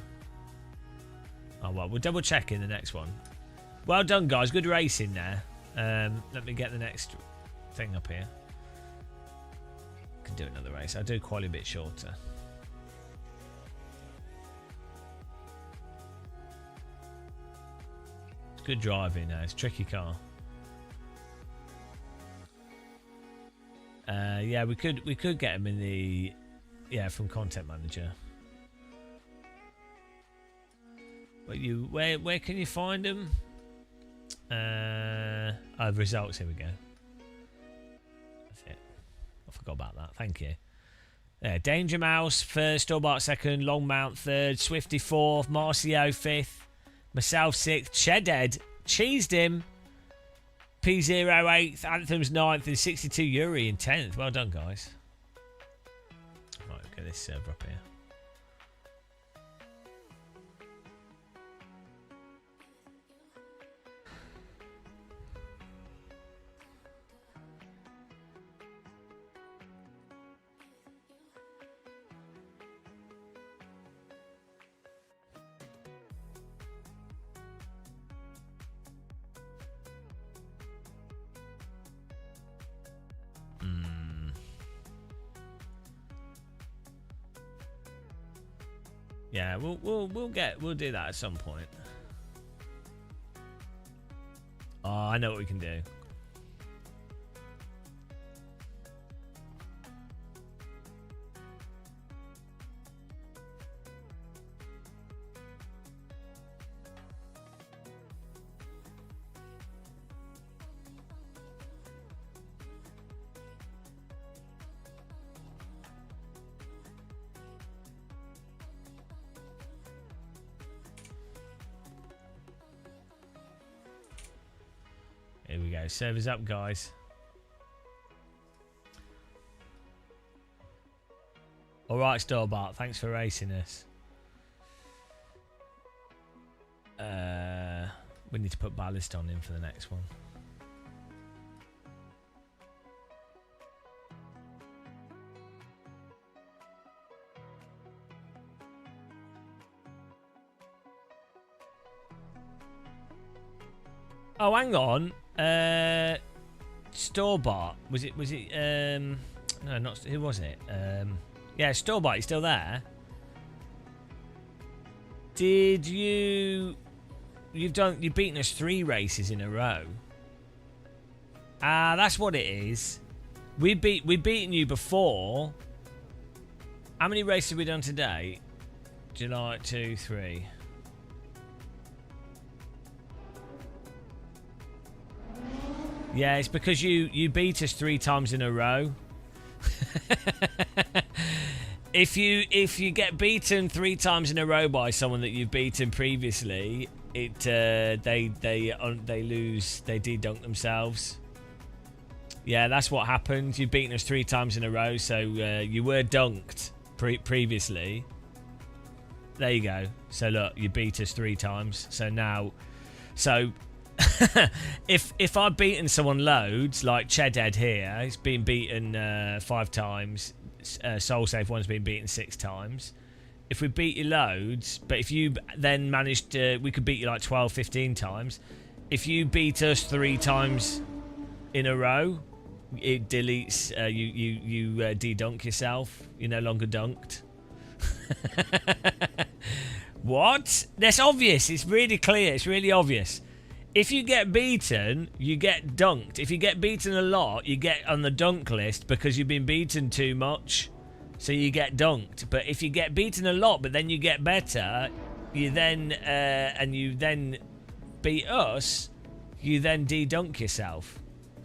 [SPEAKER 1] Oh, well, we'll double check in the next one. Well done, guys. Good racing there. Let me get the next thing up here. Can do another race. I'll do quite a bit shorter. Good driving now. It's a tricky car. Yeah, we could get him in the from Content Manager. But where can you find them? Results. Here we go. That's it. I forgot about that. Thank you. Danger Mouse first, Storbart second, Longmount third, Swifty fourth, Marcio fifth. Myself 6th, Shedhead, cheesed him. P0 8th, Anthem's 9th, and 62 Yuri in 10th. Well done, guys. Right, we'll get this server up here. Yeah, we'll do that at some point. Oh, I know what we can do. Here we go. Servers up, guys. All right, Storbart. Thanks for racing us. We need to put ballast on him for the next one. Oh, hang on. Storbart. Was it no, not who was it? Yeah, Storbart, you still there? Did you've beaten us 3 races in a row. That's what it is. We've beaten you before. How many races have we done today? July 2, 3. Yeah, it's because you beat us 3 times in a row. If you get beaten 3 times in a row by someone that you've beaten previously, they lose, they de-dunk themselves. Yeah, that's what happened. You've beaten us 3 times in a row, so you were dunked previously. There you go. So look, you beat us 3 times. So now, if I've beaten someone loads, like Chedhead here, he's been beaten 5 times. Soul Safe one's been beaten 6 times. If we beat you loads, but if you then managed to, we could beat you like 12, 15 times. If you beat us 3 times in a row, it deletes, you de-dunk yourself. You're no longer dunked. What? That's obvious. It's really clear. It's really obvious. If you get beaten, you get dunked. If you get beaten a lot, you get on the dunk list because you've been beaten too much. So you get dunked. But if you get beaten a lot, but then you get better, you then and you then beat us, you then de-dunk yourself.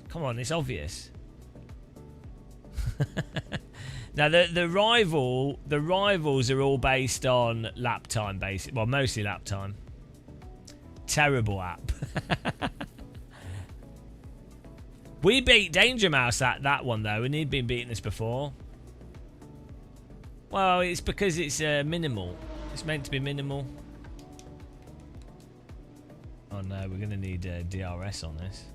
[SPEAKER 1] Come on, it's obvious. Now the rivals are all based on lap time, basically. Well, mostly lap time. Terrible app. We beat Danger Mouse at that one though, and he'd been beating us before. Well, it's because it's minimal. It's meant to be minimal. Oh no, we're gonna need DRS on this.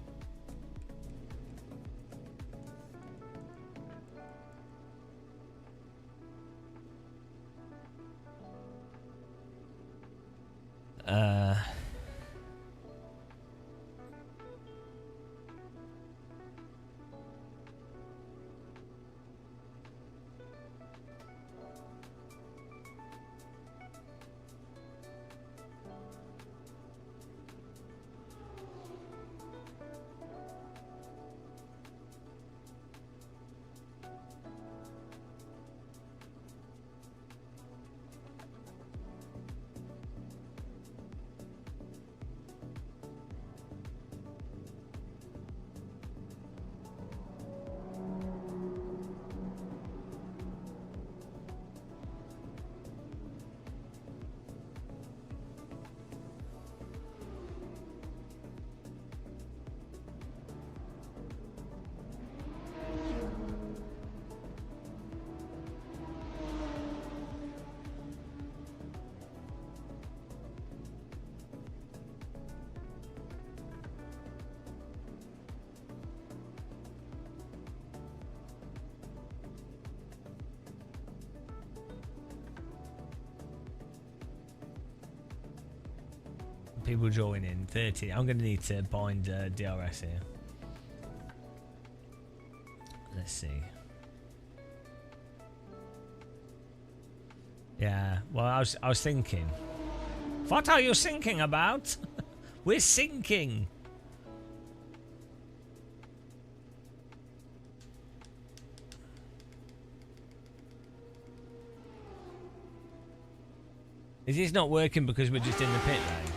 [SPEAKER 1] People joining 30. I'm going to need to bind DRS here. Let's see. Yeah. Well, I was thinking. What are you thinking about? We're sinking. Is this not working because we're just in the pit lane?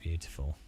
[SPEAKER 1] Beautiful.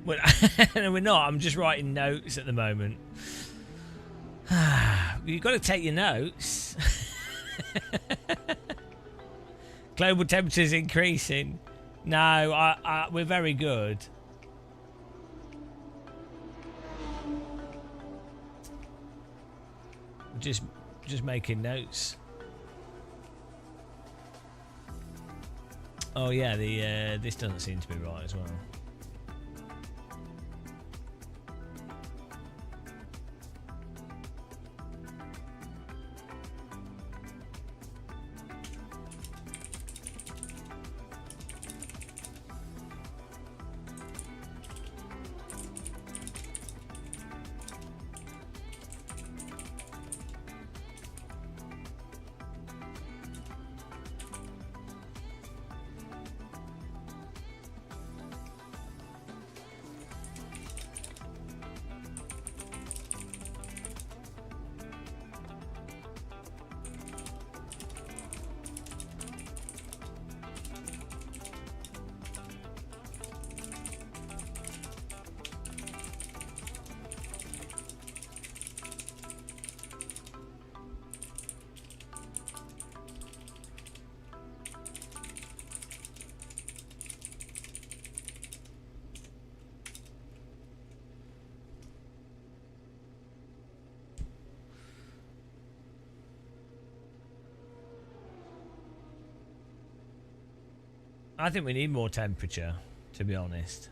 [SPEAKER 1] Well, no, we're not. I'm just writing notes at the moment. You've got to take your notes. Global temperatures increasing. No, we're very good. Just making notes. Oh yeah, the this doesn't seem to be right as well. I think we need more temperature, to be honest.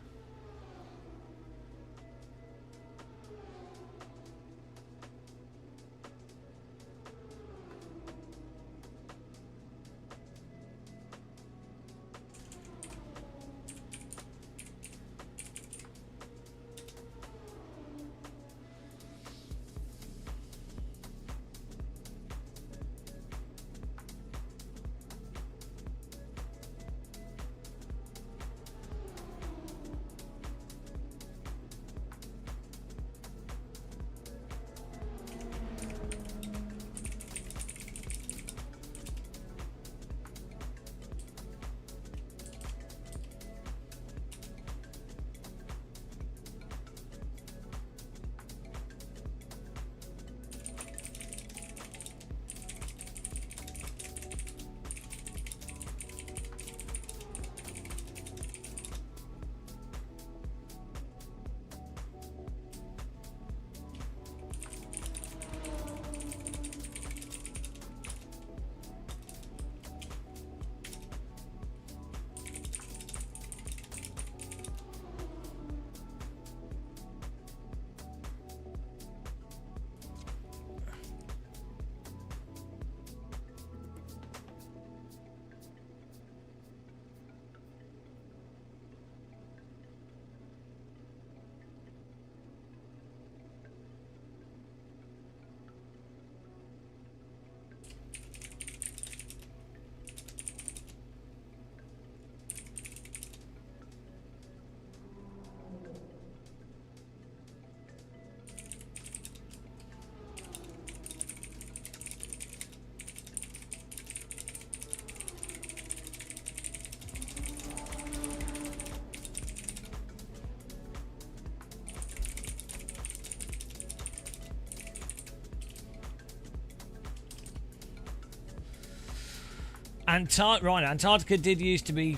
[SPEAKER 1] Antarctica did used to be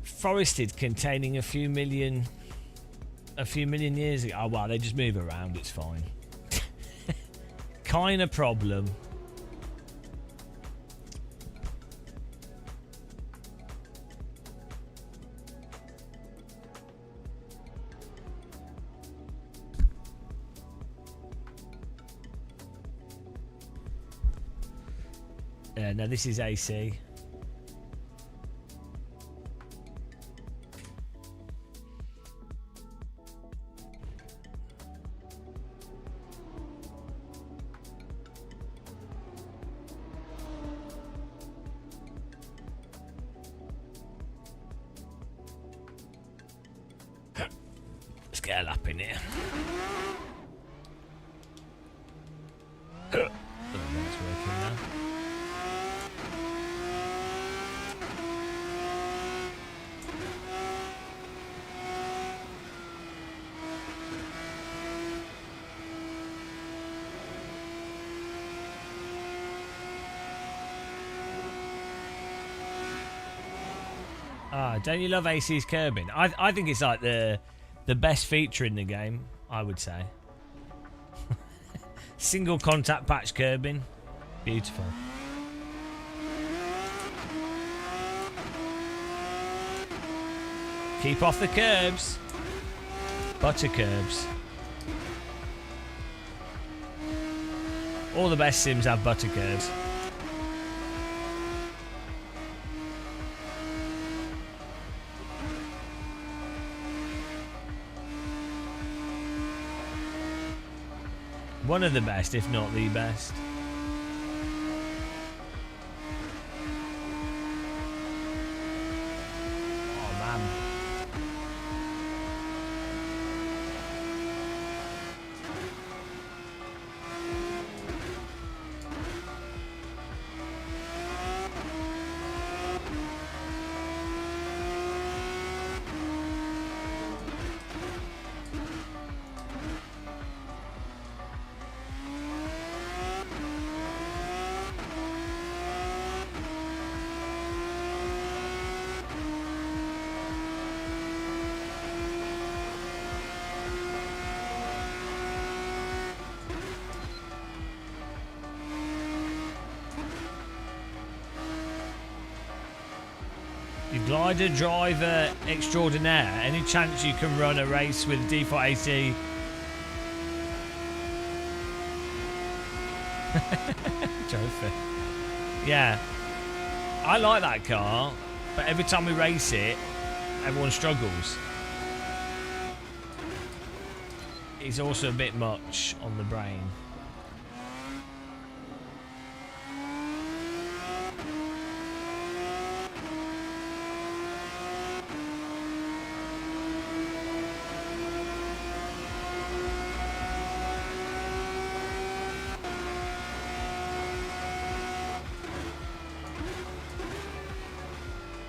[SPEAKER 1] forested, containing a few million years ago. Oh wow, they just move around. It's fine. Kind of problem. No, this is AC. Let's get a lap in here. Oh, that's working now. Ah, don't you love AC's curbing? I think it's like the best feature in the game, I would say. Single contact patch curbing. Beautiful. Keep off the curbs. Butter curbs. All the best sims have butter curbs. One of the best, if not the best. Oh man. Glider driver extraordinaire. Any chance you can run a race with default AC? Trophy. Yeah. I like that car, but every time we race it, everyone struggles. It's also a bit much on the brain.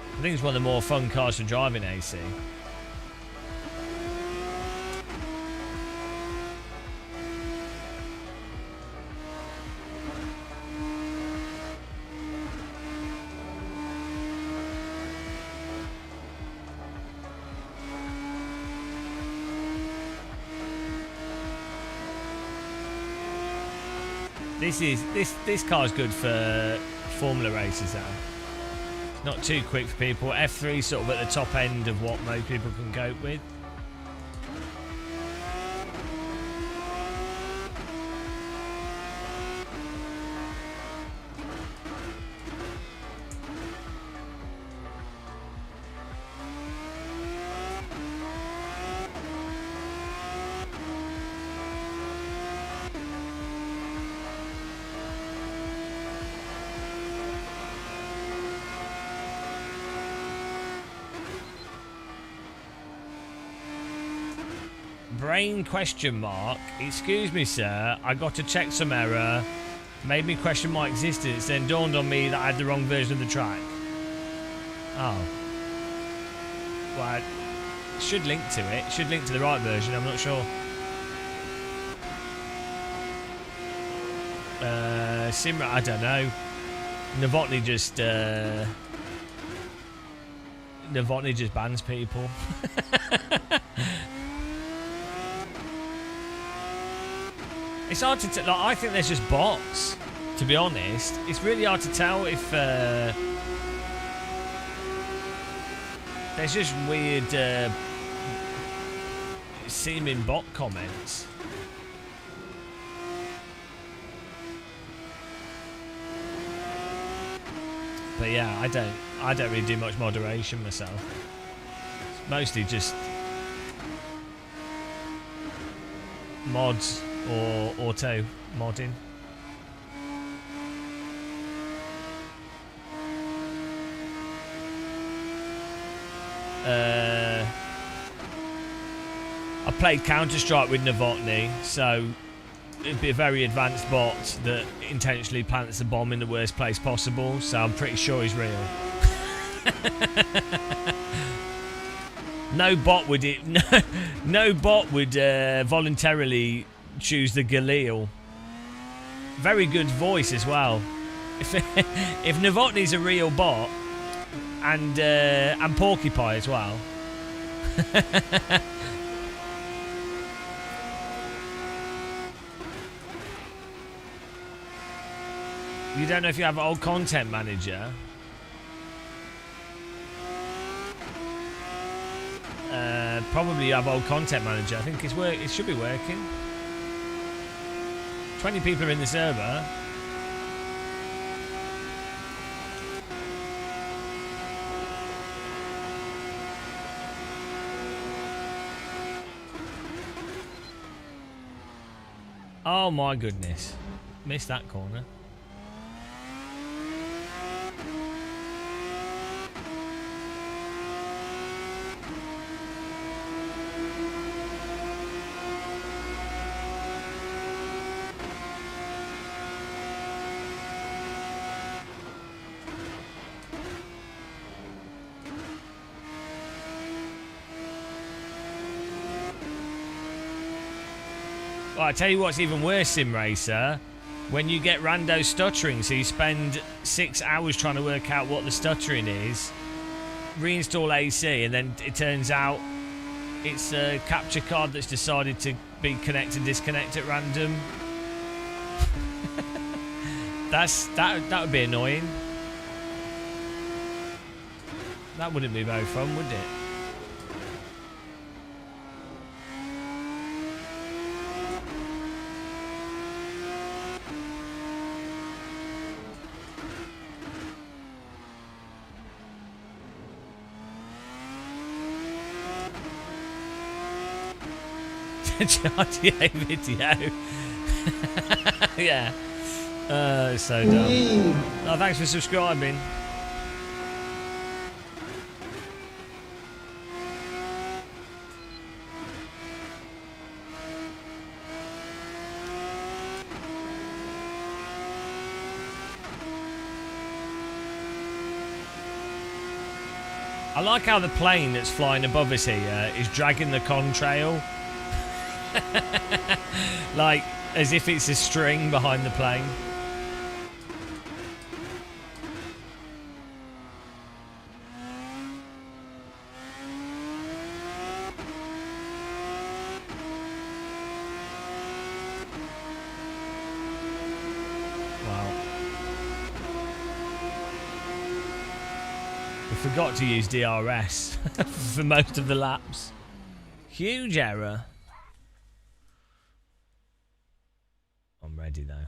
[SPEAKER 1] I think it's one of the more fun cars to drive in AC. This car's good for Formula races though. Not too quick for people. F3 sort of at the top end of what most people can cope with. Brain question mark. Excuse me, sir. I got to check some error. Made me question my existence. Then dawned on me that I had the wrong version of the track. Oh. Well, it should link to it. Should link to the right version. I'm not sure. Simra, I don't know. Novotny just bans people. It's hard to tell. Like, I think there's just bots, to be honest. It's really hard to tell if there's just weird seeming bot comments. But yeah, I don't really do much moderation myself. It's mostly just mods or auto modding. I played Counter-Strike with Novotny, so it'd be a very advanced bot that intentionally plants the bomb in the worst place possible, so I'm pretty sure he's real. No bot would voluntarily choose the Galil. Very good voice as well. If Novotny's a real bot, and Porcupine as well. You don't know if you have an old content manager. Probably you have old content manager. I think it should be working. 20 people are in the server. Oh my goodness. Missed that corner. Well, I tell you what's even worse, Sim Racer, when you get rando stuttering, so you spend 6 hours trying to work out what the stuttering is, reinstall AC, and then it turns out it's a capture card that's decided to be connect and disconnect at random. that would be annoying. That wouldn't be very fun, would it? GTA video. Yeah. It's so dumb. Oh, thanks for subscribing. I like how the plane that's flying above us here is dragging the contrail. Like, as if it's a string behind the plane. Wow. We forgot to use DRS for most of the laps. Huge error. I'm ready though.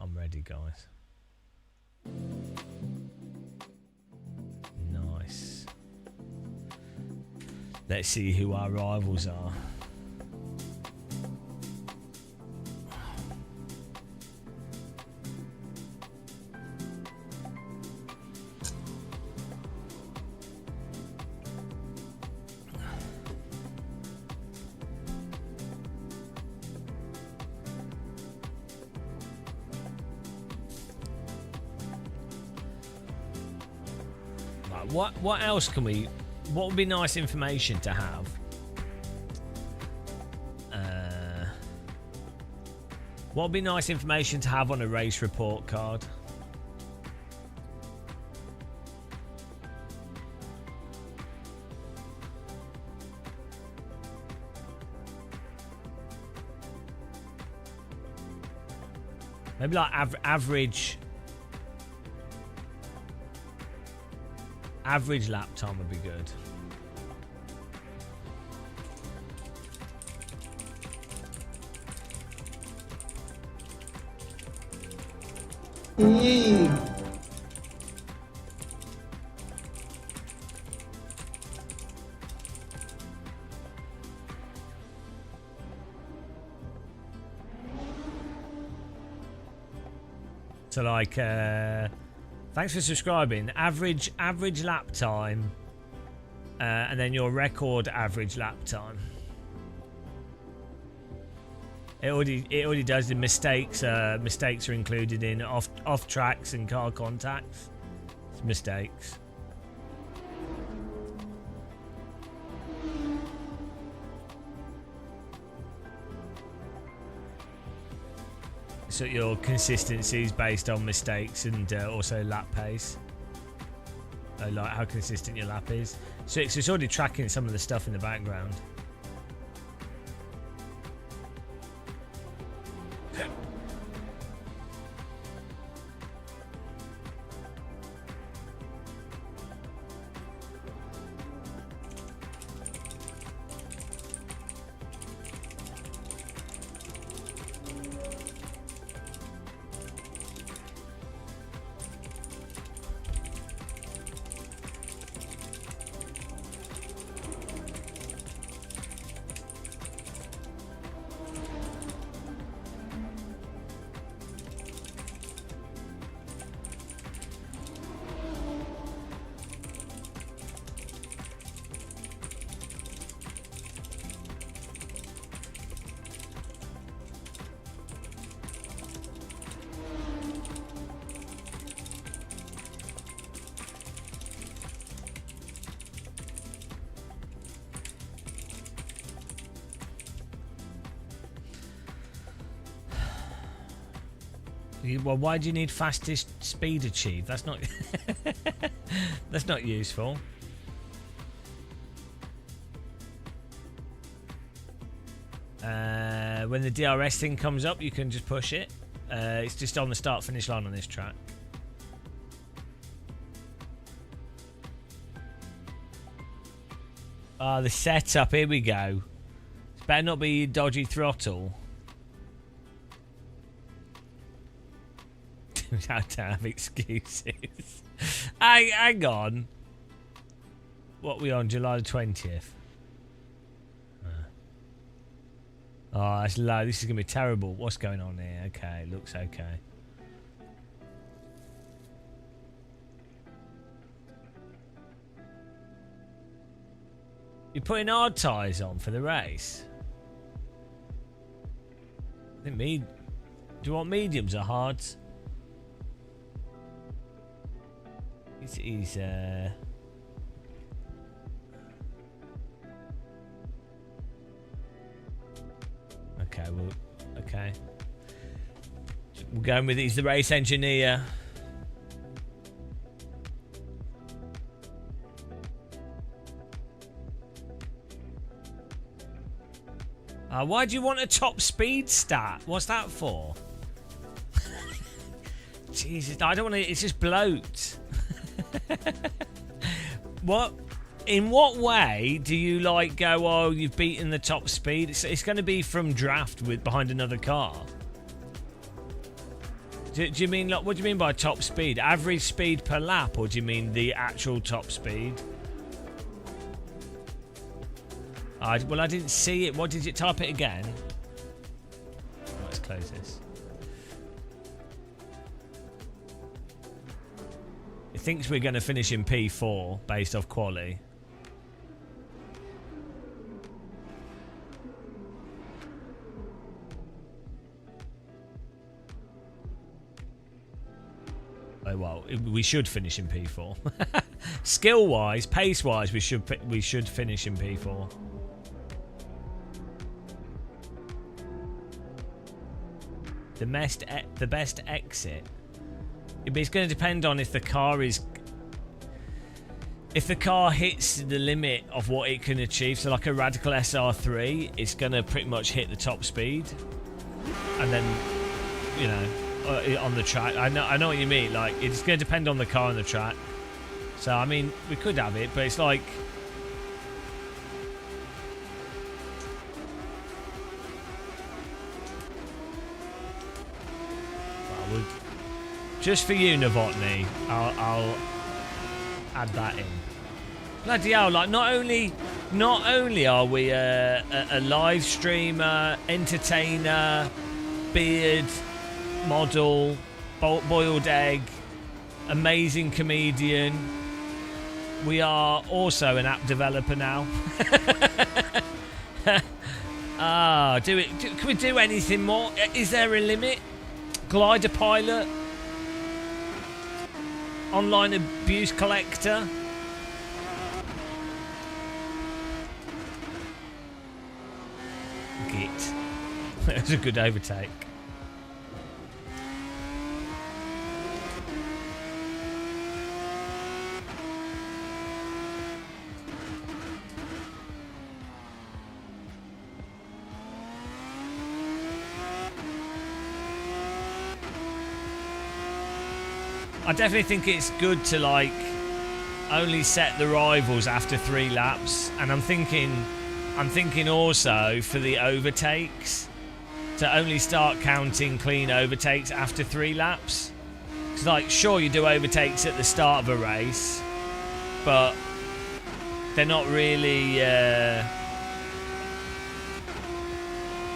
[SPEAKER 1] I'm ready, guys. Nice. Let's see who our rivals are. What else can we... What would be nice information to have? What would be nice information to have on a race report card? Maybe like average lap time would be good. So like thanks for subscribing. Average lap time, and then your record average lap time. It already does the mistakes. Mistakes are included in off tracks and car contacts. It's mistakes. So your consistency is based on mistakes and also lap pace. Like how consistent your lap is. So it's already tracking some of the stuff in the background. Well, why do you need fastest speed achieved? That's not that's not useful. When the DRS thing comes up, you can just push it. It's just on the start finish line on this track. Ah, the setup. Here we go. It better not be dodgy throttle. I don't have excuses. Hang on. What are we on? July the 20th. Oh, that's low. This is going to be terrible. What's going on here? Okay, looks okay. You're putting hard tyres on for the race? I think do you want mediums or hards? He's okay, well, okay. We're going with he's the race engineer. Why do you want a top speed stat? What's that for? Jesus, I don't want to. It's just bloat. What? In what way do you like go? Oh, you've beaten the top speed. It's going to be from draft with behind another car. Do you mean like? What do you mean by top speed? Average speed per lap, or do you mean the actual top speed? Well, I didn't see it. What did you type it again? Let's close this. It thinks we're going to finish in P4 based off quali. Oh well, we should finish in P4. Skill-wise, pace-wise, we should finish in P4. The best exit. It's going to depend on if the car is. If the car hits the limit of what it can achieve, so like a Radical SR3, it's going to pretty much hit the top speed, and then, you know, on the track. I know what you mean. Like it's going to depend on the car and the track. So I mean, we could have it, but it's like. Just for you, Novotny, I'll add that in. Bloody hell! Like not only are we a live streamer, entertainer, beard, model, boiled egg, amazing comedian, we are also an app developer now. Can we do anything more? Is there a limit? Glider pilot. Online abuse collector. Git. That was a good overtake. I definitely think it's good to like only set the rivals after 3 laps, and I'm thinking also for the overtakes to only start counting clean overtakes after 3 laps. Because like sure you do overtakes at the start of a race, but they're not really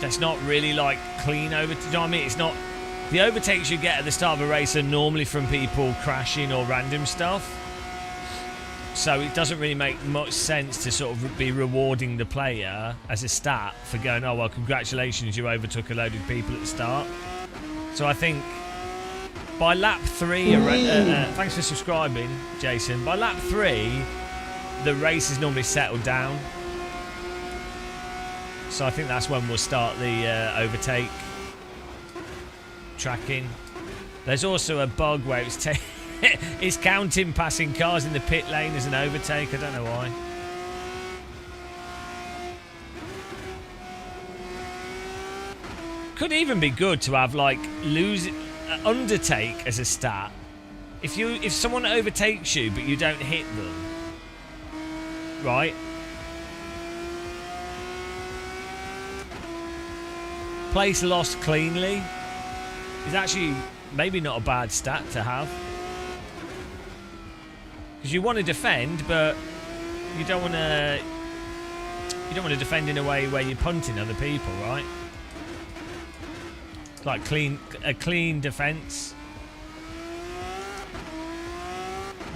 [SPEAKER 1] that's not really like clean over. Do you know what I mean? It's not. The overtakes you get at the start of a race are normally from people crashing or random stuff. So it doesn't really make much sense to sort of be rewarding the player as a stat for going, oh, well, congratulations, you overtook a load of people at the start. So I think by lap 3, thanks for subscribing, Jason. By lap 3, the race is normally settled down. So I think that's when we'll start the overtake tracking. There's also a bug where it's counting passing cars in the pit lane as an overtake. I don't know why. Could even be good to have like undertake as a stat. If someone overtakes you but you don't hit them, right? Place lost cleanly is actually maybe not a bad stat to have. Because you want to defend, but you don't want to defend in a way where you're punting other people, right? Like a clean defence.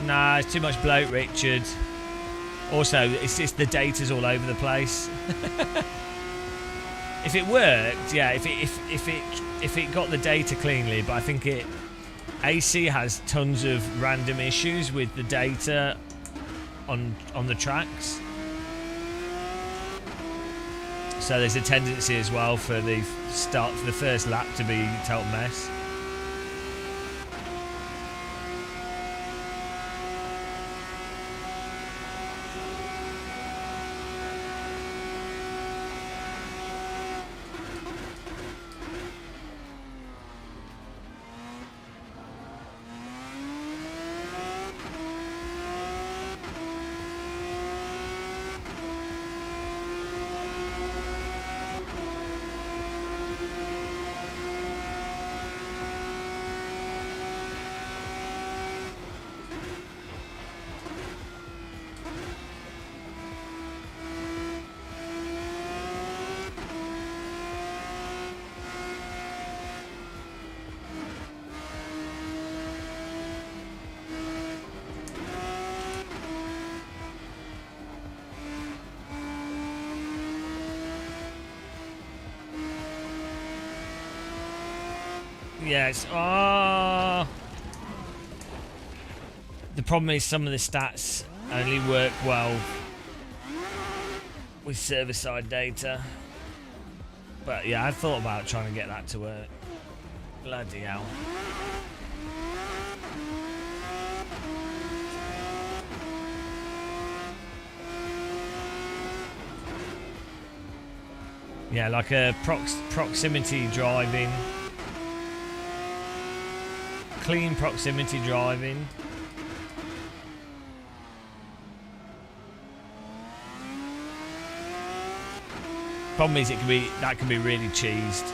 [SPEAKER 1] Nah, it's too much bloat, Richard. Also, it's just the data's all over the place. If it worked, yeah, if it got the data cleanly, but I think AC has tons of random issues with the data on the tracks. So there's a tendency as well for the first lap to be a total mess. Yes. Oh. The problem is some of the stats only work well with server-side data. But yeah, I thought about trying to get that to work. Bloody hell. Yeah, like a proximity driving. Clean proximity driving. Problem is, that can be really cheesed.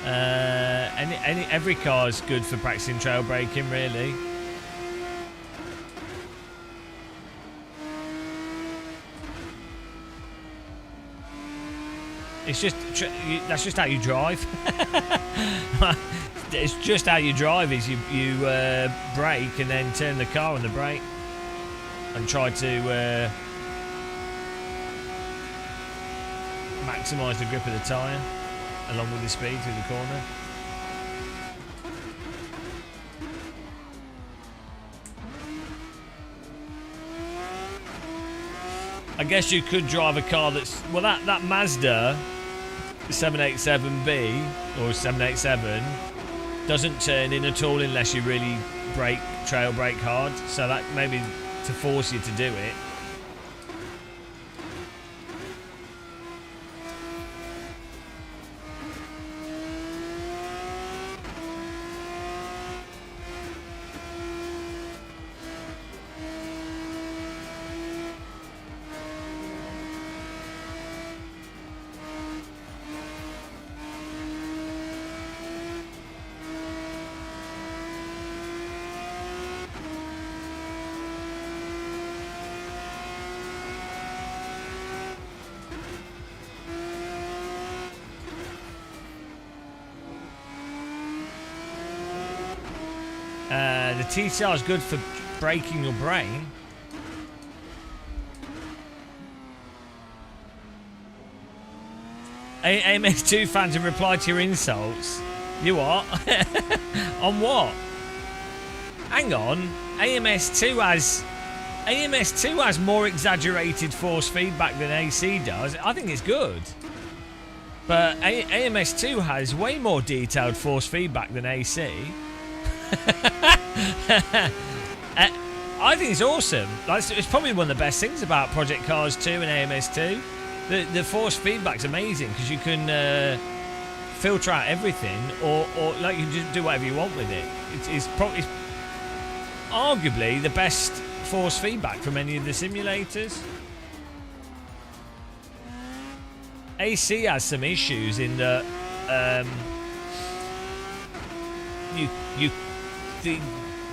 [SPEAKER 1] Every car is good for practicing trail braking, really. It's just that's just how you drive. It's just how you drive. Is you brake and then turn the car on the brake and try to maximise the grip of the tyre along with the speed through the corner. I guess you could drive a car that's... Well, that Mazda 787B or 787 doesn't turn in at all unless you really trail brake hard. So that maybe to force you to do it. The TCR is good for breaking your brain. AMS2 fans have replied to your insults. You what? On what? Hang on. AMS2 has more exaggerated force feedback than AC does. I think it's good. But AMS2 has way more detailed force feedback than AC. I think it's awesome. It's probably one of the best things about Project Cars 2 and AMS2. The force feedback's amazing because you can filter out everything, or like you can just do whatever you want with it. It's arguably the best force feedback from any of the simulators. AC has some issues in that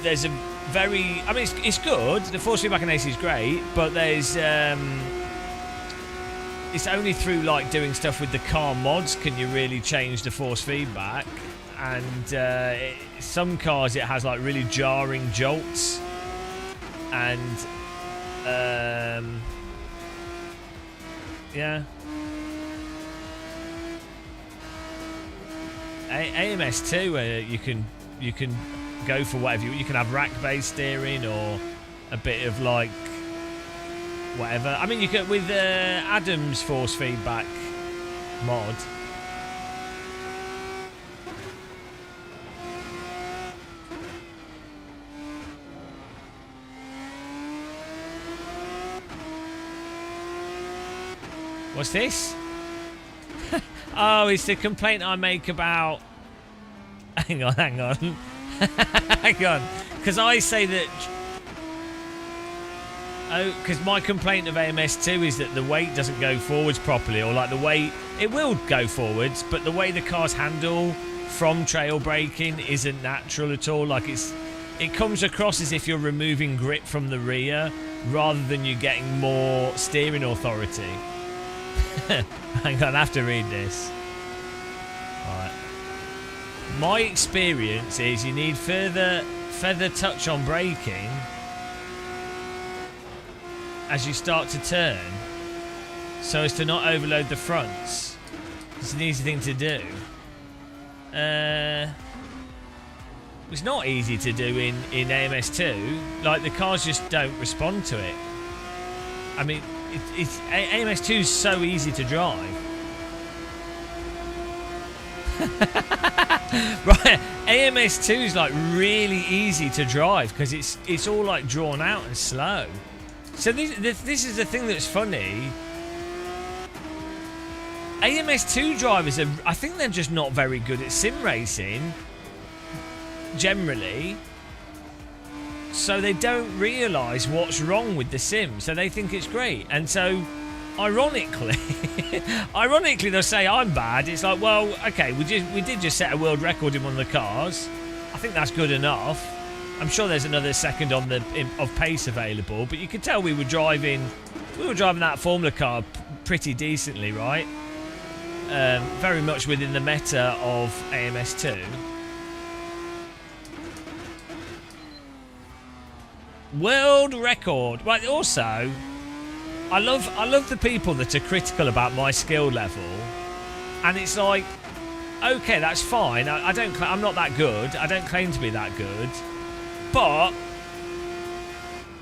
[SPEAKER 1] there's a very, I mean, it's good. The force feedback in AC is great, but there's it's only through like doing stuff with the car mods can you really change the force feedback. And some cars it has like really jarring jolts, and yeah. AMS2 you can go for whatever you can have rack based steering or a bit of like whatever. I mean, you could with Adam's force feedback mod. What's this? Oh, it's the complaint I make about... Hang on. Hang on. Because I say that... Oh, because my complaint of AMS2 is that the weight doesn't go forwards properly, or like the way... It will go forwards, but the way the cars handle from trail braking isn't natural at all. Like it comes across as if you're removing grip from the rear rather than you getting more steering authority. Hang on, I have to read this. Right. My experience is you need further touch on braking as you start to turn, so as to not overload the fronts. It's an easy thing to do. It's not easy to do in AMS2. Like, the cars just don't respond to it. I mean, AMS2 is so easy to drive. Right, AMS2 is like really easy to drive because it's all like drawn out and slow. So this is the thing that's funny. AMS2 drivers are, I think they're just not very good at sim racing generally. So they don't realise what's wrong with the sim. So they think it's great. And so, ironically, they'll say I'm bad. It's like, well, okay, we did just set a world record in one of the cars. I think that's good enough. I'm sure there's another second on of pace available, but you could tell we were driving that Formula car pretty decently, right? Very much within the meta of AMS2. World record. Right, also, I love the people that are critical about my skill level, and it's like, okay, that's fine. I'm not that good. I don't claim to be that good, but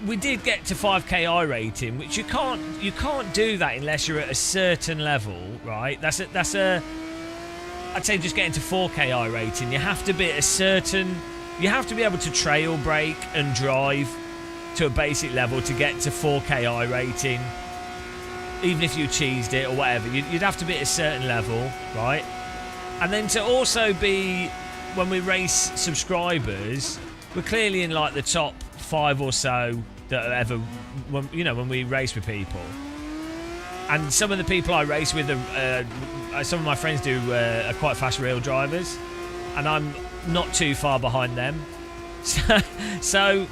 [SPEAKER 1] we did get to 5k I rating, which you can't do that unless you're at a certain level, right? I'd say just getting to 4k I rating, you have to be at a certain, you have to be able to trail brake and drive to a basic level to get to 4k I rating, even if you cheesed it or whatever. You'd have to be at a certain level, right? And then to also be, when we race subscribers, we're clearly in like the top 5 or so that are ever, when we race with people. And some of the people I race with some of my friends are quite fast real drivers, and I'm not too far behind them. So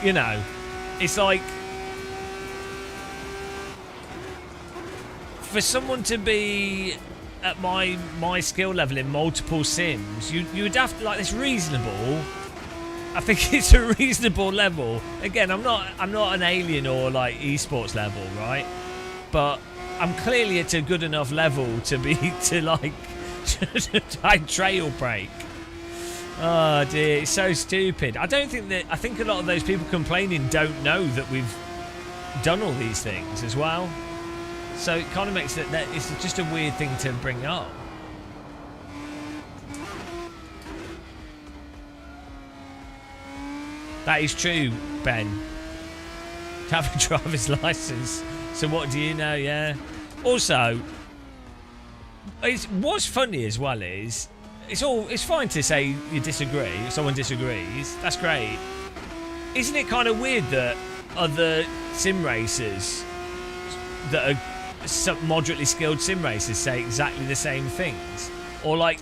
[SPEAKER 1] it's like, for someone to be at my skill level in multiple sims, you would have to, like, it's reasonable. I think it's a reasonable level. Again, I'm not an alien or like esports level, right? But I'm clearly at a good enough level to trail brake. Oh dear, it's so stupid. I think a lot of those people complaining don't know that we've done all these things as well. So it kind of makes that it's just a weird thing to bring up. That is true, Ben. To have a driver's license. So what do you know? Yeah. Also, what's funny as well is it's fine to say you disagree. If someone disagrees, that's great. Isn't it kind of weird that other sim racers that are some moderately skilled sim racers say exactly the same things. Or like,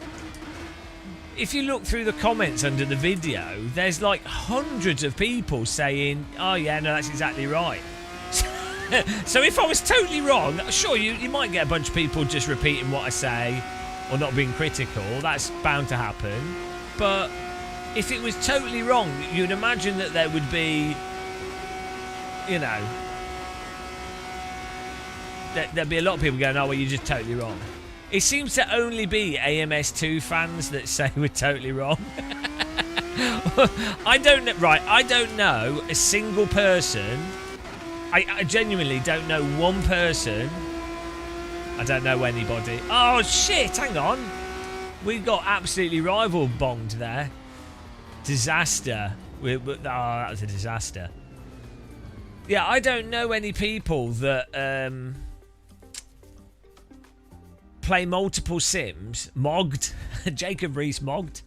[SPEAKER 1] if you look through the comments under the video, there's like hundreds of people saying, oh yeah, no, that's exactly right. So if I was totally wrong, sure, you might get a bunch of people just repeating what I say or not being critical. That's bound to happen. But if it was totally wrong, you'd imagine that there would be, you know, there'd be a lot of people going, oh, well, you're just totally wrong. It seems to only be AMS2 fans that say we're totally wrong. I don't know a single person. I genuinely don't know one person. I don't know anybody. Oh, shit, hang on. We got absolutely rival bombed there. Disaster. That was a disaster. Yeah, I don't know any people that play multiple sims. Mogged. Jacob Rees mogged.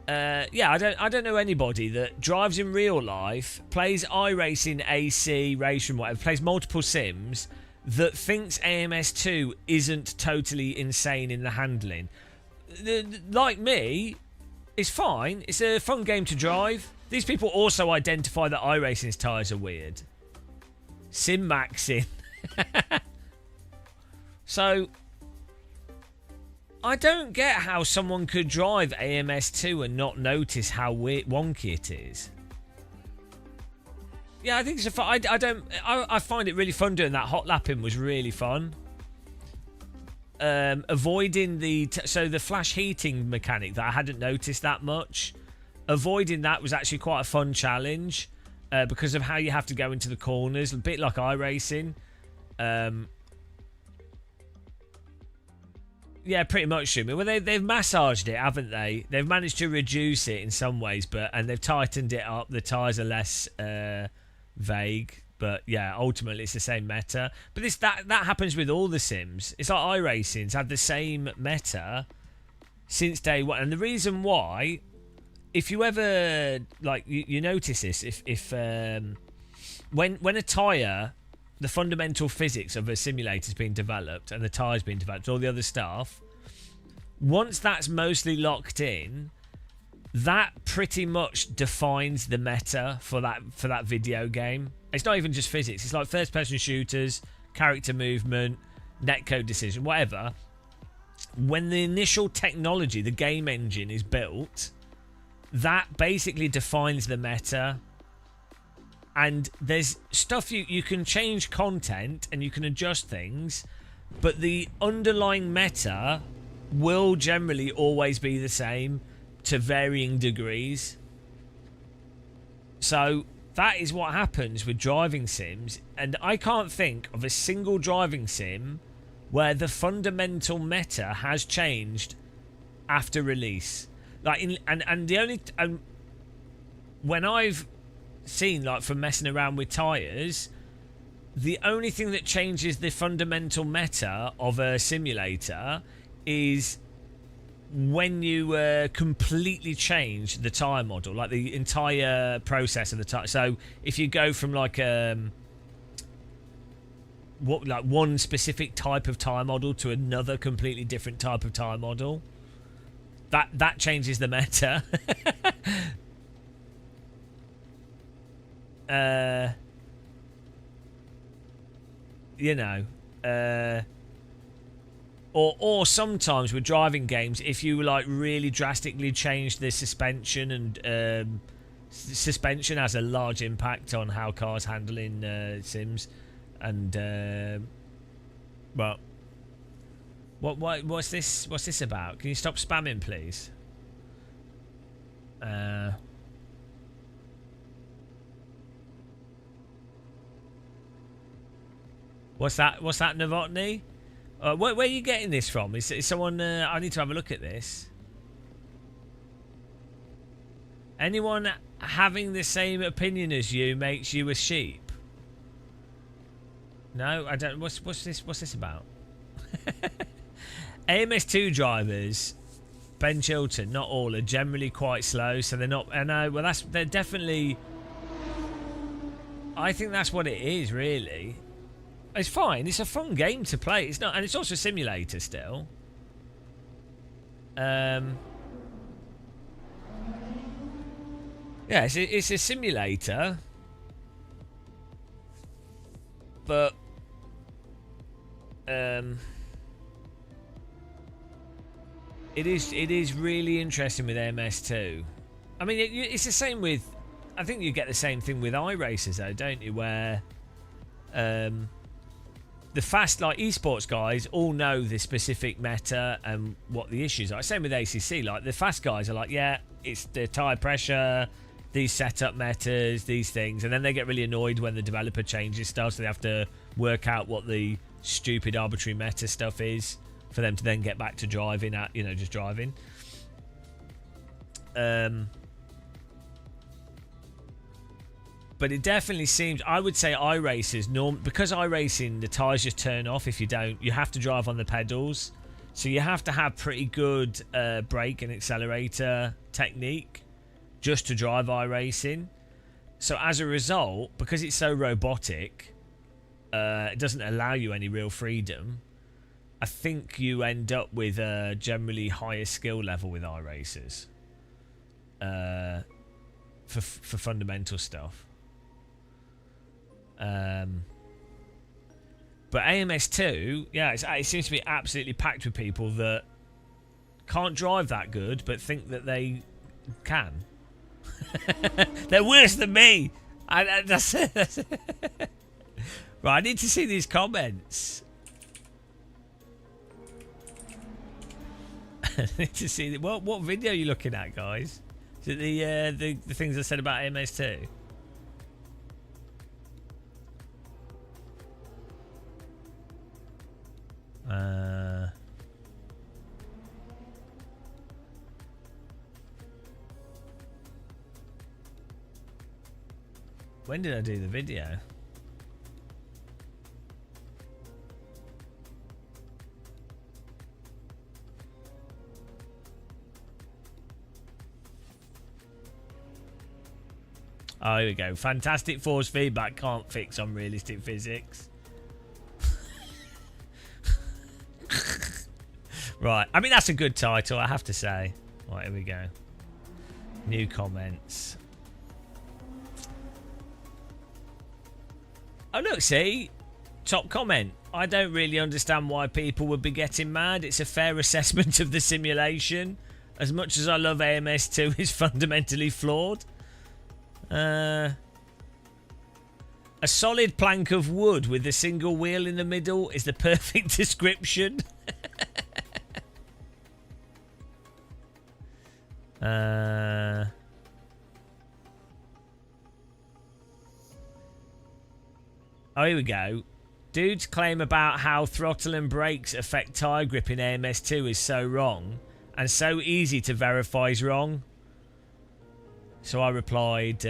[SPEAKER 1] Yeah, I don't know anybody that drives in real life, plays iRacing, AC, Racing, whatever, plays multiple sims, that thinks AMS2 isn't totally insane in the handling. Like me, it's fine. It's a fun game to drive. These people also identify that iRacing's tyres are weird. Sim maxing. So, I don't get how someone could drive AMS2 and not notice how weird, wonky it is. Yeah, I think it's a fun. I find it really fun doing that. Hot lapping was really fun. Avoiding the flash heating mechanic that I hadn't noticed that much. Avoiding that was actually quite a fun challenge because of how you have to go into the corners, a bit like iRacing. Yeah, pretty much, Shumi. Well, they've massaged it, haven't they? They've managed to reduce it in some ways, and they've tightened it up. The tyres are less vague, but yeah, ultimately it's the same meta. But that happens with all the sims. It's like iRacing's had the same meta since day one, and the reason why, if you ever like, you notice this, if when a tyre, the fundamental physics of a simulator's been developed and the tyre's been developed, all the other stuff, once that's mostly locked in, that pretty much defines the meta for that video game. It's not even just physics. It's like first-person shooters, character movement, netcode decision, whatever. When the initial technology, the game engine, is built, that basically defines the meta. And there's stuff you can change content and you can adjust things, but the underlying meta will generally always be the same to varying degrees. So that is what happens with driving sims, and I can't think of a single driving sim where the fundamental meta has changed after release. Like when I've seen, like, from messing around with tyres, the only thing that changes the fundamental meta of a simulator is when you completely change the tyre model, like the entire process of the tyre. So if you go from like one specific type of tyre model to another completely different type of tyre model, that changes the meta. You know, or sometimes with driving games, if you like really drastically change the suspension, and suspension has a large impact on how cars handle in sims, and well, what's this about? Can you stop spamming, please? What's that, Novotny? Where are you getting this from? Is someone... I need to have a look at this. Anyone having the same opinion as you makes you a sheep? No, I don't... What's this about? AMS2 drivers, Ben Chilton, not all, are generally quite slow, so they're not... I know, well, they're definitely... I think that's what it is, really. It's fine. It's a fun game to play. It's not, and it's also a simulator still. Yeah, it's a simulator, but it is really interesting with MS2. I mean, it's the same with. I think you get the same thing with iRacers, though, don't you? Where the fast, like, esports guys all know the specific meta and what the issues are. Same with ACC. Like, the fast guys are like, yeah, it's the tire pressure, these setup metas, these things, and then they get really annoyed when the developer changes stuff, so they have to work out what the stupid arbitrary meta stuff is for them to then get back to driving at, you know, just driving. But it definitely seems, I would say iRacers, because iRacing, the tyres just turn off if you don't. You have to drive on the pedals. So you have to have pretty good brake and accelerator technique just to drive iRacing. So as a result, because it's so robotic, it doesn't allow you any real freedom. I think you end up with a generally higher skill level with iRacers for fundamental stuff. But AMS2, yeah, it seems to be absolutely packed with people that can't drive that good, but think that they can. They're worse than me. That's it. Right, I need to see these comments. I need to see what video are you looking at, guys? Is it the things I said about AMS2? When did I do the video? Oh, here we go. Fantastic force feedback can't fix unrealistic physics. Right. I mean, that's a good title, I have to say. Right, here we go. New comments. Oh, look, see? Top comment. I don't really understand why people would be getting mad. It's a fair assessment of the simulation. As much as I love AMS2, it's fundamentally flawed. A solid plank of wood with a single wheel in the middle is the perfect description. Oh, here we go. Dude's claim about how throttle and brakes affect tyre grip in AMS2 is so wrong and so easy to verify is wrong. So I replied,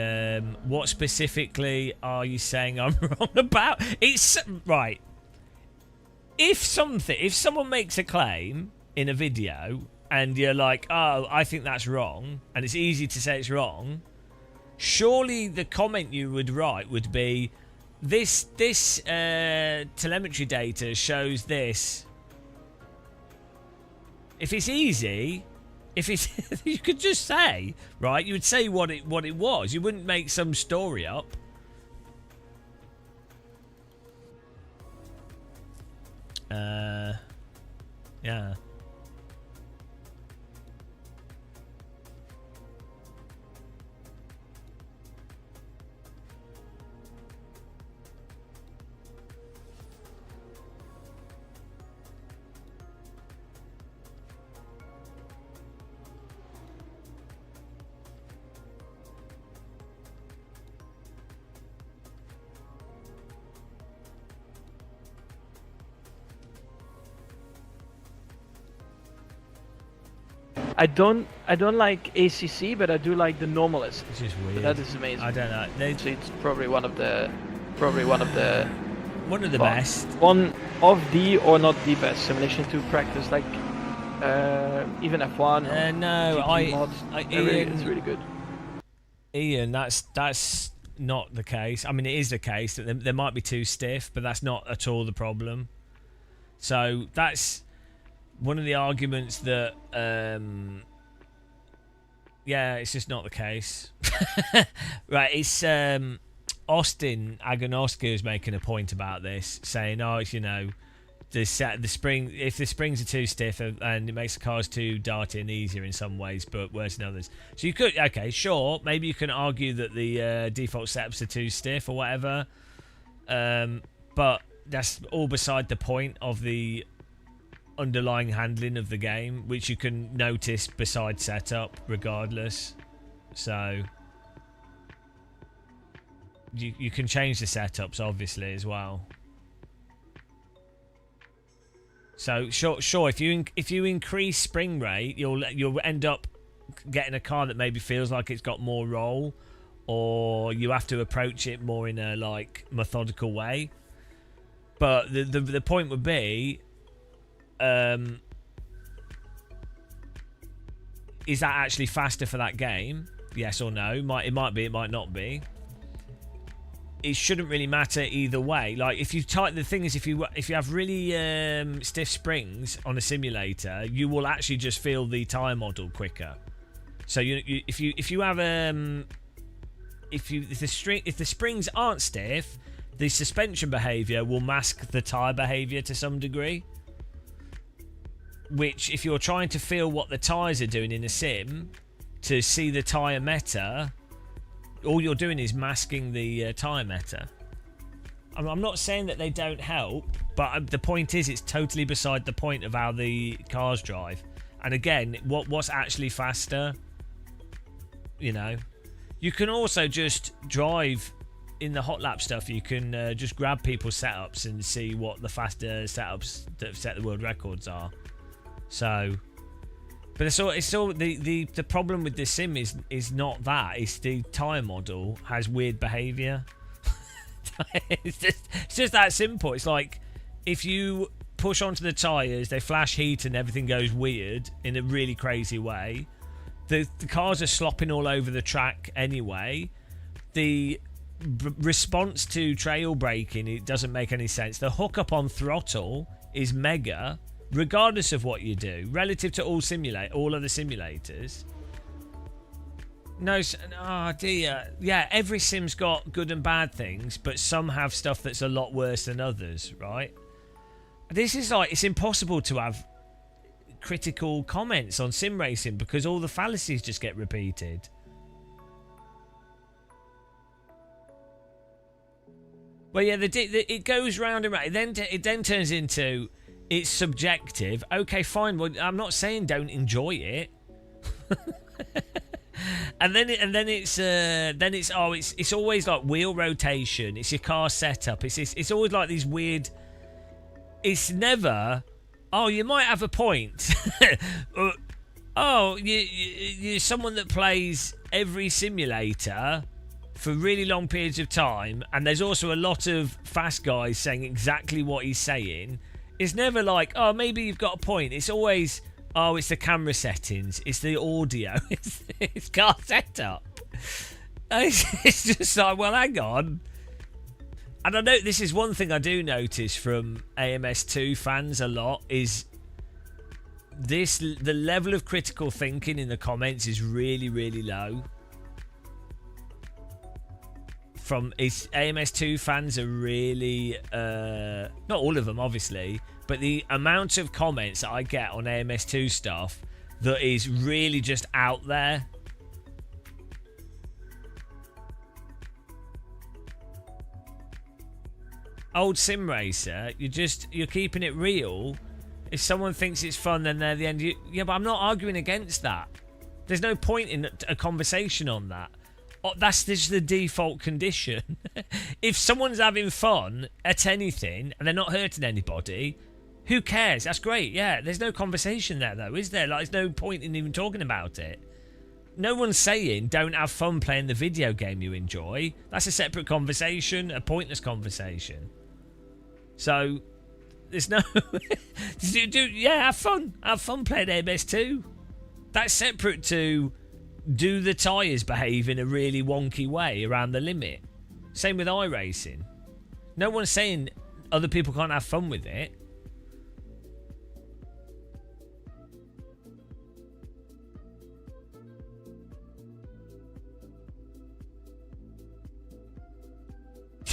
[SPEAKER 1] what specifically are you saying I'm wrong about? It's right. If someone makes a claim in a video and you're like, oh, I think that's wrong, and it's easy to say it's wrong, surely the comment you would write would be, this telemetry data shows this. If it's easy, if it's you could just say, right, you would say what it was. You wouldn't make some story up. Yeah.
[SPEAKER 7] I don't like ACC, but I do like the Normalist.
[SPEAKER 1] It's just weird.
[SPEAKER 7] That is amazing.
[SPEAKER 1] I don't know.
[SPEAKER 7] So it's probably one of the
[SPEAKER 1] best.
[SPEAKER 7] One of the, or not the best simulation to practice, like even F1.
[SPEAKER 1] No,
[SPEAKER 7] GT mods.
[SPEAKER 1] Ian,
[SPEAKER 7] it's really good.
[SPEAKER 1] Ian, that's not the case. I mean, it is the case that they might be too stiff, but that's not at all the problem. So that's one of the arguments that, yeah, it's just not the case. Right, it's Austin Agonoski is making a point about this, saying, oh, you know, the spring, if the springs are too stiff and it makes the cars too darty and easier in some ways, but worse in others. So you could, okay, sure, maybe you can argue that the default setups are too stiff or whatever, but that's all beside the point of the underlying handling of the game, which you can notice beside setup regardless. So you can change the setups obviously as well. So sure, if you increase spring rate, you'll end up getting a car that maybe feels like it's got more roll, or you have to approach it more in a like methodical way. But the point would be, is that actually faster for that game? Yes or no? It might be, it might not be. It shouldn't really matter either way. Like if you the thing is, if you have really stiff springs on a simulator, you will actually just feel the tire model quicker. So if the springs aren't stiff, the suspension behavior will mask the tire behavior to some degree. Which, if you're trying to feel what the tires are doing in a sim, to see the tire meta, all you're doing is masking the tire meta. I'm not saying that they don't help, but the point is, it's totally beside the point of how the cars drive. And again, what's actually faster? You know, you can also just drive in the hot lap stuff. You can just grab people's setups and see what the faster setups that have set the world records are. So, but it's all the problem with this sim is not that. It's the tire model has weird behavior. it's just that simple. It's like if you push onto the tires, they flash heat and everything goes weird in a really crazy way. The cars are slopping all over the track anyway. The response to trail braking, it doesn't make any sense. The hookup on throttle is mega, regardless of what you do, relative to all other simulators. No, oh dear. Yeah, every sim's got good and bad things, but some have stuff that's a lot worse than others, right? This is like, it's impossible to have critical comments on sim racing because all the fallacies just get repeated. Well, yeah, it goes round and round. It then turns into, it's subjective. Okay, fine. Well, I'm not saying don't enjoy it. and then it's always like wheel rotation. It's your car setup. It's always like these weird. It's never. Oh, you might have a point. Oh, you're someone that plays every simulator for really long periods of time, and there's also a lot of fast guys saying exactly what he's saying. It's never like, oh, maybe you've got a point. It's always, oh, it's the camera settings, it's the audio, it's car setup. It's just like, well, hang on. And I know this is one thing I do notice from AMS2 fans a lot is the level of critical thinking in the comments is really, really low. AMS2 fans are really, not all of them obviously, but the amount of comments that I get on AMS2 stuff that is really just out there. Old sim racer, you're keeping it real. If someone thinks it's fun, then they're the end. Yeah, but I'm not arguing against that. There's no point in a conversation on that. That's just the default condition. If someone's having fun at anything and they're not hurting anybody, who cares? That's great. Yeah, there's no conversation there though, is there? Like, there's no point in even talking about it. No one's saying don't have fun playing the video game you enjoy. That's a separate conversation, a pointless conversation. So there's no yeah, have fun playing MS2. That's separate to do the tyres behave in a really wonky way around the limit? Same with iRacing. No one's saying other people can't have fun with it.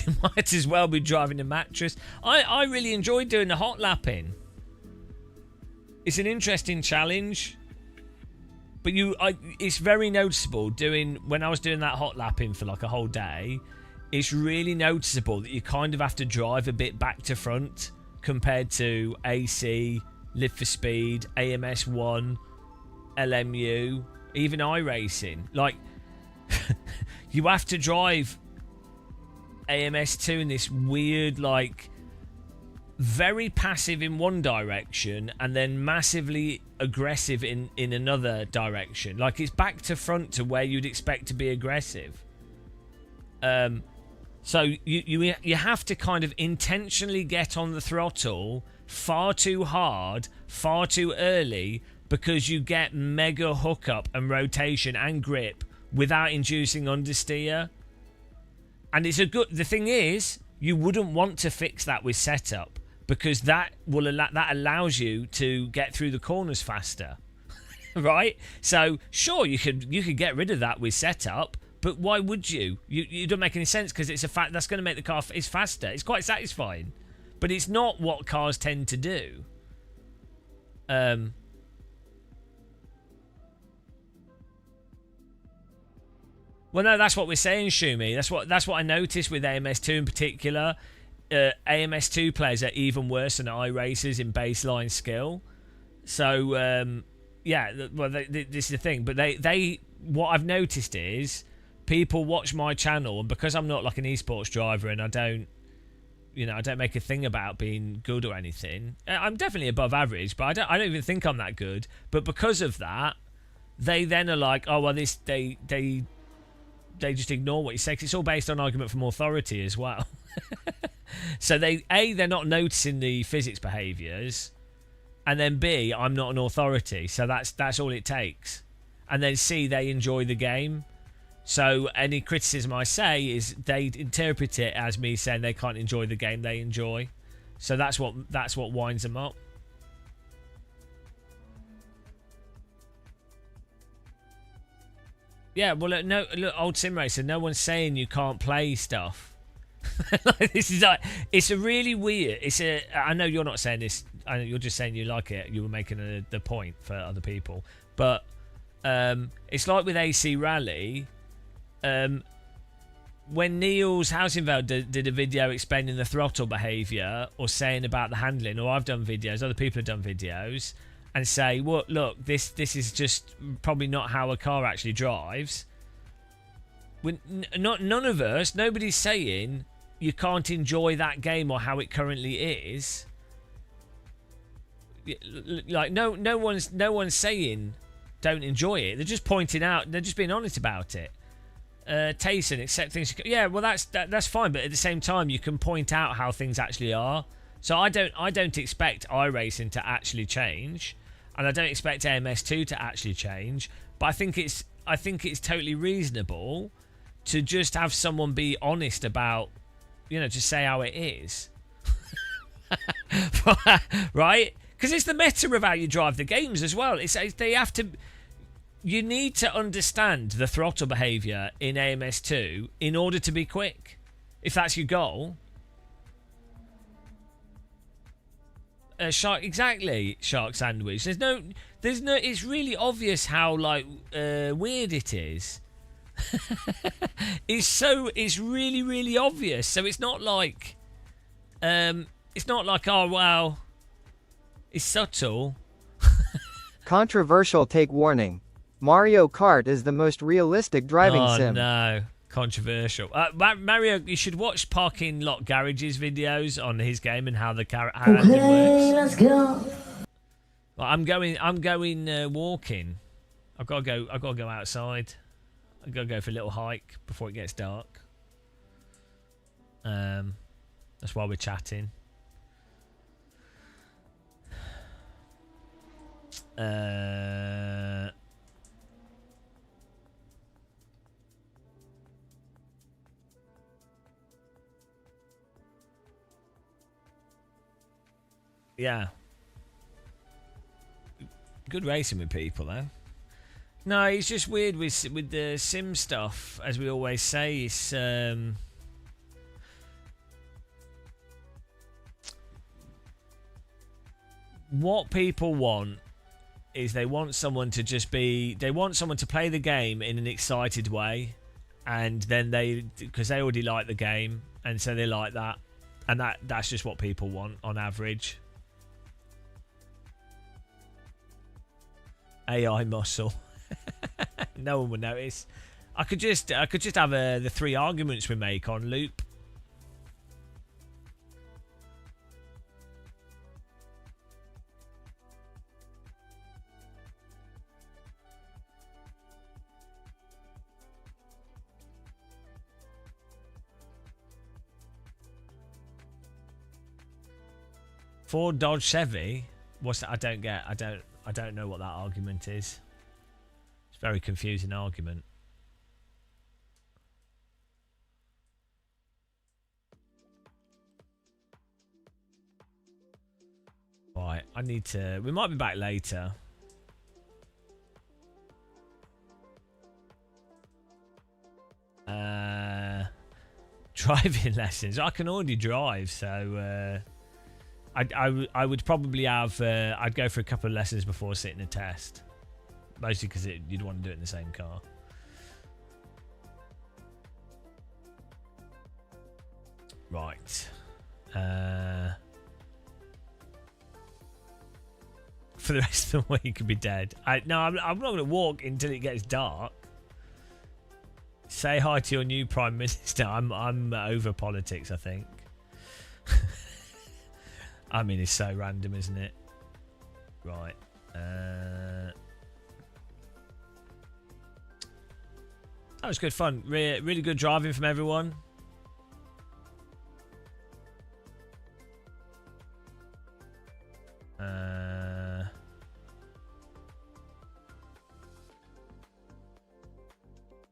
[SPEAKER 1] You might as well be driving a mattress. I really enjoyed doing the hot lapping. It's an interesting challenge. But it's very noticeable when I was doing that hot lapping for like a whole day. It's really noticeable that you kind of have to drive a bit back to front compared to AC, Live for Speed, AMS1, LMU, even iRacing. Like, you have to drive AMS2 in this weird, like, very passive in one direction and then massively aggressive in another direction. Like, it's back to front to where you'd expect to be aggressive. So you have to kind of intentionally get on the throttle far too hard, far too early, because you get mega hookup and rotation and grip without inducing understeer. And the thing is, you wouldn't want to fix that with setup, because that allows you to get through the corners faster. Right? So sure, you could get rid of that with setup, but why would you? You don't make any sense, because it's a fact that's going to make the car it's faster. It's quite satisfying, but it's not what cars tend to do. Well, no, that's what we're saying, Shumi. That's what I noticed with AMS2 in particular. AMS2 players are even worse than iRacers in baseline skill. So, yeah, well, this is the thing. But what I've noticed is people watch my channel, and because I'm not like an esports driver and I don't make a thing about being good or anything. I'm definitely above average, but I don't even think I'm that good. But because of that, they then are like, oh well, they just ignore what you say, 'cause it's all based on argument from authority as well. So they're not noticing the physics behaviours, and then B, I'm not an authority, so that's all it takes. And then C, they enjoy the game. So any criticism I say is they interpret it as me saying they can't enjoy the game they enjoy. So that's what winds them up. Yeah, well, look, old sim racer. No one's saying you can't play stuff. This is like, it's a really weird. I know you're not saying this. I know you're just saying you like it. You were making the point for other people, but it's like with AC Rally. When Niels Housenveld did a video explaining the throttle behaviour or saying about the handling, or I've done videos, other people have done videos, and say, well, look, this is just probably not how a car actually drives. None of us, nobody's saying you can't enjoy that game or how it currently is. Like no one's saying don't enjoy it. They're just pointing out. They're just being honest about it. Tayson, accept things. Yeah, well that's fine, but at the same time, you can point out how things actually are. So I don't expect iRacing to actually change, and I don't expect AMS2 to actually change. But I think it's totally reasonable to just have someone be honest about, just say how it is. Right? Because it's the meta of how you drive the games as well. You need to understand the throttle behaviour in AMS2 in order to be quick, if that's your goal. Shark Sandwich. There's no. It's really obvious how weird it is. It's really, really obvious. So it's not like, oh wow, it's subtle.
[SPEAKER 6] Controversial take warning. Mario Kart is the most realistic driving sim.
[SPEAKER 1] Oh no, controversial. Mario, you should watch Parking Lot Garage's videos on his game and how the handling works.
[SPEAKER 9] Let's go.
[SPEAKER 1] Well, I'm going walking. I've got to go outside. I've got to go for a little hike before it gets dark. That's why we're chatting. Yeah. Good racing with people, though. No, it's just weird with the sim stuff, as we always say. It's what people want is they want someone to play the game in an excited way, and then because they already like the game, and so they like that, and that's just what people want on average. AI muscle. No one would notice. I could just have the 3 arguments we make on loop. Ford Dodge Chevy? What's that? I don't get. I don't know what that argument is. It's a very confusing argument. Right, I need to. We might be back later. Driving lessons. I can already drive, so I would probably have. I'd go for a couple of lessons before sitting a test. Mostly because you'd want to do it in the same car. Right. For the rest of the week, you could be dead. No, I'm not going to walk until it gets dark. Say hi to your new Prime Minister. I'm over politics, I think. I mean, it's so random, isn't it? Right. That was good fun. Really good driving from everyone.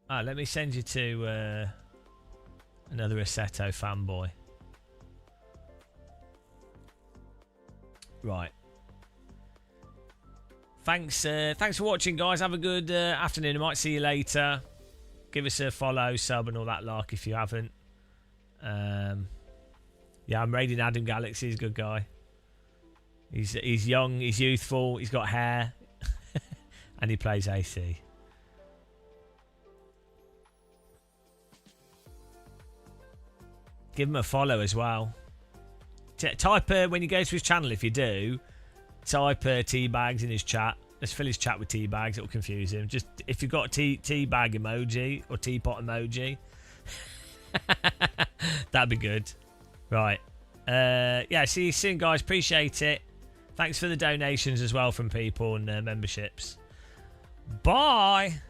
[SPEAKER 1] Let me send you to another Assetto fanboy. Right. Thanks for watching, guys. Have a good afternoon. I might see you later. Give us a follow, sub, and all that lark if you haven't. Yeah, I'm raiding Adam Galaxy. He's a good guy. He's young. He's youthful. He's got hair, and he plays AC. Give him a follow as well. Type when you go to his channel, if you do, type teabags in his chat. Let's fill his chat with teabags. It'll confuse him. Just if you've got a teabag emoji or teapot emoji, that'd be good. Right. Yeah, see you soon, guys. Appreciate it. Thanks for the donations as well from people and memberships. Bye.